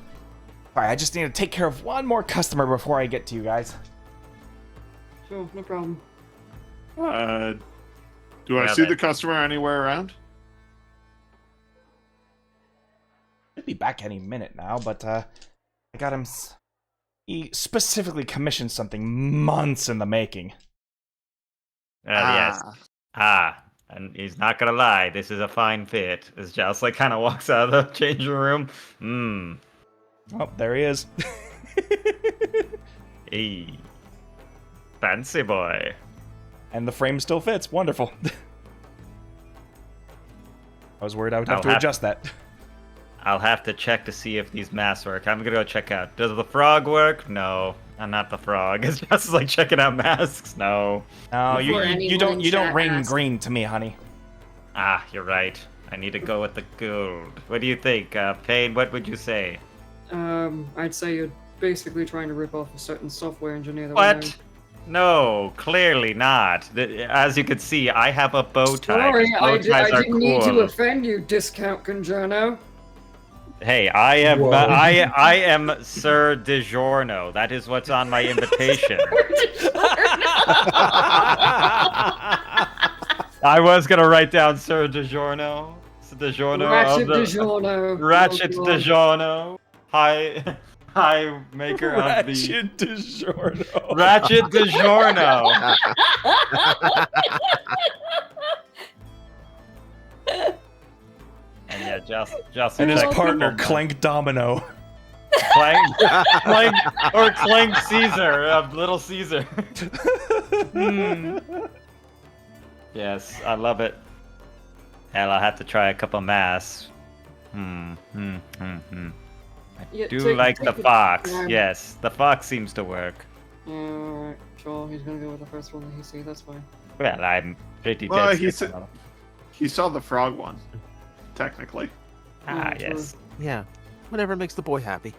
I just need to take care of one more customer before I get to you guys. Sure, no problem. Do I Yeah, see but- the customer anywhere around? He'll be back any minute now, but I got him. He specifically commissioned something months in the making. Yes. And he's not gonna lie, this is a fine fit. As Joust like kind of walks out of the changing room. Oh, there he is. Hey, fancy boy. And the frame still fits. Wonderful. I was worried I would have I'll to have- adjust that. I'll have to check to see if these masks work. I'm gonna go check out. Does the frog work? No, I'm not the frog. It's just like checking out masks. No. No, you, Before you anyone don't in you don't chat ring asks. green to me, honey. Ah, you're right. I need to go with the gold. What do you think, Payne? What would you say? I'd say you're basically trying to rip off a certain software engineer that we know. What? No, clearly not. As you can see, I have a bow tie. Sorry, Bow I ties are didn't mean to cool. offend you, Discount Conjono. Hey, I am Whoa. I am Sir DiGiorno. That is what's on my invitation. I was gonna write down Sir DiGiorno. DiGiorno Ratchet of the DiGiorno. Ratchet Oh, God. DiGiorno. High maker of the Ratchet DiGiorno. Ratchet DiGiorno. And yeah, just And his check partner, the- Clank Domino. Clank, or Clank Caesar of Little Caesar. Yes, I love it. Hell, I'll have to try a couple masks. I Yeah, do take- like the take it. fox. Yeah. Yes, the fox seems to work. Yeah, alright, sure, he's gonna go with the first one that he sees, that's fine. Well, I'm pretty Well, dead he set said- on it. He saw the frog one, technically. Ah, Yeah, yes. Yeah, whatever makes the boy happy.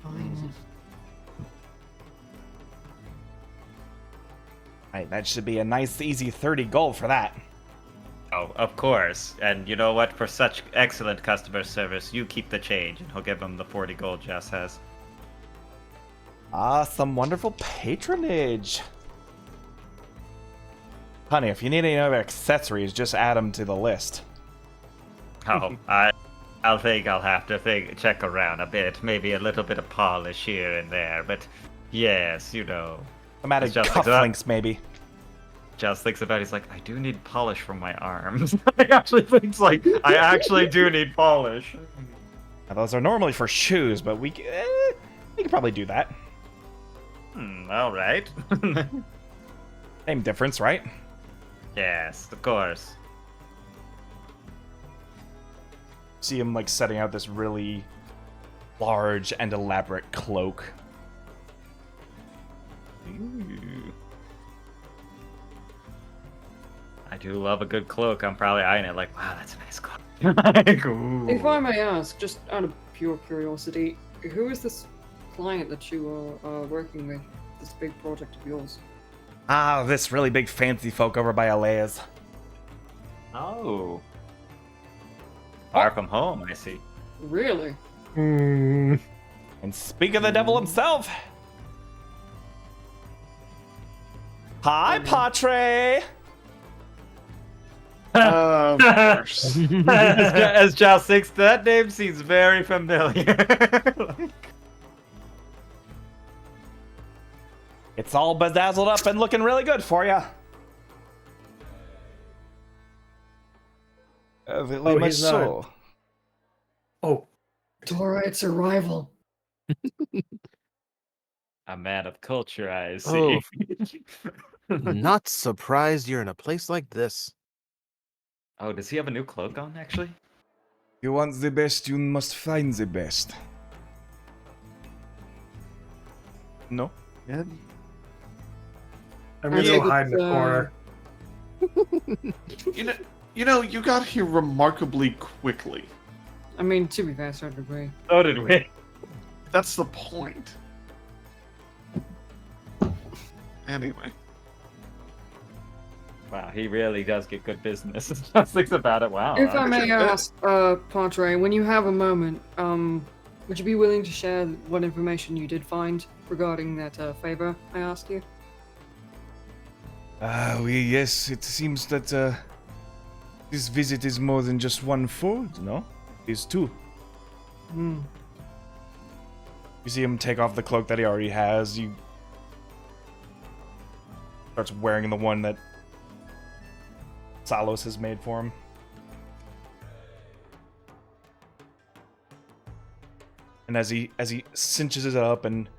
Fine. Right, that should be a nice, easy 30 gold for that. Oh, of course. And you know what? For such excellent customer service, you keep the change, and he'll give him the 40 gold Jess has. Ah, some wonderful patronage. Honey, if you need any other accessories, just add them to the list. Oh, I'll think I'll have to check around a bit. Maybe a little bit of polish here and there, but yes, you know. Some added It's just like that. cufflinks, maybe. Just thinks about it, he's like, I do need polish for my arms. I actually thinks like, I actually do need polish. Now, those are normally for shoes, but we could probably do that. Alright. Same difference, right? Yes, of course. See him like setting out this really large and elaborate cloak. Ooh. I do love a good cloak. I'm probably eyeing it like, wow, that's a nice cloak. Like, ooh. If I may ask, just out of pure curiosity, who is this client that you are working with? This big project of yours. Ah, this really big fancy folk over by Alea's. Oh. Far from home, I see. Really? Hmm. And speak of the devil himself. Hi, Patre. Of course. As Joust thinks, that name seems very familiar. It's all bedazzled up and looking really good for you. Very Oh, much he's not. so. Oh, Dora, it's a rival. A man of culture, I see. Not surprised you're in a place like this. Oh, does he have a new cloak on, actually? You want the best, you must find the best. No? Yeah. I'm gonna Yeah, go hide in the but, corner. You got here remarkably quickly. I mean, to be fair, so did we. So did we. That's the point. Anyway. Wow, he really does get good business. Just thinks about it. Wow. If I may actually, ask, Patre, when you have a moment, would you be willing to share what information you did find regarding that favor I asked you? Yes, it seems that this visit is more than just one fold, no? It's two. Hmm. You see him take off the cloak that he already has. He starts wearing the one that Salos has made for him. And as he cinches it up and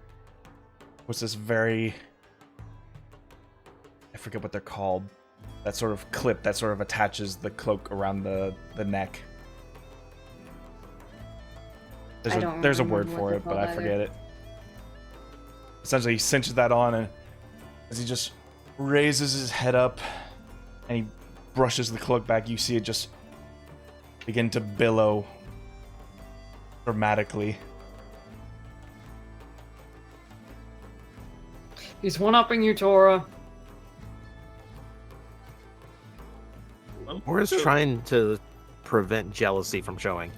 puts this very, I forget what they're called, that sort of clip that sort of attaches the cloak around the neck. There's a word remember for what it, they're but I called forget it. Essentially, he cinches that on, and as he just raises his head up and he brushes the cloak back, you see it just begin to billow dramatically. He's one-upping you, Tora. We're just trying to prevent jealousy from showing.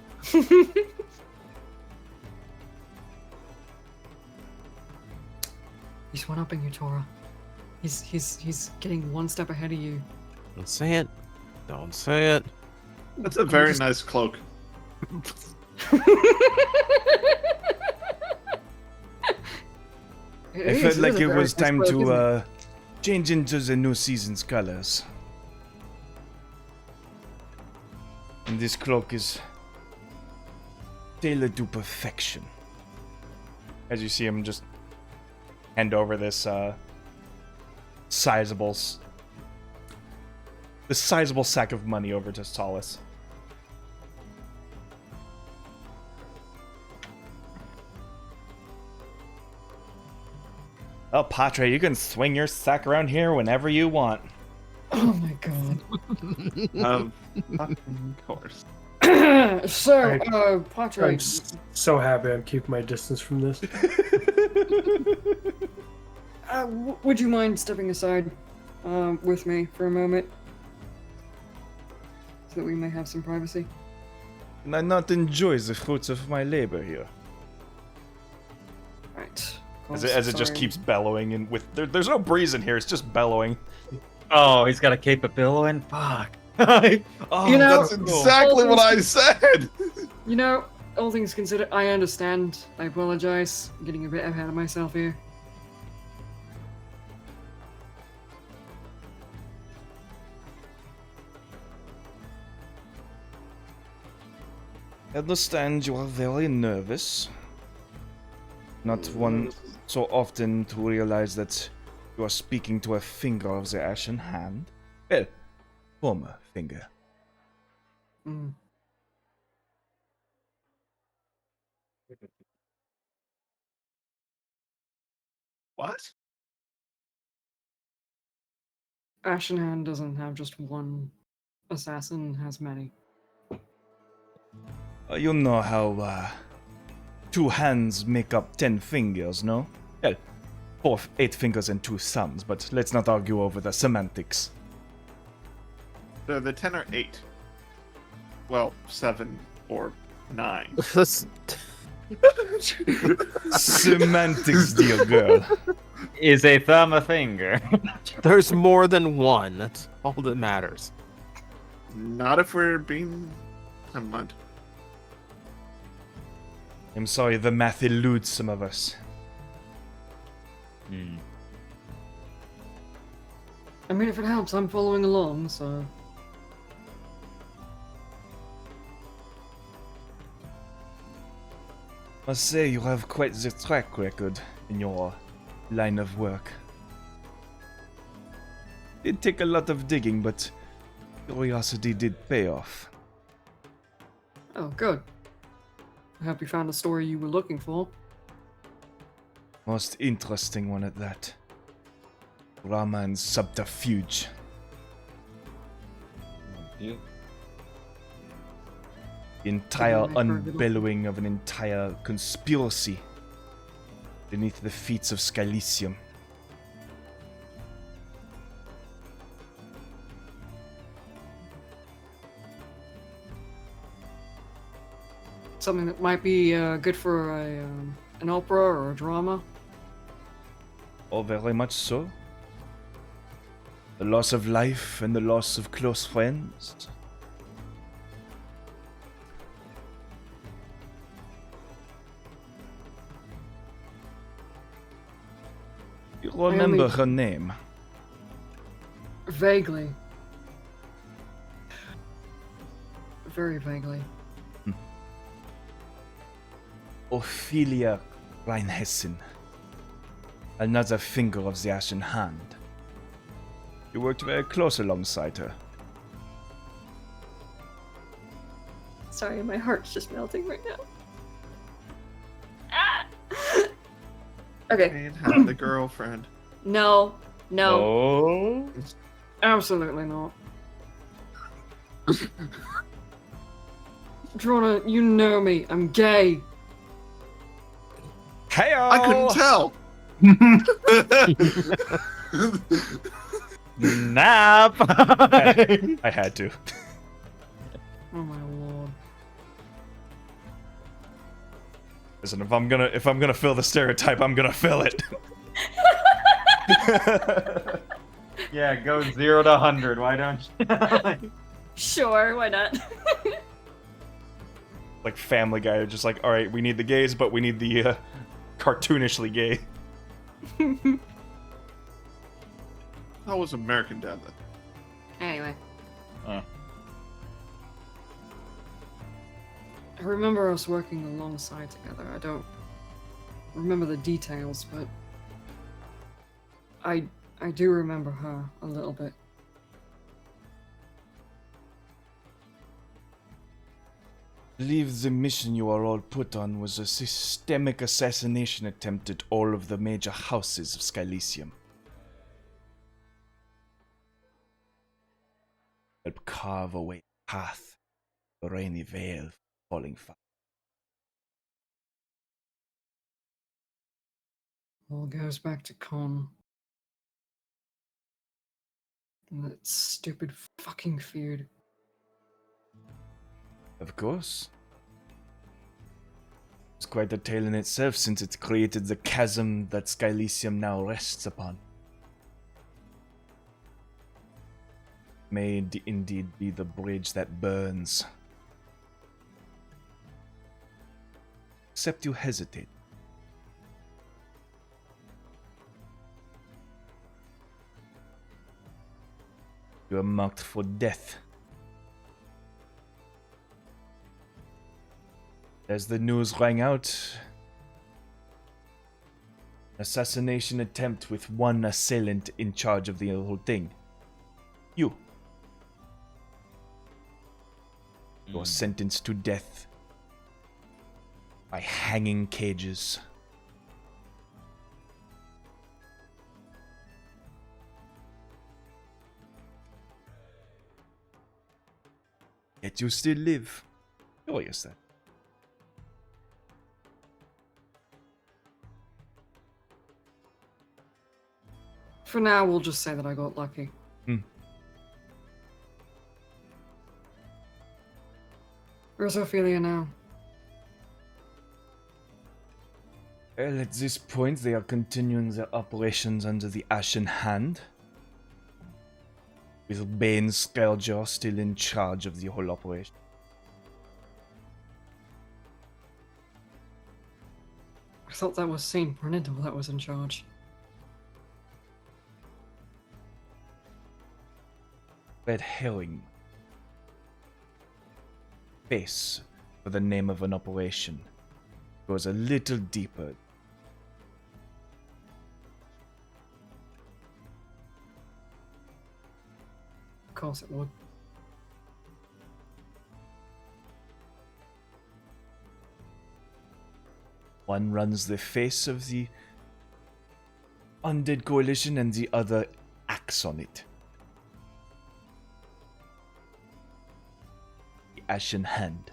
He's one-upping you, Tora. He's getting one step ahead of you. Don't say it. Don't say it. That's a very nice cloak. I felt like it was time to change into the new season's colors. And this cloak is tailored to perfection. As you see him just hand over this sizable sack of money over to Solace. Oh, Patre, you can swing your sack around here whenever you want. Oh my god. Of course. So, I'm Patre, so happy I'm keeping my distance from this. would you mind stepping aside with me for a moment? So that we may have some privacy? Can I not enjoy the fruits of my labor here? Right. As it just keeps bellowing, and there's no breeze in here, it's just bellowing. Oh, he's got a cape of billowing? Fuck. Oh, You know- That's exactly what I said. You know, all things considered, I understand. I apologize. I'm getting a bit ahead of myself here. I understand you are very nervous. Not one so often to realize that you are speaking to a finger of the ashen hand. Well, former finger. Mm. What? Ashen Hand doesn't have just one assassin, has many. You know how 2 hands make up 10 fingers, no? Well, 8 fingers and 2 thumbs, but let's not argue over the semantics. The 10 or 8. Well, 7 or 9. That's- Semantics, dear girl. Is a thumb a finger? There's more than one. That's all that matters. Not if we're being... Never mind. I'm sorry, the math eludes some of us. I mean, if it helps, I'm following along, so. Must say you have quite the track record in your line of work. Did take a lot of digging, but curiosity did pay off. Oh, good. I hope you found the story you were looking for. Most interesting one at that. Drama and subterfuge. The entire unbellowing of an entire conspiracy beneath the feet of Skylysium. Something that might be good for an opera or a drama. Oh, very much so. The loss of life and the loss of close friends. You remember her name? Vaguely. Very vaguely. Ophelia Reinhessen. Another finger of the Ashen Hand. You worked very close alongside her. Sorry, my heart's just melting right now. Okay. And have the girlfriend. No. Oh. Absolutely not. Drona, you know me. I'm gay. Hey-o! I couldn't tell! Nap. I had to. Oh my lord. Listen, if I'm gonna fill the stereotype, I'm gonna fill it. Yeah, go 0 to 100. Why don't you? Sure, why not? Like Family Guy, just like, all right, we need the gays, but we need the cartoonishly gay. How was American Dad then? Anyway. I remember us working alongside together. I don't remember the details, but I do remember her a little bit. I believe the mission you are all put on was a systemic assassination attempt at all of the major houses of Skylysium. Help carve away a path, the rainy veil falling fast. All goes back to Con. And that stupid fucking feud. Of course. It's quite a tale in itself since it created the chasm that Skylysium now rests upon. May indeed be the bridge that burns. Except you hesitate. You are marked for death. As the news rang out, assassination attempt with one assailant in charge of the whole thing. You. You are sentenced to death by hanging cages. Yet you still live. Curious that. For now, we'll just say that I got lucky. Where's Ophelia now? Well, at this point, they are continuing their operations under the Ashen Hand, with Bane Scourger still in charge of the whole operation. I thought that was Saint Bernardo that was in charge. Red Herring. Face for the name of an operation goes a little deeper. Of course it would. One runs the face of the Undead Coalition and the other acts on it. The Ashen Hand.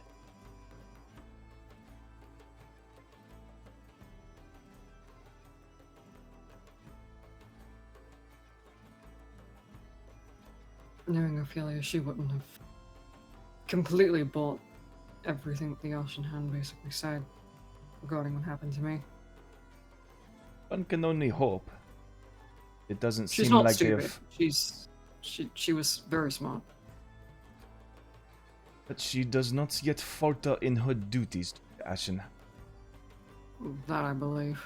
Knowing Ophelia, she wouldn't have completely bought everything that the Ashen Hand basically said regarding what happened to me. One can only hope. It doesn't She's seem not like stupid. they've... She was very smart. But she does not yet falter in her duties to the Ashen Hand. That I believe.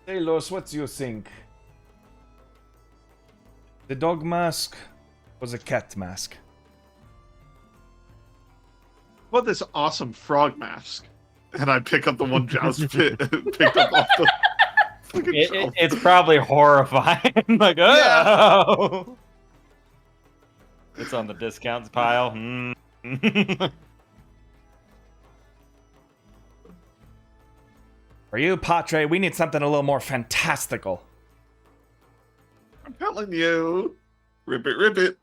Hey, Los, what do you think? The dog mask was a cat mask. What about this awesome frog mask? And I pick up the one Joust picked up off the fucking shelf. It's probably horrifying. Like, oh! It's on the discounts pile. For you, Patre, we need something a little more fantastical. I'm telling you. Rip it, rip it.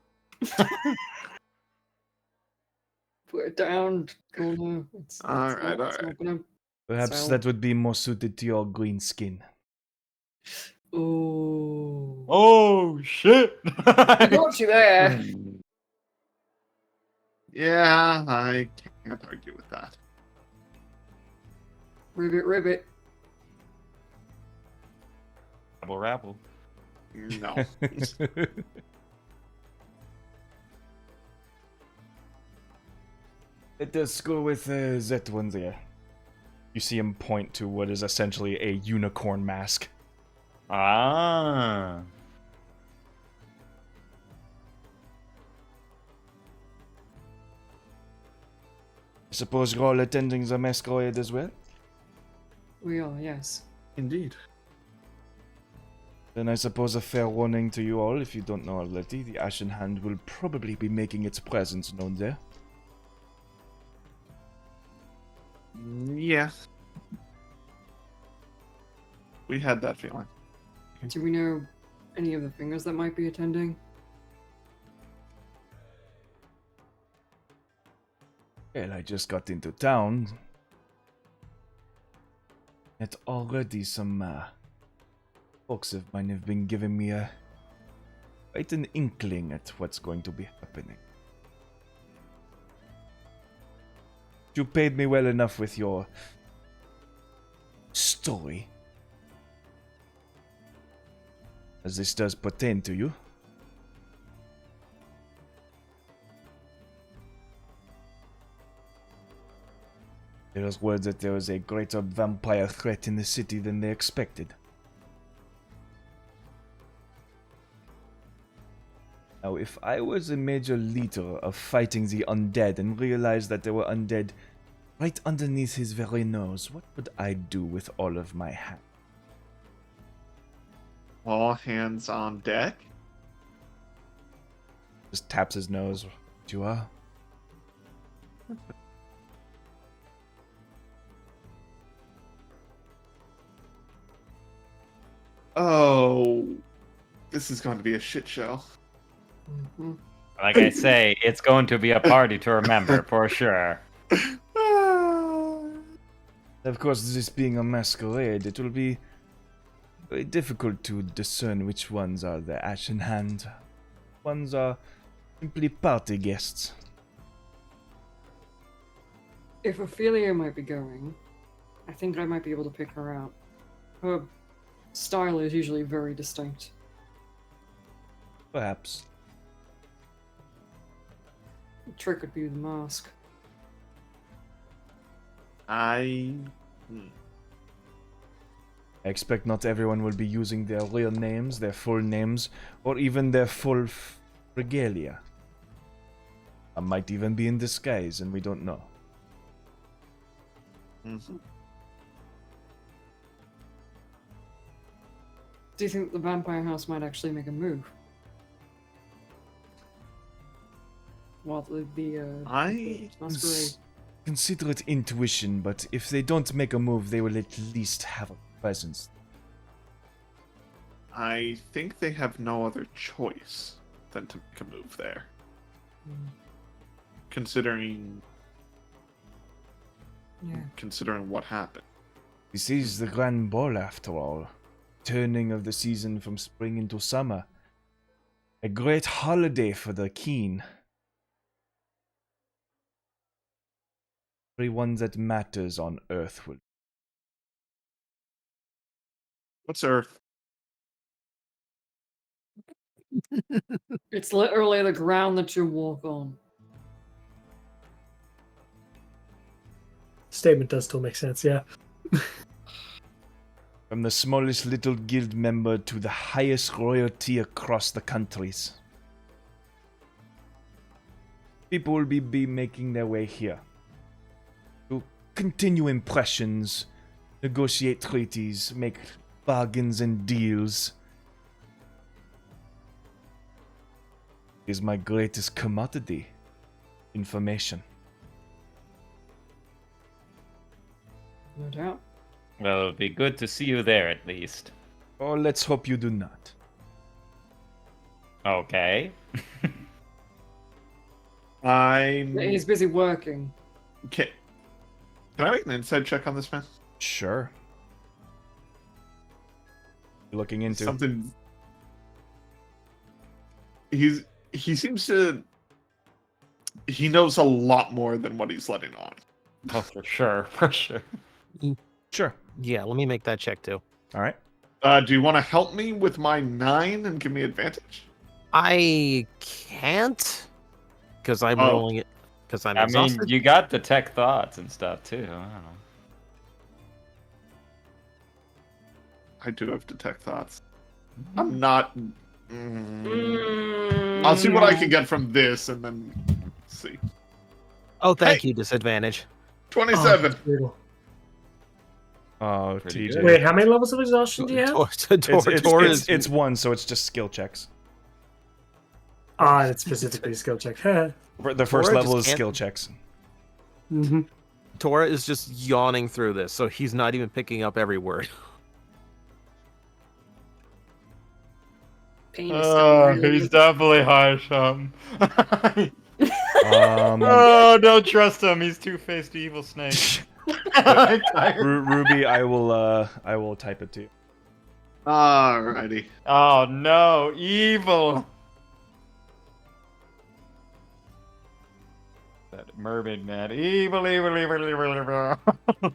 Put it down. All right. Perhaps So- that would be more suited to your green skin. Oh. Oh, shit! I got you there. Yeah, I can't argue with that. Ribbit, ribbit. Rabble, rabble. No. Let us go with that one there. You see him point to what is essentially a unicorn mask. Ah. I suppose you're all attending the masquerade as well? We are, yes. Indeed. Then I suppose a fair warning to you all, if you don't know already, the Ashen Hand will probably be making its presence known there. Yes. We had that feeling. Do we know any of the fingers that might be attending? Well, I just got into town. Yet already some folks of mine have been giving me quite an inkling at what's going to be happening. You paid me well enough with your story, as this does pertain to you. There is word that there is a greater vampire threat in the city than they expected. Now, if I was a major leader of fighting the undead and realized that there were undead right underneath his very nose, what would I do with all of my hands? All hands on deck. Just taps his nose. You are? Oh, this is going to be a shit show. Mhm. Like I say, it's going to be a party to remember for sure. Of course, this being a masquerade, it will be very difficult to discern which ones are the ash in hand. Ones are simply party guests. If Ophelia might be going, I think I might be able to pick her out. Her style is usually very distinct. Perhaps. The trick would be the mask. I expect not everyone will be using their real names, their full names, or even their full regalia. I might even be in disguise and we don't know. Mhm. Do you think the vampire house might actually make a move? While I masquerade. Consider it intuition, but if they don't make a move, they will at least have a presence. I think they have no other choice than to make a move there. Considering what happened. This is the Grand Ball after all. Turning of the season from spring into summer. A great holiday for the keen. Everyone that matters on Earth will. What's Earth? It's literally the ground that you walk on. Statement does still make sense, yeah. From the smallest little guild member to the highest royalty across the countries. People will be making their way here. To continue impressions, negotiate treaties, make bargains and deals. It is my greatest commodity. Information. No doubt. Well, it'll be good to see you there at least. Or let's hope you do not. Okay. He's busy working. Can I make an inside check on this man? Sure. You're looking into Something. He seems to. He knows a lot more than what he's letting on. Oh, for sure, for sure. Sure. Yeah, let me make that check too. All right. Do you want to help me with my 9 and give me advantage? I can't because I'm Oh. rolling it because I'm I exhausted. mean, you got detect thoughts and stuff too. I don't know. I do have detect thoughts. I'm not. I'll see what I can get from this, and then see. Oh, thank you. Disadvantage. 27. Brutal. Oh, Pretty TJ. good. Wait, how many levels of exhaustion do you have? It's one, so it's just skill checks. Ah, it's specifically skill check. The first Tora level just is can't- skill checks. Mm-hmm. Tora is just yawning through this, so he's not even picking up every word. Pain is still really... definitely harsh. Oh, don't trust him. He's two-faced evil snake. Ruby, I will type it to you. Alrighty. Oh no, evil. That mermaid man, evil, evil, evil, evil, evil.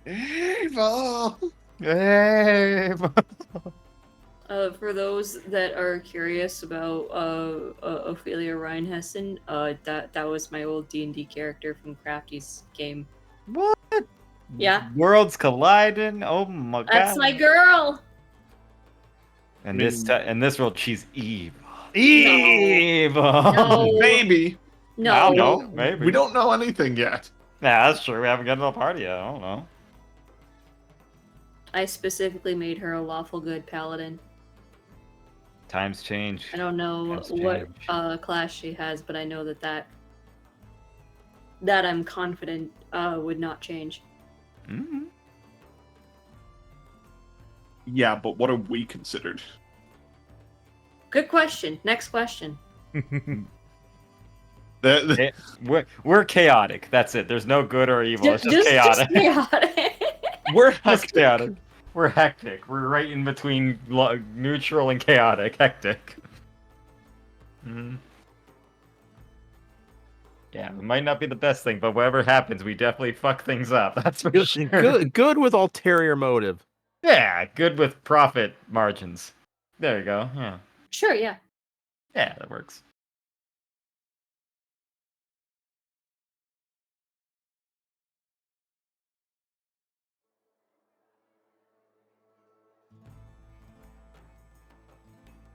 Evil. Evil. For those that are curious about Ophelia Reinhessen, that was my old D&D character from Crafty's game. What? Yeah. Worlds colliding. Oh my god. That's my girl. And I this mean- in this world, she's evil. Evil. No. Maybe. I No. don't know. Maybe. We don't know anything yet. Yeah, that's true. We haven't gotten to the party yet. I don't know. I specifically made her a lawful good paladin. Times change. I don't know Times what change. class she has, but I know that I'm confident would not change. Mhm. Yeah, but what are we considered? Good question. Next question. We're chaotic. That's it. There's no good or evil. It's just chaotic. Just chaotic. We're just chaotic. We're hectic. We're right in between neutral and chaotic. Hectic. Mm. Yeah, it might not be the best thing, but whatever happens, we definitely fuck things up. That's for sure. Good with ulterior motive. Yeah, good with profit margins. There you go. Yeah. Sure, yeah. Yeah, that works.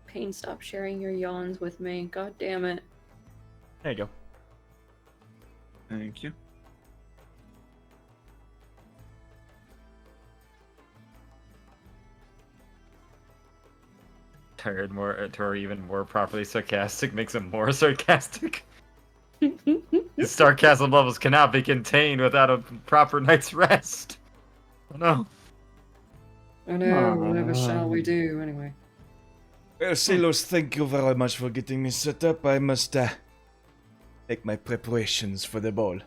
Pain, stop sharing your yawns with me. God damn it. There you go. Thank you. Tired more, or even more properly sarcastic makes him more sarcastic. His sarcasm levels cannot be contained without a proper night's rest. Oh no. Oh no, whatever shall we do anyway? Well, Silos, thank you very much for getting me set up. I must make my preparations for the ball.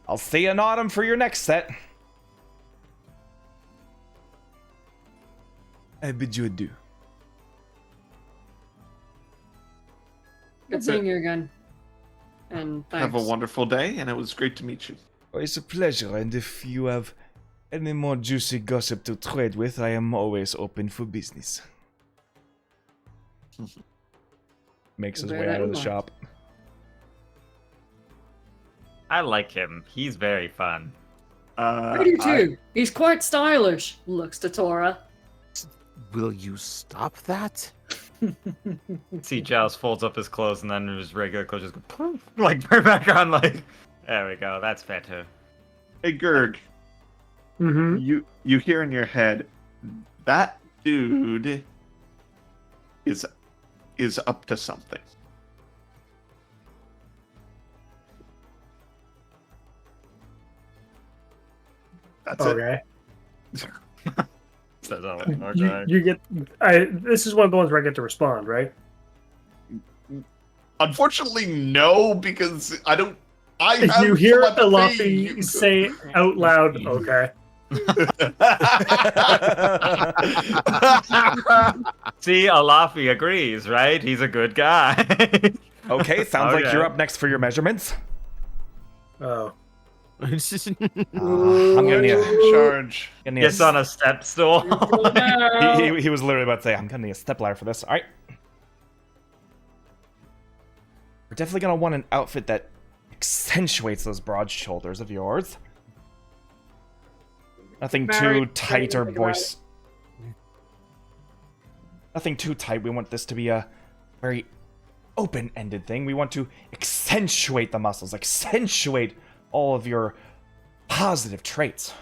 I'll see you in autumn for your next set. I bid you adieu. Good seeing you again. And thanks. Have a wonderful day, and it was great to meet you. Oh, it's a pleasure, and if you have any more juicy gossip to trade with, I am always open for business. Makes his Bear way that out of in the mind. shop. I like him. He's very fun. I do too. He's quite stylish. Looks to Tora. Will you stop that? See, Giles folds up his clothes and then his regular clothes just go poof, like right back on. Like, there we go. That's better. Hey, Gerg. Mm-hmm. You hear in your head, that dude is up to something. That's Okay. Says, oh, You, okay. you get. This is one of the ones where I get to respond, right? it. Unfortunately, no, because I don't. I have You hear one thing Luffy you- say out loud, "Okay." See, Alafi agrees, right? He's a good guy. Okay, sounds like Okay. you're up next for your measurements. Oh. I'm gonna need a, charge. gonna need Gets on a step stool. he was literally about to say, I'm gonna need a step ladder for this. Alright. We're definitely gonna want an outfit that accentuates those broad shoulders of yours. Nothing too Married, tight or trying to figure out. boisterous. Nothing too tight. We want this to be a very open-ended thing. We want to accentuate the muscles, accentuate all of your positive traits.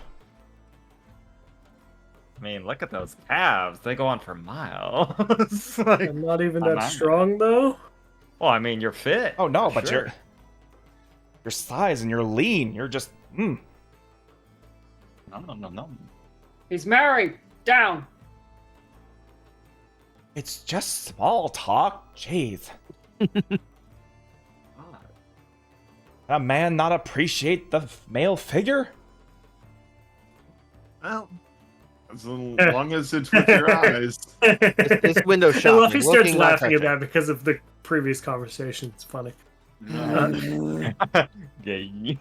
I mean, look at those abs. They go on for miles. Like, I'm not even I'm that not- strong, though. well, I mean, you're fit. Oh no, for but sure. your size and you're lean. You're just No. He's married. Down. It's just small talk. Jeez. A man not appreciate the male figure? Well, as long as it's with your eyes. It's window And shopping. Luffy starts looking, not laughing at touching. that because of the previous conversation. It's funny. Gay.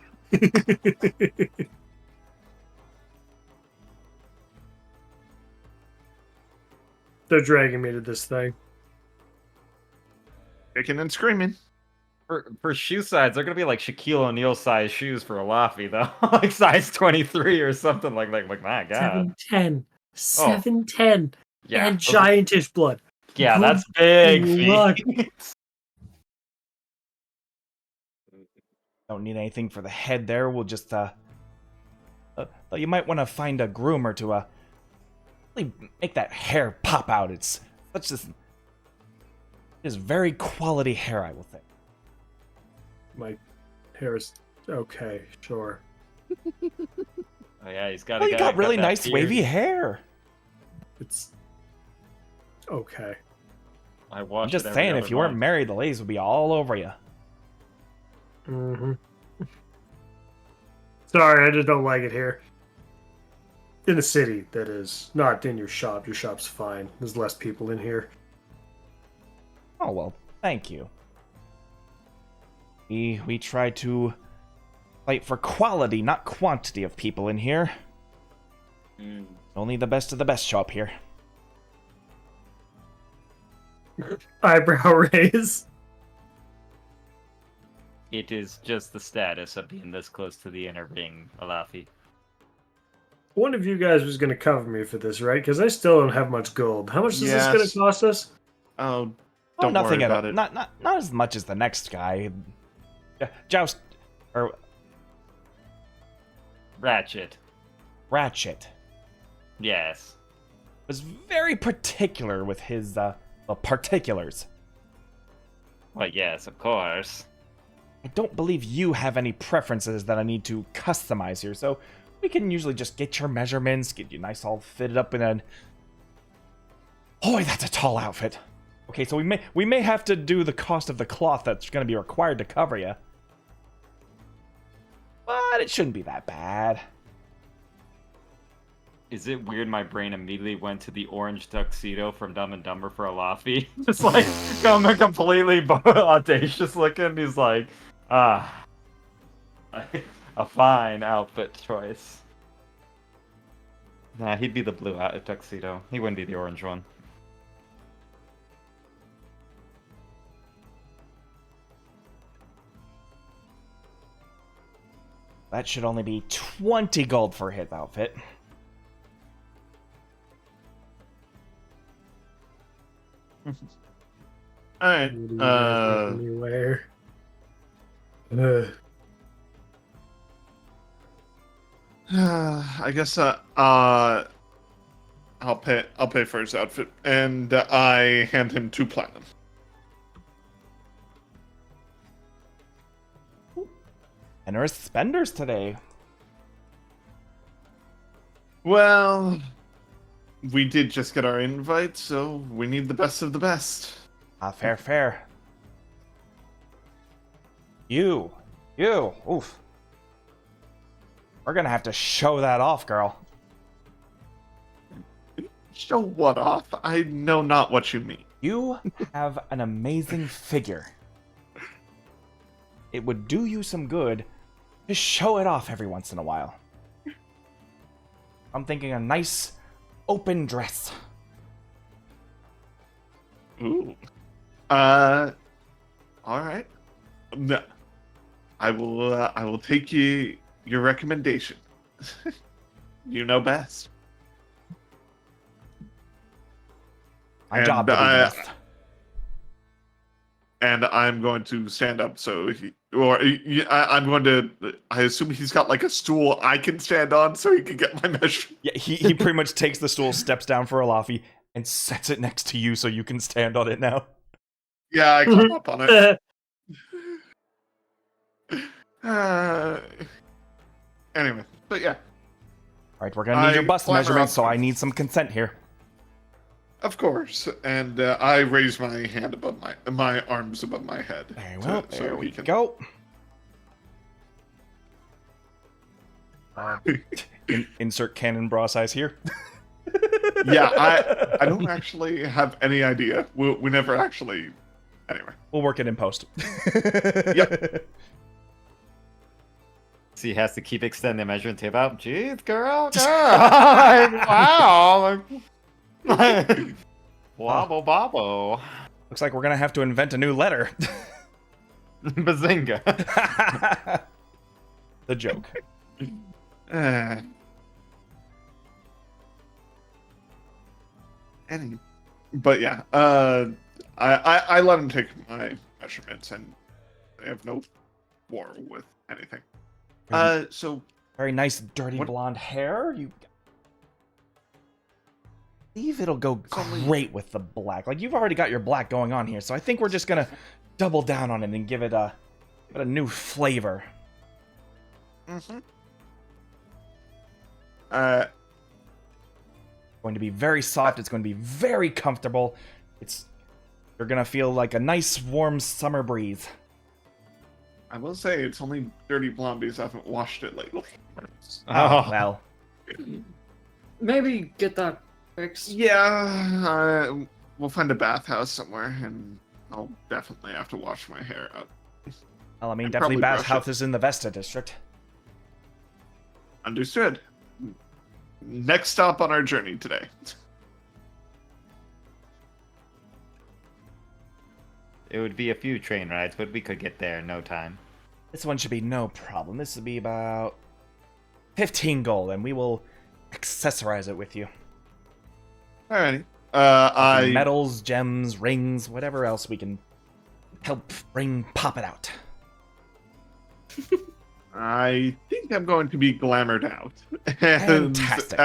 They're dragging me to this thing. Kicking and screaming. For shoe size, they're gonna be like Shaquille O'Neal size shoes for Alafi though, like size 23 or something like my god. 7'10". 7'10". Yeah, And those- giantish blood. yeah, Good that's big. luck. feet. Don't need anything for the head there. We'll just you might want to find a groomer to really make that hair pop out. It's such this is very quality hair, I will think. My hair is okay, sure. Oh yeah, he's got. Oh, you got really nice wavy hair. It's okay. I watch. I'm just saying, if you weren't married, the ladies would be all over you. Mm-hmm. Sorry, I just don't like it here. In the city, that is. Not in your shop. Your shop's fine. There's less people in here. Oh, well, thank you. We try to fight for quality, not quantity of people in here. Only the best of the best show up here. Eyebrow raise. It is just the status of being this close to the inner ring, Alafi. One of you guys was going to cover me for this, right? Because I still don't have much gold. How much is this going to cost us? Oh, Oh, don't nothing worry at about all. it. Not as much as the next guy. Joust or Ratchet. Ratchet Yes. was very particular with his particulars. Well, yes, of course. I don't believe you have any preferences that I need to customize here, so we can usually just get your measurements, get you nice all fitted up in an... Boy, that's a tall outfit. Okay, so we may have to do the cost of the cloth that's going to be required to cover you. But it shouldn't be that bad. Is it weird my brain immediately went to the orange tuxedo from Dumb and Dumber for Alafi? Just like, coming completely audacious looking. He's like, a fine outfit choice. Nah, he'd be the blue tuxedo. He wouldn't be the orange one. That should only be 20 gold for his outfit. All right. Anywhere. I guess I'll pay for his outfit, and I hand him 2 platinum. Generous spenders today. Well, we did just get our invite, so we need the best of the best. Fair. You, oof. We're gonna have to show that off, girl. Show what off? I know not what you mean. You have an amazing figure. It would do you some good to show it off every once in a while. I'm thinking a nice open dress. Ooh. All right. No, I will take your recommendation. You know best. My job to do best. And I'm going to stand up, so I'm going to. I assume he's got like a stool I can stand on, so he can get my measure. Yeah, he pretty much takes the stool, steps down for Alafi, and sets it next to you so you can stand on it now. Yeah, I climb up on it. Anyway, but yeah. Alright, we're gonna need your bust climb measurements, so around. I need some consent here. Of course, and I raise my hand above my arms above my head. Very well, so there he we can- go. Insert cannon bra size here. Yeah, I don't actually have any idea. We never actually. Anyway. We'll work it in post. Yep. So he has to keep extending the measuring tape out. Jeez, girl. Wow. Wobble bobble. Looks like we're gonna have to invent a new letter. Bazinga. The joke. But yeah, I let him take my measurements, and I have no war with anything. So Very nice, dirty What- blonde hair. You believe it'll go great with the black. Like, you've already got your black going on here, so I think we're just gonna double down on it and give it a new flavor. mhm. Going to be very soft. It's going to be very comfortable. You're going to feel like a nice, warm summer breeze. I will say it's only dirty blonde because I haven't washed it lately. Oh, well. Maybe get that fixed. Yeah, we'll find a bathhouse somewhere, and I'll definitely have to wash my hair out. Well, I mean, And definitely probably brush bathhouse it. is in the Vesta district. Understood. Next stop on our journey today. It would be a few train rides, but we could get there in no time. This one should be no problem. This will be about 15 gold, and we will accessorize it with you. Alrighty. Metals, gems, rings, whatever else we can help pop it out. I think I'm going to be glamored out. Fantastic.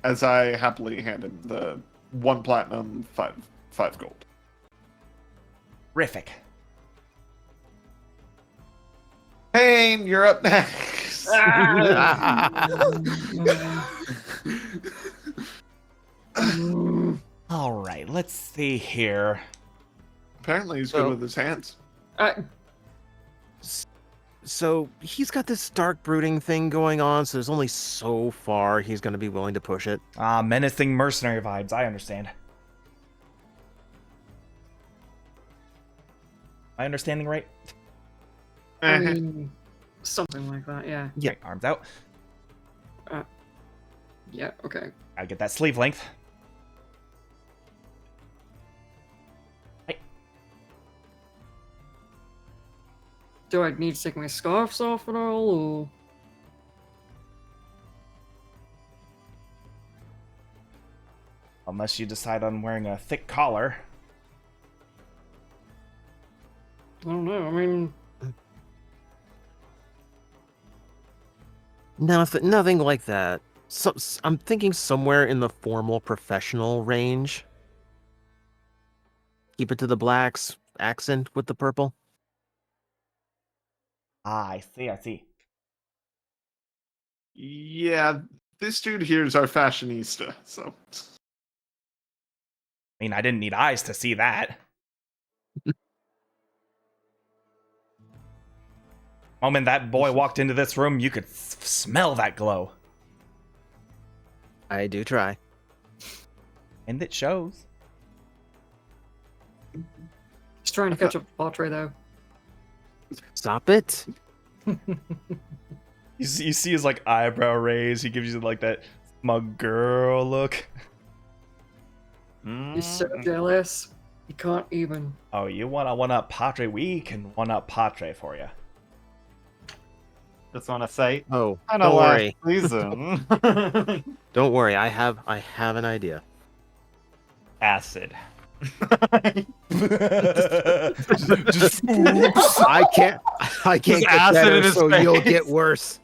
As I happily hand him the 1 platinum, 5 gold. Terrific. Pain, you're up next. All right, let's see here. Apparently he's good with his hands. So he's got this dark brooding thing going on, so there's only so far he's going to be willing to push it. Menacing mercenary vibes, I understand. Am I understanding right? I mean, something like that, yeah. Yeah. Okay, arms out. Yeah, okay. Gotta get that sleeve length. Do I need to take my scarves off at all, or...? Unless you decide on wearing a thick collar. I don't know, I mean... Nothing like that. So, I'm thinking somewhere in the formal professional range. Keep it to the blacks, accent with the purple. I see. Yeah, this dude here is our fashionista, so... I mean, I didn't need eyes to see that. Moment that boy walked into this room, you could smell that glow. I do try. And it shows. He's trying to catch up with Batre, though. Stop it. You see his like eyebrow raise. He gives you like that smug girl look. He's so jealous. He can't even. Oh, you want to one up Patre? We can one up Patre for you. Just want to say, Oh, kind don't of worry. season. Don't worry. I have an idea. Acid. Just oops. I can't get acid in better, his so you'll face. get worse.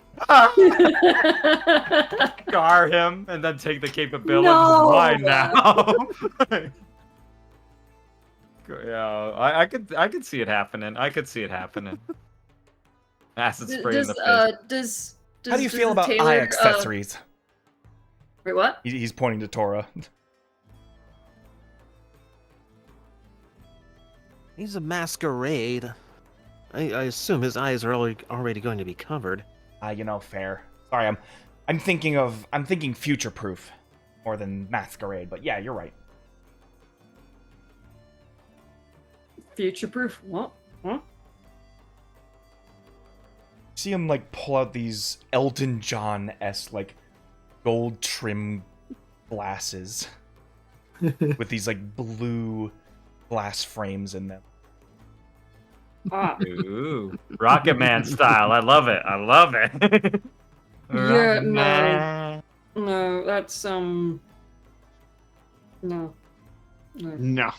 Scar him and then take the capabilities. No. Mine now. Yeah, I could see it happening. Acid spray in the face. Does How do you feel about Taylor, eye accessories? Wait, what? He's pointing to Tora. He's a masquerade. I assume his eyes are already going to be covered. Fair. Sorry, I'm thinking future proof more than masquerade, but yeah, you're right. Future proof? What? Huh? See him like pull out these Elton John-esque like gold trim glasses with these like blue glass frames in them. Ah, Ooh, Rocket Man style. I love it. Yeah, Rocket no. Man. no, that's, No. No. No.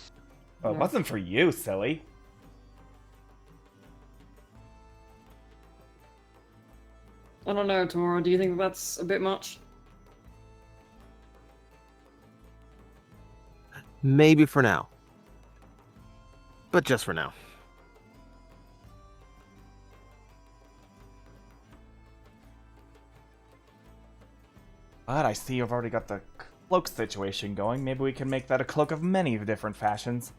Well, it wasn't for you, silly. I don't know, Tora, do you think that's a bit much? Maybe for now. But just for now. But I see you've already got the cloak situation going. Maybe we can make that a cloak of many different fashions.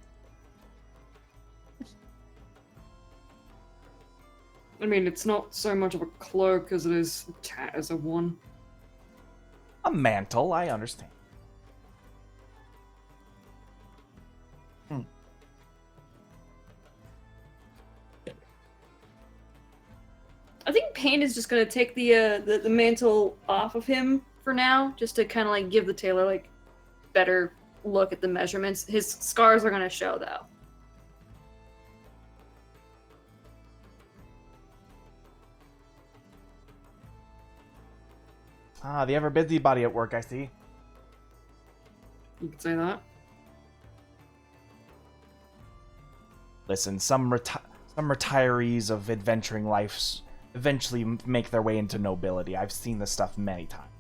I mean, it's not so much of a cloak as it is as a one. A mantle, I understand. I think Payne is just gonna take the mantle off of him for now, just to kind of like give the tailor like better look at the measurements. His scars are gonna show though. Ah, the ever busybody at work, I see. You could say that. Listen, some retirees of adventuring lives eventually make their way into nobility. I've seen this stuff many times.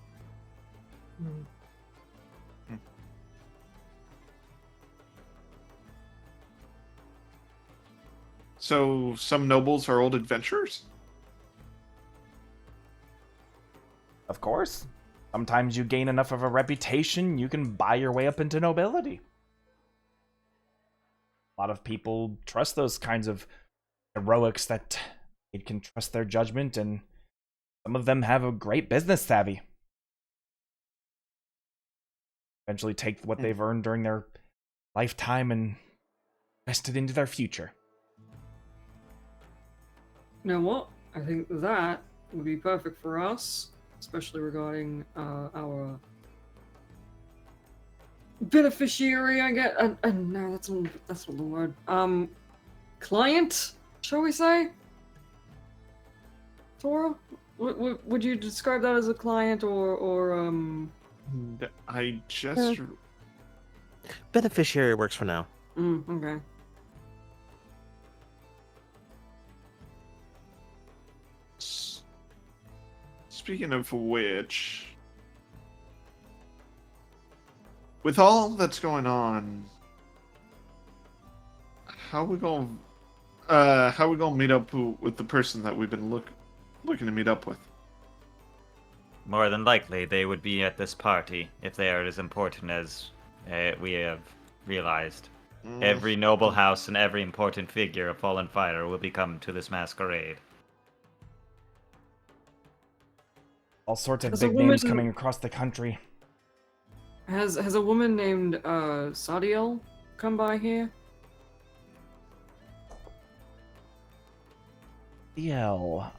So some nobles are old adventurers? Of course. Sometimes you gain enough of a reputation, you can buy your way up into nobility. A lot of people trust those kinds of heroics that they can trust their judgment, and some of them have a great business savvy. Eventually take what they've earned during their lifetime and invest it into their future. You know what? I think that would be perfect for us, especially regarding our beneficiary. I get. No, that's not the word. Client, shall we say? Tora, would you describe that as a client or I just... Beneficiary works for now. Okay. Speaking of which, with all that's going on, how we gonna meet up with the person that we've been looking to meet up with? More than likely, they would be at this party if they are as important as we have realized. Every noble house and every important figure of Fallen Fire will be coming to this masquerade. All sorts of As a big names woman- coming across the country. Has a woman named Sadiel come by here? DL.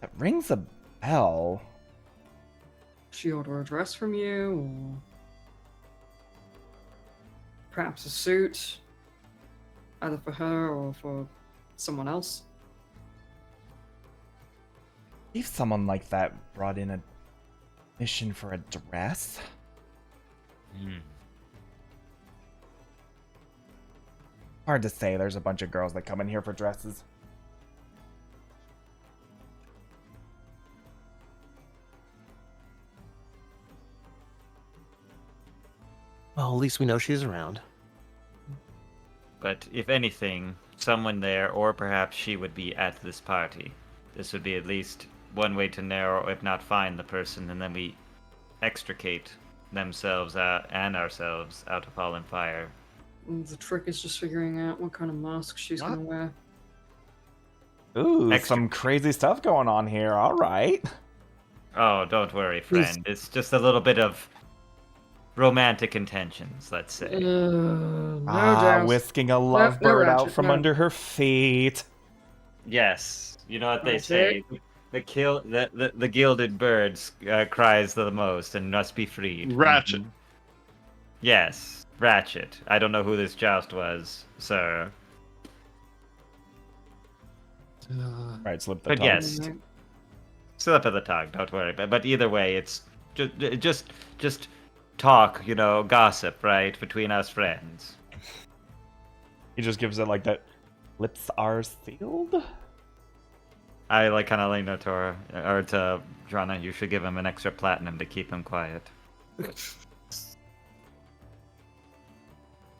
That rings a bell. She order a dress from you, or perhaps a suit, either for her or for someone else. If someone like that brought in a mission for a dress. Hard to say. There's a bunch of girls that come in here for dresses. Well, at least we know she's around. But if anything, someone there, or perhaps she would be at this party. This would be at least one way to narrow, if not find the person, and then we extricate themselves and ourselves out of Fallen Fire. And the trick is just figuring out what kind of mask she's gonna wear. Ooh, Extra- some crazy stuff going on here. All right. Oh, don't worry, friend. It's just a little bit of romantic intentions, let's say. No doubt. Whisking a no lovebird out ratchet, from no. under her feet. Yes, you know what they That's say. The gilded bird cries the most and must be freed. Ratchet. Mhm. Yes, Ratchet. I don't know who this joust was, sir. Right, slip the But tongue. yes, slip of the tongue. Don't worry. But either way, it's just talk. You know, gossip, right, between us friends. He just gives it like that. Lips are sealed. I like kind of lean to Tora or to Drana. You should give him an extra platinum to keep him quiet.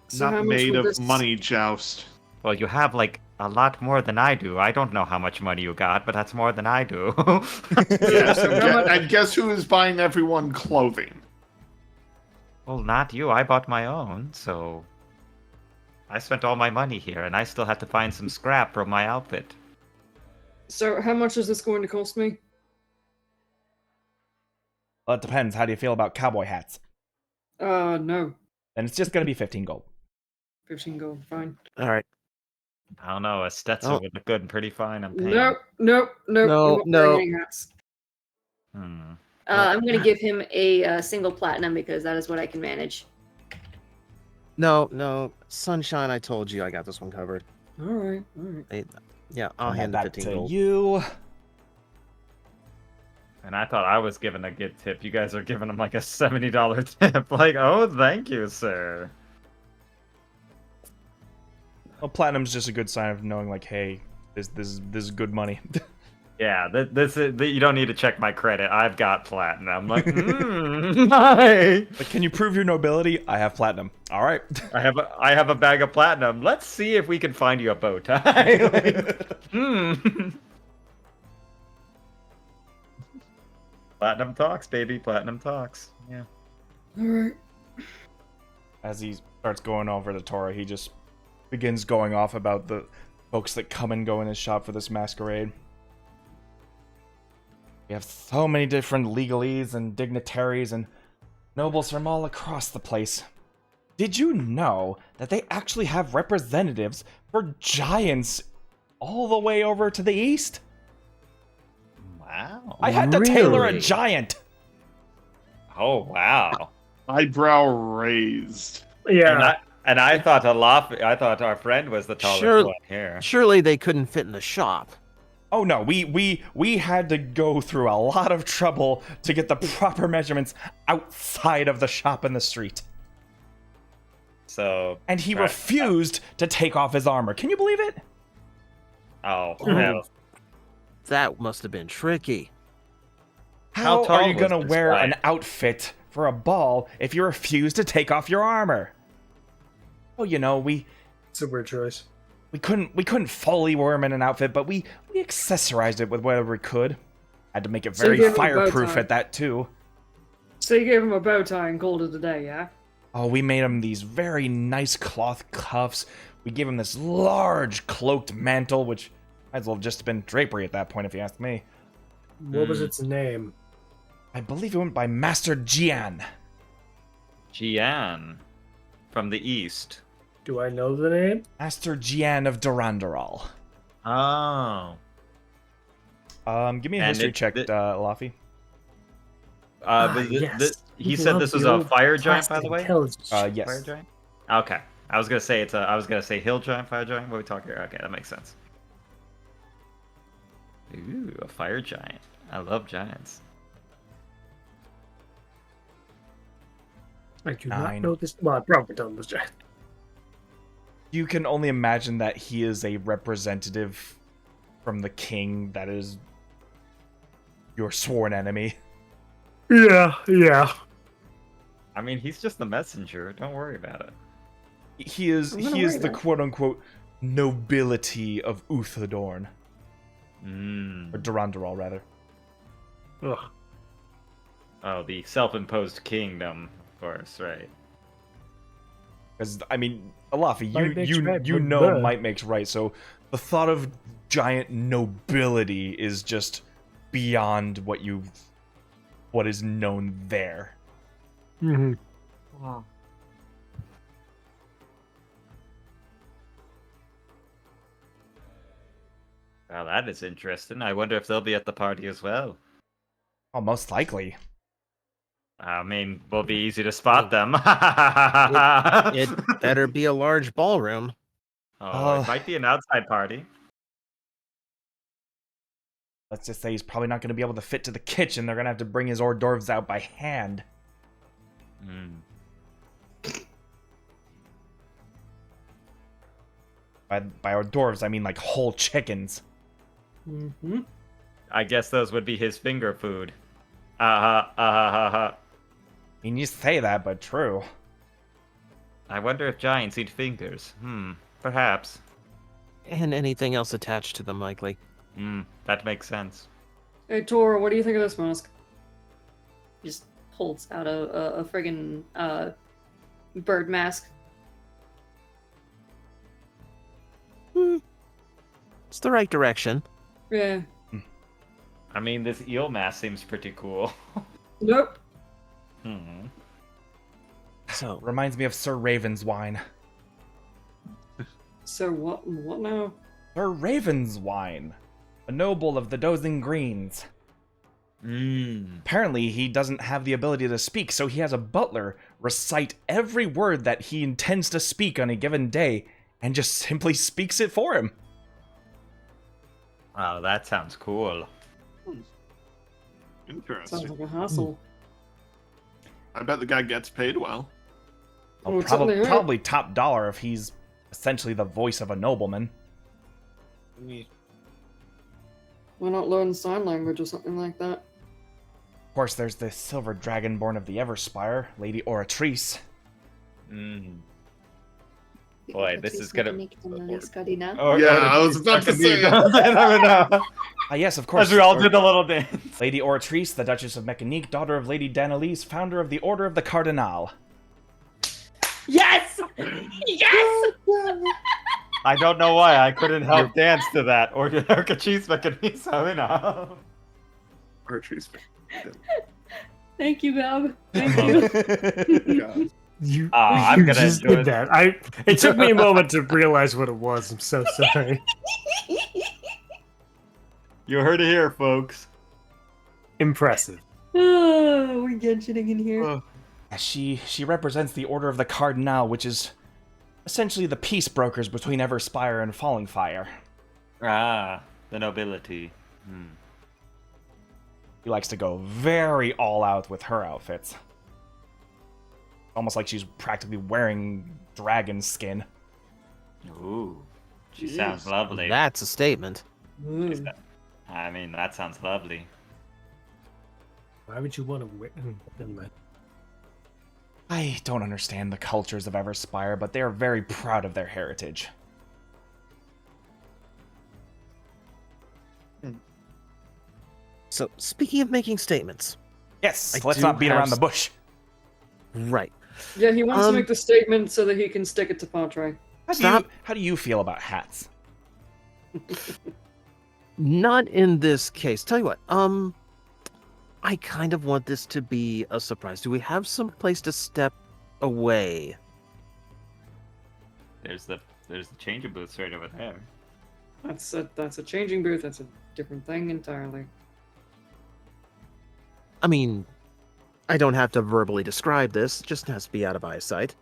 So how Not much made would of this- money, Joust. Well, you have like a lot more than I do. I don't know how much money you got, but that's more than I do. Yes, So and, how much- and guess who is buying everyone clothing? Well, not you. I bought my own, so I spent all my money here, and I still have to find some scrap from my outfit. So how much is this going to cost me? Well, it depends. How do you feel about cowboy hats? No. Then it's just gonna be 15 gold. 15 gold, fine. All right. I don't know. A Stetson Oh. would look good and pretty fine. I'm paying. Nope. No, I'm not no. wearing any hats. Hmm. I'm gonna give him a single platinum because that is what I can manage. No. Sunshine, I told you I got this one covered. Alright, alright. Yeah, I'll Hand hand the that 15 to gold. you. And I thought I was given a good tip. You guys are giving him like a $70 tip. Like, oh, thank you, sir. Well, platinum's just a good sign of knowing, like, hey, this is good money. Yeah, this is you don't need to check my credit. I've got platinum. Like, hi. But can you prove your nobility? I have platinum. All right. I have a bag of platinum. Let's see if we can find you a bow tie. Like, Platinum talks, baby. Platinum talks. Yeah. Alright. As he starts going over to Tora, he just begins going off about the folks that come and go in his shop for this masquerade. We have so many different legalese and dignitaries and nobles from all across the place. Did you know that they actually have representatives for giants all the way over to the east? Wow. I had to tailor a Really? giant. Oh wow. Eyebrow raised. Yeah. And I thought I thought our friend was the tallest Sure. one here. Surely they couldn't fit in the shop. Oh no, we had to go through a lot of trouble to get the proper measurements outside of the shop in the street. So. And he right. refused to take off his armor. Can you believe it? Oh. Mhm. Hell. That must have been tricky. How tall are you was gonna this wear guy? an outfit for a ball if you refuse to take off your armor? Well, you know, we It's a weird choice. couldn't fully wear him in an outfit, but we accessorized it with whatever we could. Had to make it So you very gave him a bow fireproof tie. at that too. So you gave him a bow tie and called it a day, yeah? Oh, we made him these very nice cloth cuffs. We gave him this large cloaked mantle, which might as well have just been drapery at that point, if you ask me. What was its name? I believe it went by Master Jian. Jian. From the east. Do I know the name? Master Jian of Durandaral. Oh. Give me a And history it- check, it- Laffy. But yes. he We said love this was the a old fire giant, by classic the way? intelligence. Yes. Fire giant? Okay. I was gonna say I was gonna say hill giant, fire giant. What are we talking here? Okay, that makes sense. Ooh, a fire giant. I love giants. I do 9. not know this. Well, I probably don't know this giant. You can only imagine that he is a representative from the king that is your sworn enemy. Yeah. I mean, he's just the messenger. Don't worry about it. He is I'm gonna he is worry the about it. quote unquote nobility of Uthadorn. Mm. Or Durandaral, rather. Ugh. Oh, the self-imposed kingdom, of course, right? Because I mean, Alafi, Might makes right, you but know bleh. might makes right. So the thought of giant nobility is just beyond what is known there. Mm-hmm. Wow. Well, that is interesting. I wonder if they'll be at the party as well. Oh, most likely. I mean, will be easy to spot them. It better be a large ballroom. Oh, it might be an outside party. Let's just say he's probably not going to be able to fit to the kitchen. They're going to have to bring his hors d'oeuvres out by hand. Mm. By hors d'oeuvres, I mean like whole chickens. Mm-hmm. I guess those would be his finger food. I mean, you say that, but true. I wonder if giants eat fingers. Perhaps. And anything else attached to them, likely. That makes sense. Hey, Tora, what do you think of this mask? He just pulls out a friggin' bird mask. It's the right direction. Yeah. I mean, this eel mask seems pretty cool. Nope. So, Reminds me of Sir Ravenswine. So what now? Sir Ravenswine, a noble of the Dozing Greens. Apparently, he doesn't have the ability to speak, so he has a butler recite every word that he intends to speak on a given day, and just simply speaks it for him. Wow, that sounds cool. Interesting. Sounds like a hassle. I bet the guy gets paid well. Oh, it's Probably, certainly right. probably top dollar if he's essentially the voice of a nobleman. Why not learn sign language or something like that? Of course, there's the silver dragonborn of the Everspire, Lady Oratrice. Boy, this is gonna. Oh, Yeah, I was about to say it. Ah, yes, of course. As we all did the little dance. Lady Oratrice, the Duchess of Mechanique, daughter of Lady Danelise, founder of the Order of the Cardinal. Yes! Yes! I don't know why I couldn't help dance to that. Or cheese mechanism. Archery's Thank you, Bob. Thank you. God. You, I'm you gonna just enjoy did that. It took me a moment to realize what it was. I'm so sorry. You heard it here, folks. Impressive. Oh, we're Genshining in here. She represents the Order of the Cardinal, which is essentially the peace brokers between Everspire and Falling Fire. Ah, the nobility. She likes to go very all out with her outfits. Almost like she's practically wearing dragon skin. Ooh, she sounds lovely. that's a statement. I mean, that sounds lovely. Why would you want to wear? Never mind. I don't understand the cultures of Everspire, but they are very proud of their heritage. So, speaking of making statements, Yes, I let's do not beat have around the bush. right? Yeah, he wants to Um, make the statement so that he can stick it to Patre. How do you feel about hats? Not in this case. Tell you what, I kind of want this to be a surprise. Do we have some place to step away? There's the changing booths right over there. That's a changing booth. That's a different thing entirely. I mean, I don't have to verbally describe this, it just has to be out of eyesight.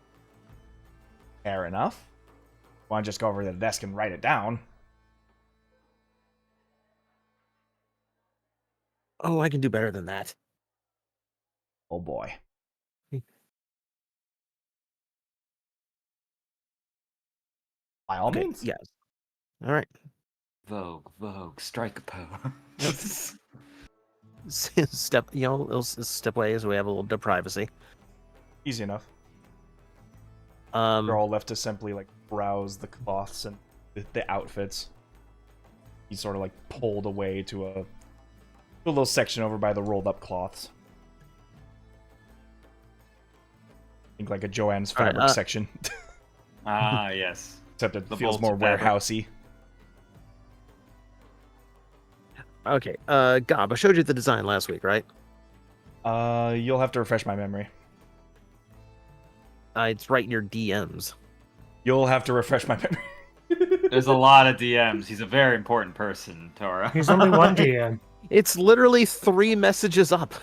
Fair enough. Want to just go over to the desk and write it down? Oh, I can do better than that. Oh boy. By all Okay, means. yes. All right. Vogue, strike a pose. Step, it'll step away as we have a little bit of privacy. Easy enough. You're Um, all left to simply like browse the cloths and the outfits. He's sort of like pulled away to a little section over by the rolled up cloths. Think like a Joanne's All right, fabric section, Ah, yes. except it The feels bolts more of fabric. warehousey. okay, Gob, I showed you the design last week, right? You'll have to refresh my memory. It's right in your DMs. You'll have to refresh my memory. There's a lot of DMs. He's a very important person, Tora. He's only one DM. It's literally 3 messages up.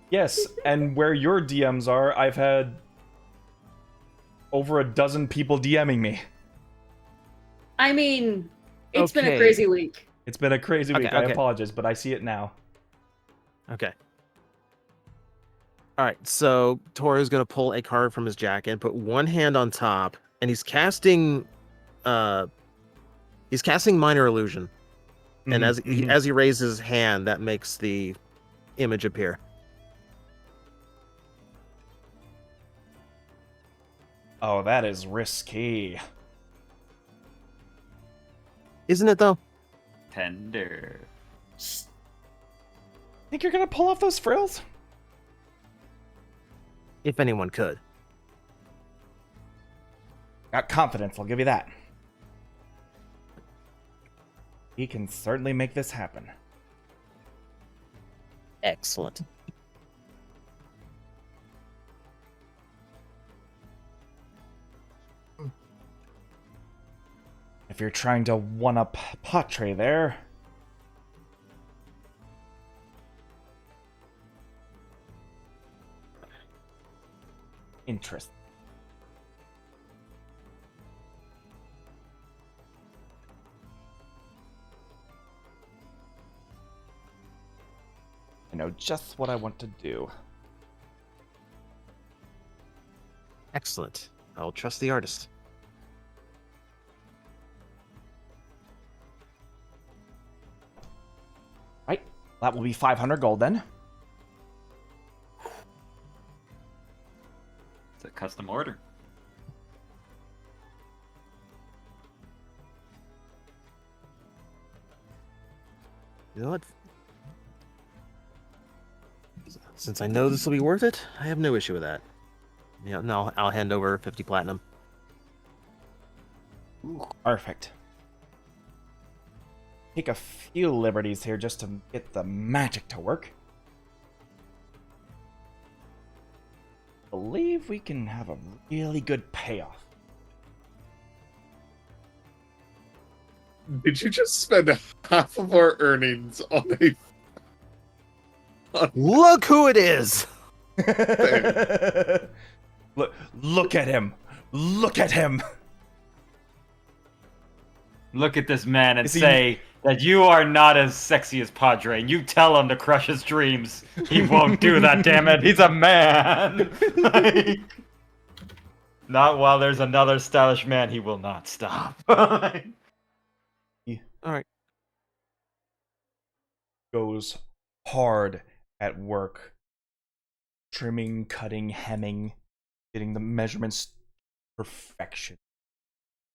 Yes, and where your DMs are, I've had over a dozen people DMing me. I mean, it's been a Okay. crazy week. It's been a crazy Okay, week. I okay. apologize, but I see it now. Okay. All right, so Tora's gonna pull a card from his jacket, put one hand on top, and he's casting minor illusion. And Mhm, as he raises his hand, that makes the image appear. Oh, that is risky. Isn't it, though? Tender. Think you're gonna pull off those frills? If anyone could. Got confidence, I'll give you that. He can certainly make this happen. Excellent. If you're trying to one-up Patre there... Interest. I know just what I want to do. Excellent. I'll trust the artist. Right, that will be 500 gold then. It's a custom order. You know what? Since I know this will be worth it, I have no issue with that. Yeah, no, I'll hand over 50 platinum. Ooh, perfect. Take a few liberties here just to get the magic to work. Believe we can have a really good payoff. Did you just spend half of our earnings on a... Look who it is! Look at him! Look at him! Look at this man and Is he- say that you are not as sexy as Padre, and you tell him to crush his dreams. He won't do that, damn it. He's a man. Like, not while there's another stylish man, he will not stop. Alright. Goes hard at work. Trimming, cutting, hemming, getting the measurements perfection.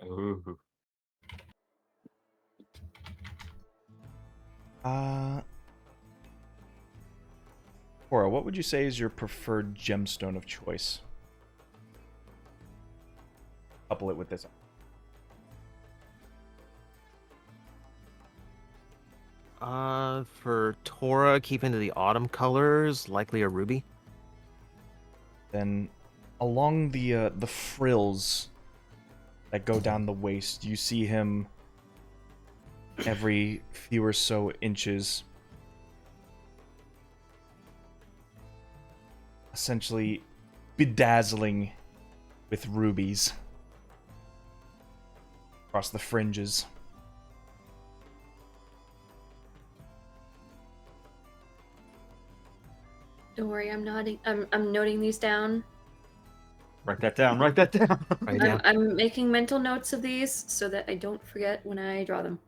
Ooh. Cora, what would you say is your preferred gemstone of choice? Couple it with this. For Tora, keeping to the autumn colors, likely a ruby. Then, along the frills that go down the waist, you see him every few or so inches, essentially bedazzling with rubies across the fringes. Don't worry, I'm nodding. I'm noting these down. Write that down, write that down. Right down. I'm making mental notes of these so that I don't forget when I draw them.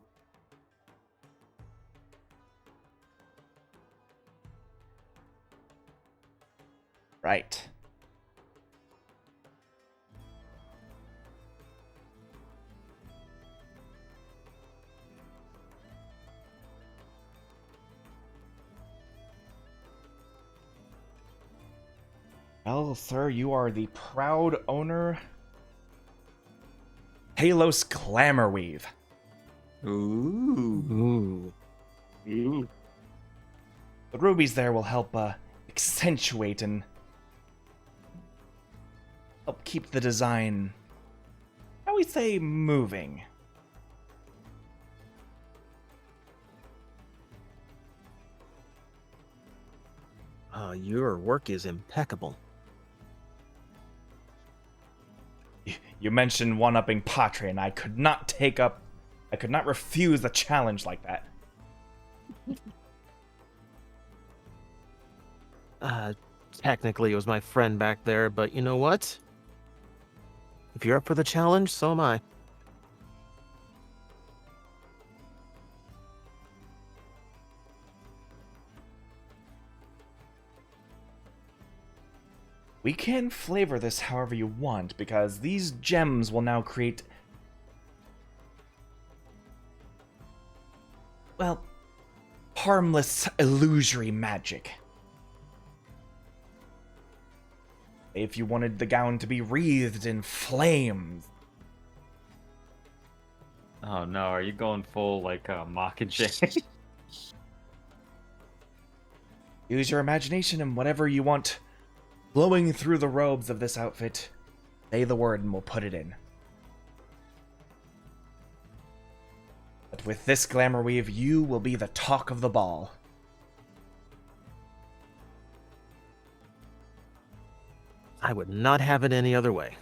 Right. Well, sir, you are the proud owner. Halos Glamourweave. Ooh. Ooh. The rubies there will help accentuate and help keep the design, how we say, moving. Your work is impeccable. You mentioned one-upping Patre, and I could not refuse a challenge like that. Technically it was my friend back there, but you know what? If you're up for the challenge, so am I. We can flavor this however you want, because these gems will now create well, harmless illusory magic. If you wanted the gown to be wreathed in flames. Oh no, are you going full like Mockingjay? Use your imagination and whatever you want glowing through the robes of this outfit. Say the word and we'll put it in. But with this glamour weave, you will be the talk of the ball. I would not have it any other way.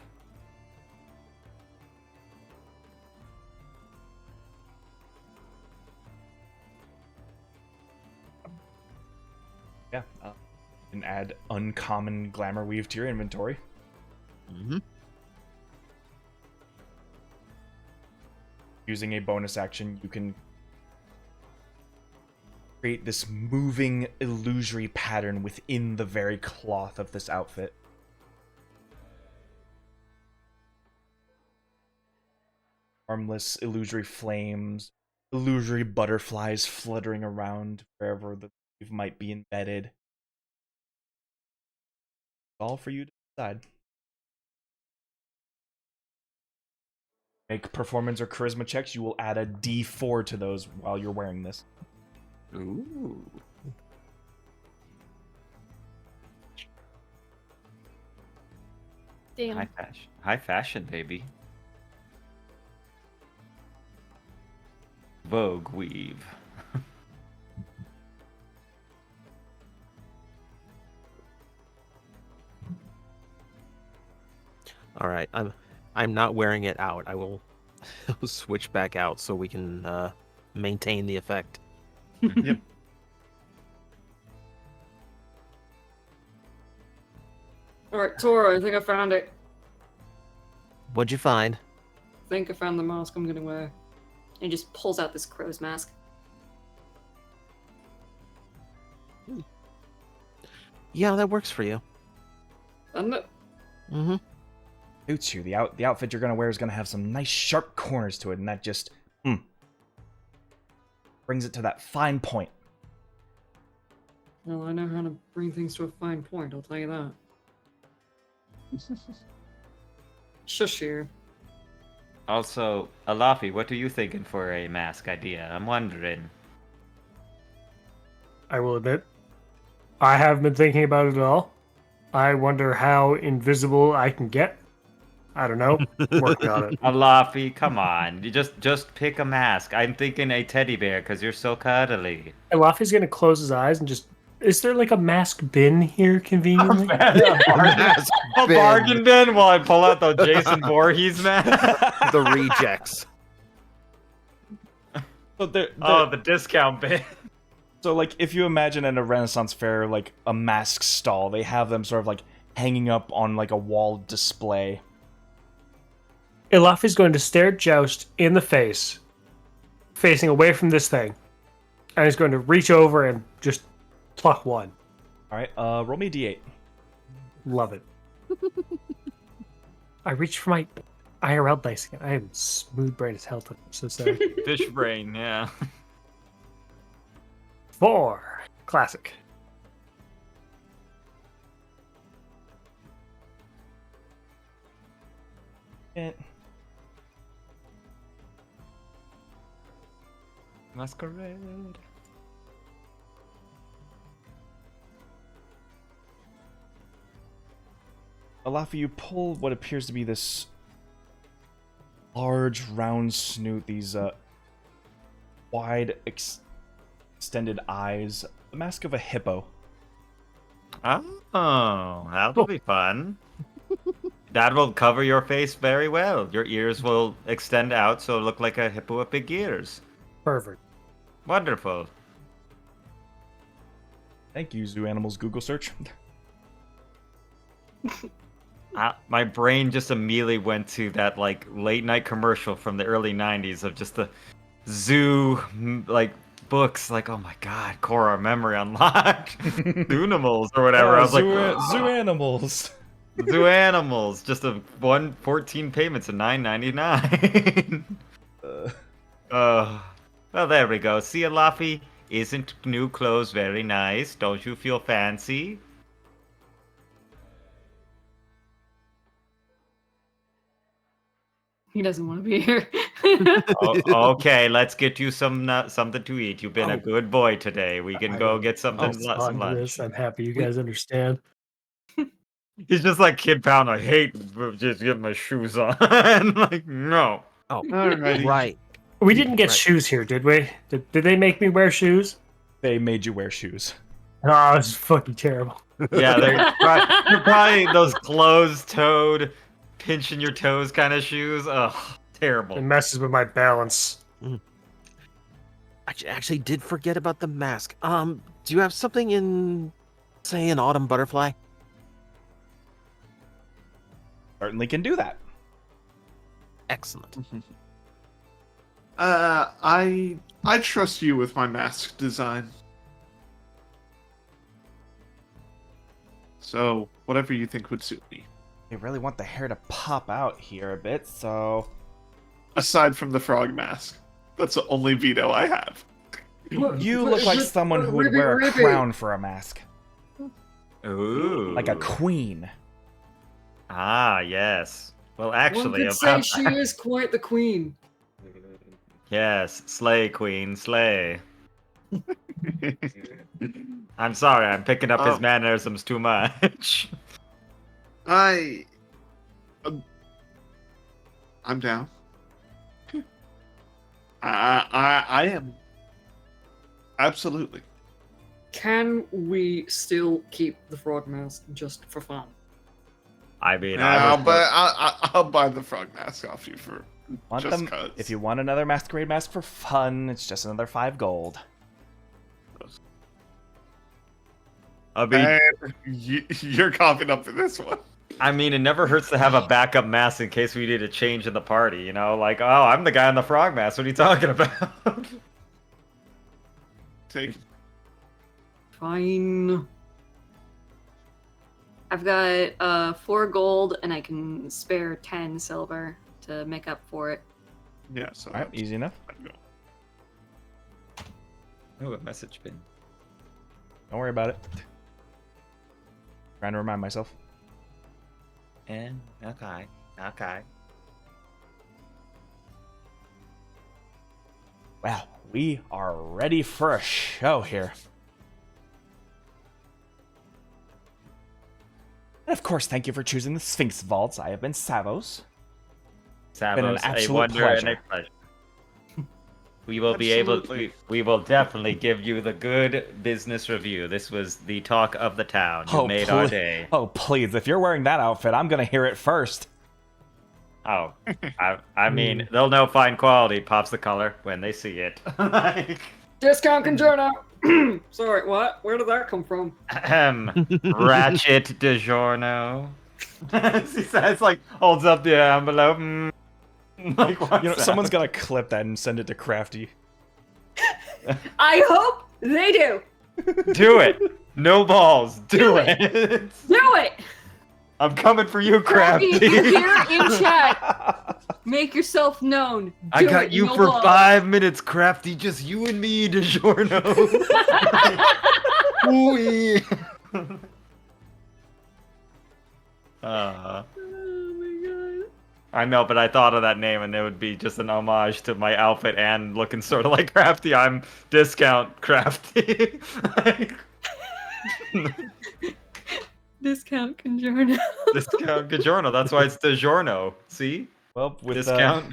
Yeah, you can add uncommon glamour weave to your inventory. Mm-hmm. Using a bonus action, you can create this moving illusory pattern within the very cloth of this outfit. Harmless illusory flames, illusory butterflies fluttering around wherever the weave might be embedded. All for you to decide. Make performance or charisma checks. You will add a D4 to those while you're wearing this. Ooh. Damn. High fashion, baby. Vogue weave. All right, I'm not wearing it out. I will switch back out so we can maintain the effect. Yep. Alright, Toro, I think I found it. What'd you find? I think I found the mask I'm gonna wear. And he just pulls out this crow's mask. Yeah, that works for you. Doesn't it? Mm-hmm. Suits you. The outfit you're going to wear is going to have some nice sharp corners to it, and that just brings it to that fine point. Well, I know how to bring things to a fine point, I'll tell you that. Shush here. Also, Alafi, what are you thinking for a mask idea? I'm wondering. I will admit, I have been thinking about it all. I wonder how invisible I can get. I don't know. Working on it. Alafi, come on. You just pick a mask. I'm thinking a teddy bear because you're so cuddly. And Laffy's gonna close his eyes and just. Is there like a mask bin here conveniently? Mask A bin. bargain bin while I pull out the Jason Voorhees mask. The rejects. So The discount bin. So, like, if you imagine at a Renaissance fair, like, a mask stall, they have them sort of, like, hanging up on, like, a wall display. Ilafi's going to stare Joust in the face, facing away from this thing. And he's going to reach over and just pluck one. Alright, roll me a d8. Love it. I reached for my IRL dice again. I am smooth brain as hell. I'm so sorry. Fish brain, yeah. 4. Classic. Masquerade. Alafi, you pull what appears to be this large, round snoot, these wide, extended eyes, the mask of a hippo. Oh, that'll be fun. That will cover your face very well. Your ears will extend out so it'll look like a hippo with big ears. Perfect. Wonderful. Thank you, Zoo Animals Google search. My brain just immediately went to that like late night commercial from the early 90s of just the zoo like books, like, oh my god, Cora, memory unlocked. Zoonimals or whatever. I was Zoo Animals. Zoo Animals, just a 14 payments of $9.99. Well, there we go. See, Luffy, isn't new clothes very nice? Don't you feel fancy? He doesn't want to be here. Okay, let's get you something to eat. You've been a Oh. good boy today. We can I go will get something, some respond to lunch. this. I'm happy you guys understand. He's just like Kid Pound. I hate just getting my shoes on. Like, no. Alrighty. Right. We didn't get Right. shoes here, did we? Did they make me wear shoes? They made you wear shoes. Oh, this is fucking terrible. Yeah, they're probably those closed-toed, pinching your toes kind of shoes. Ugh, It terrible. messes with my balance. I actually did forget about the mask. Do you have something in, say, an autumn butterfly? Certainly can do that. Excellent. I trust you with my mask design. So, whatever you think would suit me. They really want the hair to pop out here a bit, so Aside from the frog mask. That's the only veto I have. you look like someone who would wear a crown for a mask, Ooh. like a queen. Ah, yes. Well, One actually, could say she is quite the queen. yes, slay, queen, slay. I'm sorry, I'm picking up his mannerisms too much. I'm down. I am. Absolutely. Can we still keep the frog mask just for fun? I mean, I'll buy the frog mask off you for Want just them? cause. If you want another masquerade mask for fun, it's just another 5 gold. You're coughing up for this one. I mean, it never hurts to have a backup mask in case we need a change in the party, you know? Like, oh, I'm the guy in the frog mask. What are you talking about? Take it. Fine. I've got 4 gold, and I can spare 10 silver to make up for it. Yeah, so All right, easy enough. Oh, a message pin. Don't worry about it. Trying to remind myself. And okay. Well, we are ready for a show here. And of course, thank you for choosing the Sphinx Vaults. I have been Savos. Savos, Been an a absolute wonder and a pleasure. pleasure. We will be able to. Absolutely. We will definitely give you the good business review. This was the talk of the town. You made our day. Oh, please. If you're wearing that outfit, I'm going to hear it first. Oh, I mean, they'll know fine quality pops the color when they see it. Like, Discount Conjono! Sorry, what? Where did that come from? Ratchet DiGiorno. He says, like, holds up the envelope. Like, what's You know, that? someone's got to clip that and send it to Crafty. I hope they do. Do it. No balls. Do it. Do it. I'm coming for you, Crafty, Crafty. here in chat. Make yourself known. I Do got it, you no for balls. 5 minutes, Crafty. Just you and me, DiGiorno. Ooh-wee. Oh my god. I know, but I thought of that name, and it would be just an homage to my outfit and looking sort of like Crafty. I'm discount Crafty. Like, Discount Conjono. discount Giorno. That's why it's DiGiorno. See? Well, with Discount.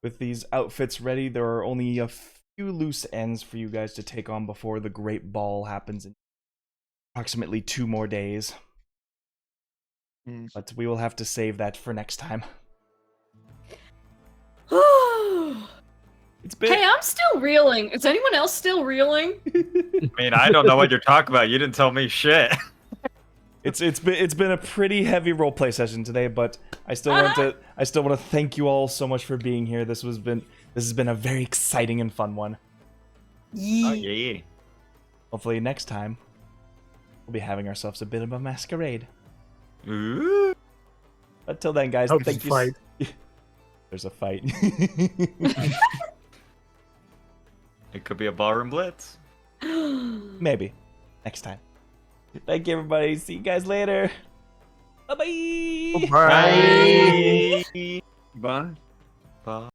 with these outfits ready, there are only a few loose ends for you guys to take on before the Great Ball happens in approximately 2 more days. But we will have to save that for next time. It's been Hey, I'm still reeling. Is anyone else still reeling? I mean, I don't know what you're talking about. You didn't tell me shit. it's been a pretty heavy roleplay session today, but I still want to thank you all so much for being here. This has been a very exciting and fun one. Oh, yeah. Hopefully next time we'll be having ourselves a bit of a masquerade. Ooh. Until then, guys, Hope thank there's you. a fight. There's a fight. It could be a ballroom blitz. Maybe. Next time. Thank you, everybody. See you guys later. Bye-bye. Bye. Bye. Bye.